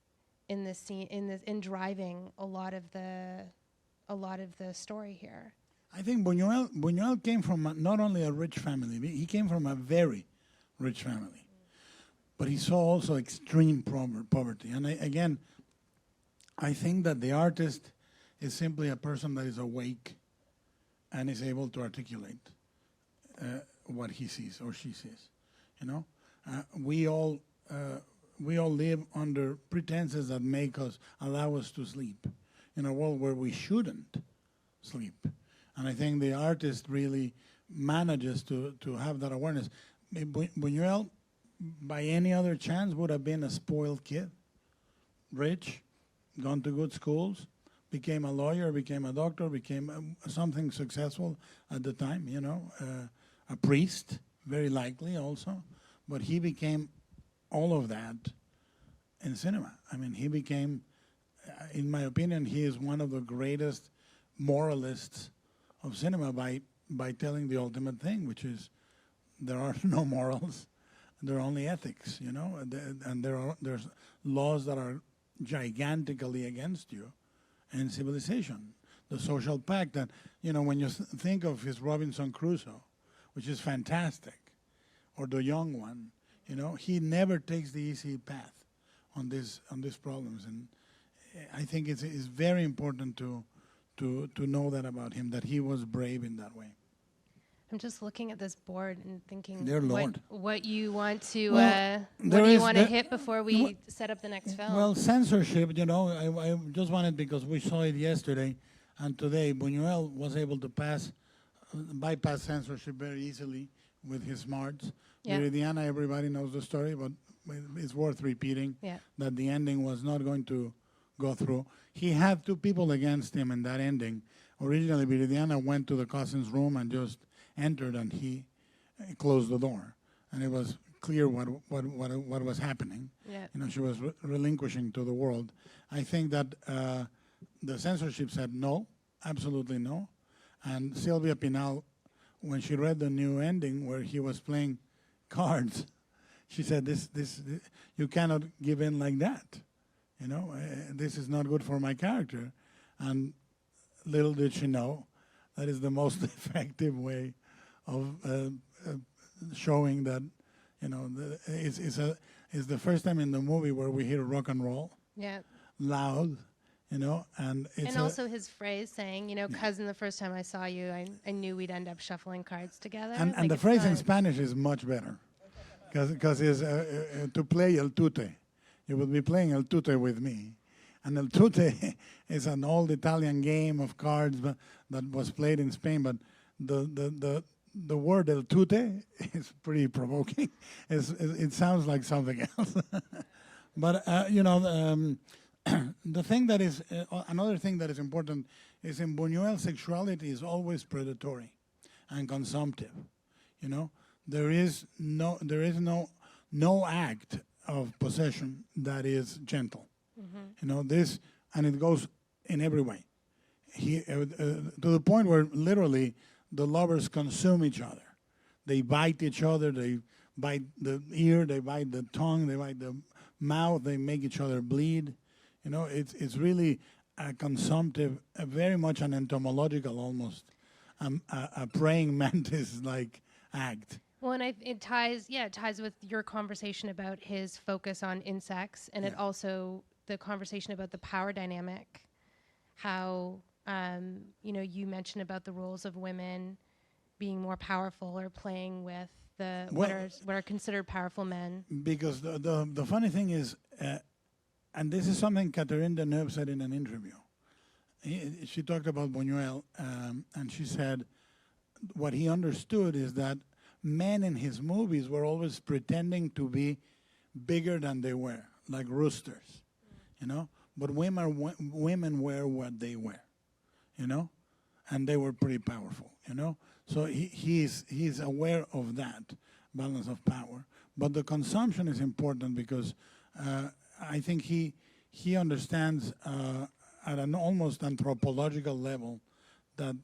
in this scene, in driving a lot of the story here. I think Buñuel came from not only a rich family, he came from a very rich family. but he saw also extreme poverty. And again, I think that the artist is simply a person that is awake and is able to articulate what he sees or she sees. You know, we all live under pretenses that allow us to sleep in a world where we shouldn't sleep. And I think the artist really manages to have that awareness. Buñuel, by any other chance, would have been a spoiled kid, rich, gone to good schools, became a lawyer, became a doctor, became something successful at the time, you know, a priest, very likely also. But he became all of that in cinema. I mean, he became, in my opinion, he is one of the greatest moralists of cinema by telling the ultimate thing, which is there are no morals, there are only ethics, you know, and there's laws that are gigantically against you in civilization. The social pact that, you know, when you think of his Robinson Crusoe, which is fantastic, or the young one, you know, he never takes the easy path on these problems. And I think it's very important to know that about him, that he was brave in that way. I'm just looking at this board and thinking Dear Lord. what you want to Well, what do you want to hit before we set up the next film? Well, censorship, you know, I just wanted, because we saw it yesterday and today, Buñuel was able to bypass censorship very easily with his smarts. Yeah. Viridiana, everybody knows the story, but it's worth repeating that the ending was not going to go through. He had two people against him in that ending. Originally, Viridiana went to the cousin's room and just entered, and he closed the door, and it was clear what was happening. Yeah. You know, she was relinquishing to the world. I think that the censorship said no, absolutely no, and Sylvia Pinal, when she read the new ending where he was playing cards, she said, "This you cannot give in like that. You know, this is not good for my character." And little did she know that is the most effective way of showing that, you know, it's the first time in the movie where we hear rock and roll, loud, you know, and also his phrase saying, you know, cousin, the first time I saw you, I knew we'd end up shuffling cards together. And like the phrase in Spanish is much better, because it's to play el tute. You would be playing el tute with me. And el tute is an old Italian game of cards that was played in Spain, but the word el tute is pretty provoking. It sounds like something else. But, you know, the thing that is, another thing that is important is in Buñuel, sexuality is always predatory and consumptive. You know, there is no act of possession that is gentle. You know, and it goes in every way. To the point where literally the lovers consume each other. They bite each other, they bite the ear, they bite the tongue, they bite the mouth, they make each other bleed. You know, it's really a consumptive, very much an entomological almost, a praying mantis-like act. Well, and it ties with your conversation about his focus on insects, and it also the conversation about the power dynamic, how you know, you mentioned about the roles of women being more powerful or playing with what are considered powerful men. Because the funny thing is, and this is something Catherine Deneuve said in an interview. She talked about Buñuel, and she said what he understood is that men in his movies were always pretending to be bigger than they were, like roosters, you know. But women were what they were, you know, and they were pretty powerful, you know. So he's aware of that balance of power. But the consumption is important because I think he understands at an almost anthropological level that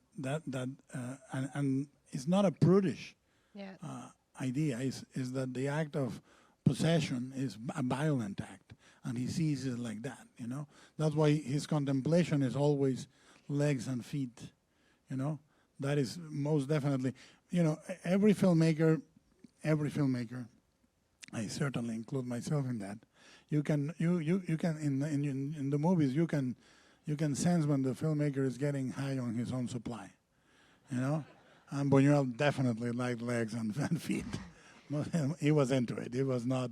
and it's not a prudish idea. Is that the act of possession is a violent act, and he sees it like that. You know, that's why his contemplation is always legs and feet. You know, that is most definitely. You know, every filmmaker I certainly include myself in that. You can in the movies you can sense when the filmmaker is getting high on his own supply, you know. And Buñuel definitely liked legs and feet. He was into it. He was not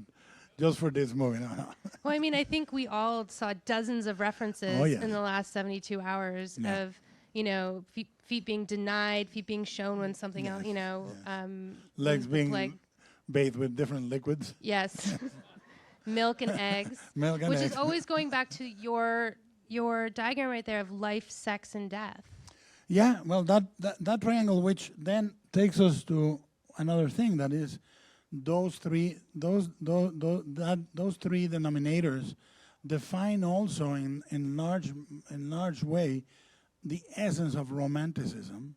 just for this movie. No. Well, I mean, I think we all saw dozens of references Oh, yes. in the last 72 hours Yeah. of, you know, feet being denied, feet being shown when something else, you know, Legs the being plague. bathed with different liquids. Yes. Milk and eggs. Milk and which eggs. is always going back to your diagram right there of life, sex, and death. Yeah, well, that triangle, which then takes us to another thing, that is those three denominators define also in large way the essence of Romanticism,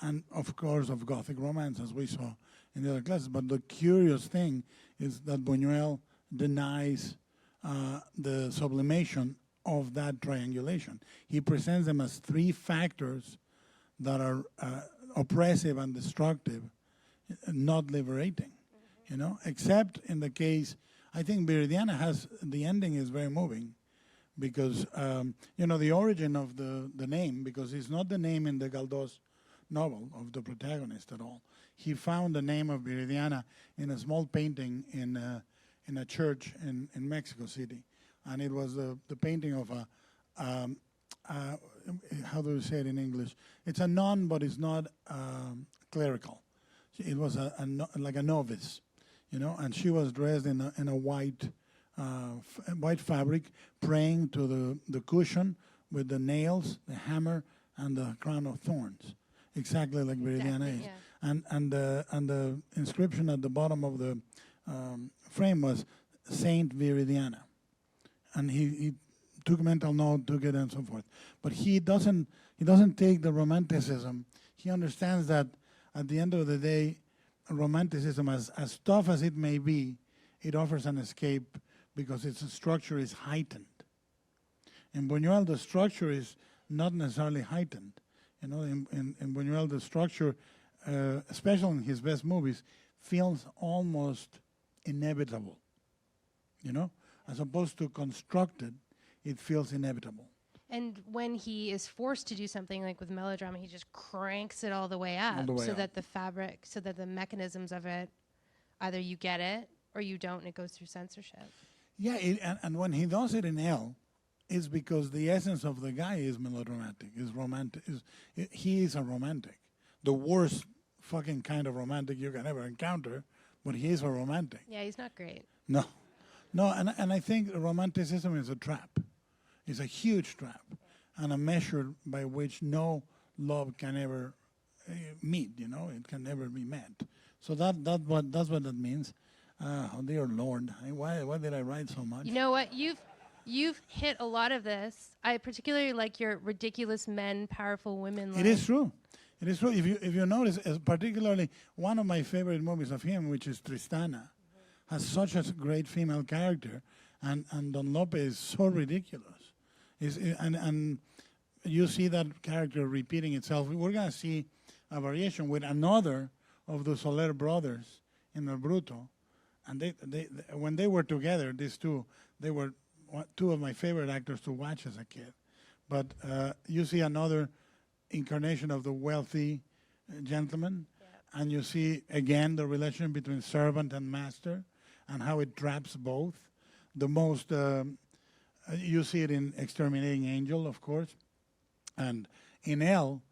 and of course of Gothic romance, as we saw in the other classes. But the curious thing is that Buñuel denies the sublimation of that triangulation. He presents them as three factors that are oppressive and destructive, not liberating, you know, except in the case, I think Viridiana has, the ending is very moving, because, you know, the origin of the name, because it's not the name in the Galdós novel of the protagonist at all. He found the name of Viridiana in a small painting in a church in Mexico City. And it was the painting of a, how do you say it in English? It's a nun, but it's not clerical. It was like a novice, you know, and she was dressed in a white fabric, praying to the cushion with the nails, the hammer, and the crown of thorns, exactly like Viridiana is. Yeah. And the inscription at the bottom of the frame was Saint Viridiana. And he took mental note, took it, and so forth. But he doesn't take the Romanticism. He understands that at the end of the day, Romanticism, as tough as it may be, it offers an escape because its structure is heightened. In Buñuel, the structure is not necessarily heightened. You know, in Buñuel, the structure, especially in his best movies, feels almost inevitable. You know, as opposed to constructed, it feels inevitable. And when he is forced to do something like with melodrama, he just cranks it all the way up, that the fabric, so that the mechanisms of it, either you get it or you don't, and it goes through censorship. Yeah, and when he does it in L, it's because the essence of the guy is melodramatic, is romantic. He is a romantic, the worst fucking kind of romantic you can ever encounter, but he is a romantic. Yeah, he's not great. No, and I think Romanticism is a trap. It's a huge trap, and a measure by which no love can ever meet. You know, it can never be met. So that's what that means. Oh dear Lord, why did I write so much? You know what? You've hit a lot of this. I particularly like your ridiculous men, powerful women line. It is true. It is true. If you notice, particularly one of my favorite movies of him, which is Tristana, has such a great female character, and Don Lope is so ridiculous. And you see that character repeating itself. We're going to see a variation with another of the Soler brothers in El Bruto. And they when they were together, these two, they were two of my favorite actors to watch as a kid. But you see another incarnation of the wealthy gentleman, and you see again the relation between servant and master, and how it traps both. The most you see it in Exterminating Angel, of course, and in L,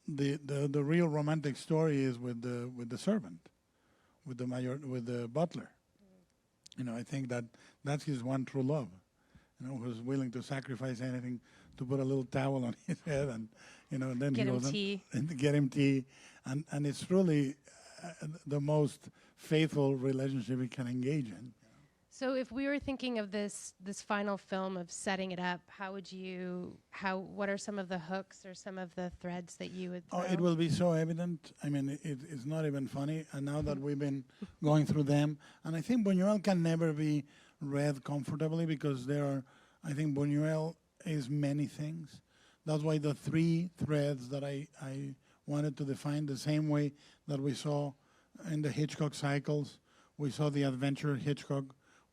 the real romantic story is with the servant, with the butler. You know, I think that's his one true love. You know, who's willing to sacrifice anything to put a little towel on his head, and you know, and then Get him tea. And get him tea, and it's really the most faithful relationship he can engage in. So if we were thinking of this final film of setting it up, what are some of the hooks or some of the threads that you would throw? Oh, it will be so evident. I mean, it's not even funny. And now that we've been going through them, and I think Buñuel can never be read comfortably because I think Buñuel is many things. That's why the three threads that I wanted to define, the same way that we saw in the Hitchcock cycles, We saw the adventure Hitchcock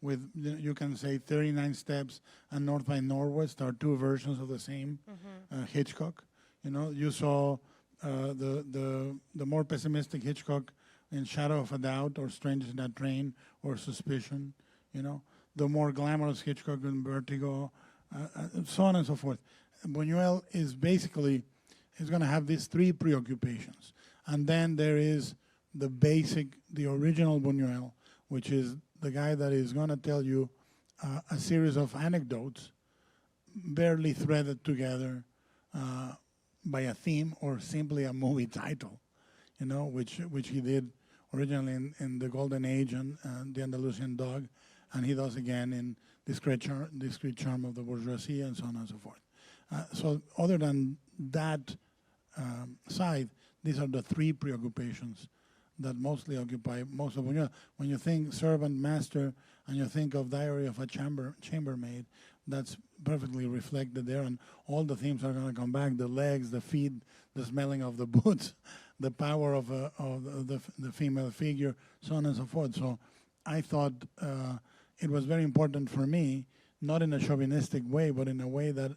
with, you can say, 39 Steps and North by Northwest are two versions of the same Hitchcock. You know, you saw the more pessimistic Hitchcock in Shadow of a Doubt or Strangers in a Train or Suspicion, you know. The more glamorous Hitchcock in Vertigo, so on and so forth. Buñuel is basically, he's going to have these three preoccupations. And then there is the basic, the original Buñuel, which is the guy that is going to tell you a series of anecdotes barely threaded together by a theme or simply a movie title, you know, which he did originally in The Golden Age and The Andalusian Dog, and he does again in Discreet Charm of the Bourgeoisie and so on and so forth. So other than that side, these are the three preoccupations that mostly occupy most of Buñuel. When you think servant, master, and you think of Diary of a Chambermaid, that's perfectly reflected there, and all the themes are going to come back: the legs, the feet, the smelling of the boots, the power of the female figure, so on and so forth. So I thought it was very important for me, not in a chauvinistic way, but in a way that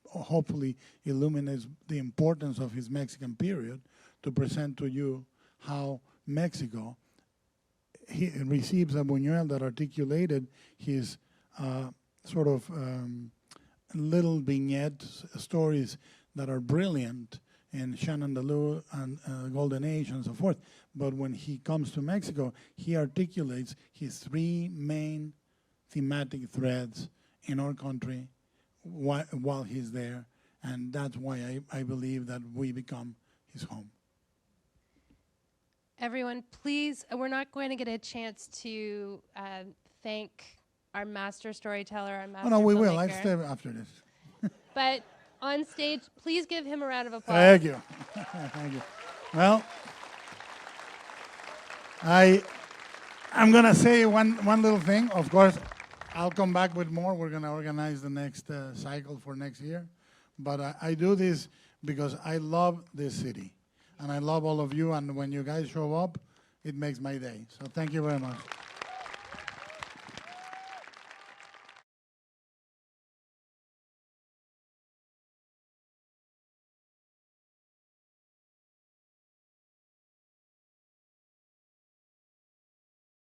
hopefully illuminates the importance of his Mexican period, to present to you how Mexico he receives a Buñuel that articulated his sort of little vignette stories that are brilliant in Shannon Deleu and Golden Age and so forth. But when he comes to Mexico, he articulates his three main thematic threads in our country while he's there. And that's why I believe that we become his home. Everyone, please, we're not going to get a chance to thank our master storyteller, our master Oh, no, we will. I'll filmmaker. stay after this. But on stage, please give him a round of applause. Thank you. Thank you. Well, I'm going to say one little thing. Of course, I'll come back with more. We're going to organize the next cycle for next year. But I do this because I love this city. And I love all of you. And when you guys show up, it makes my day. So thank you very much.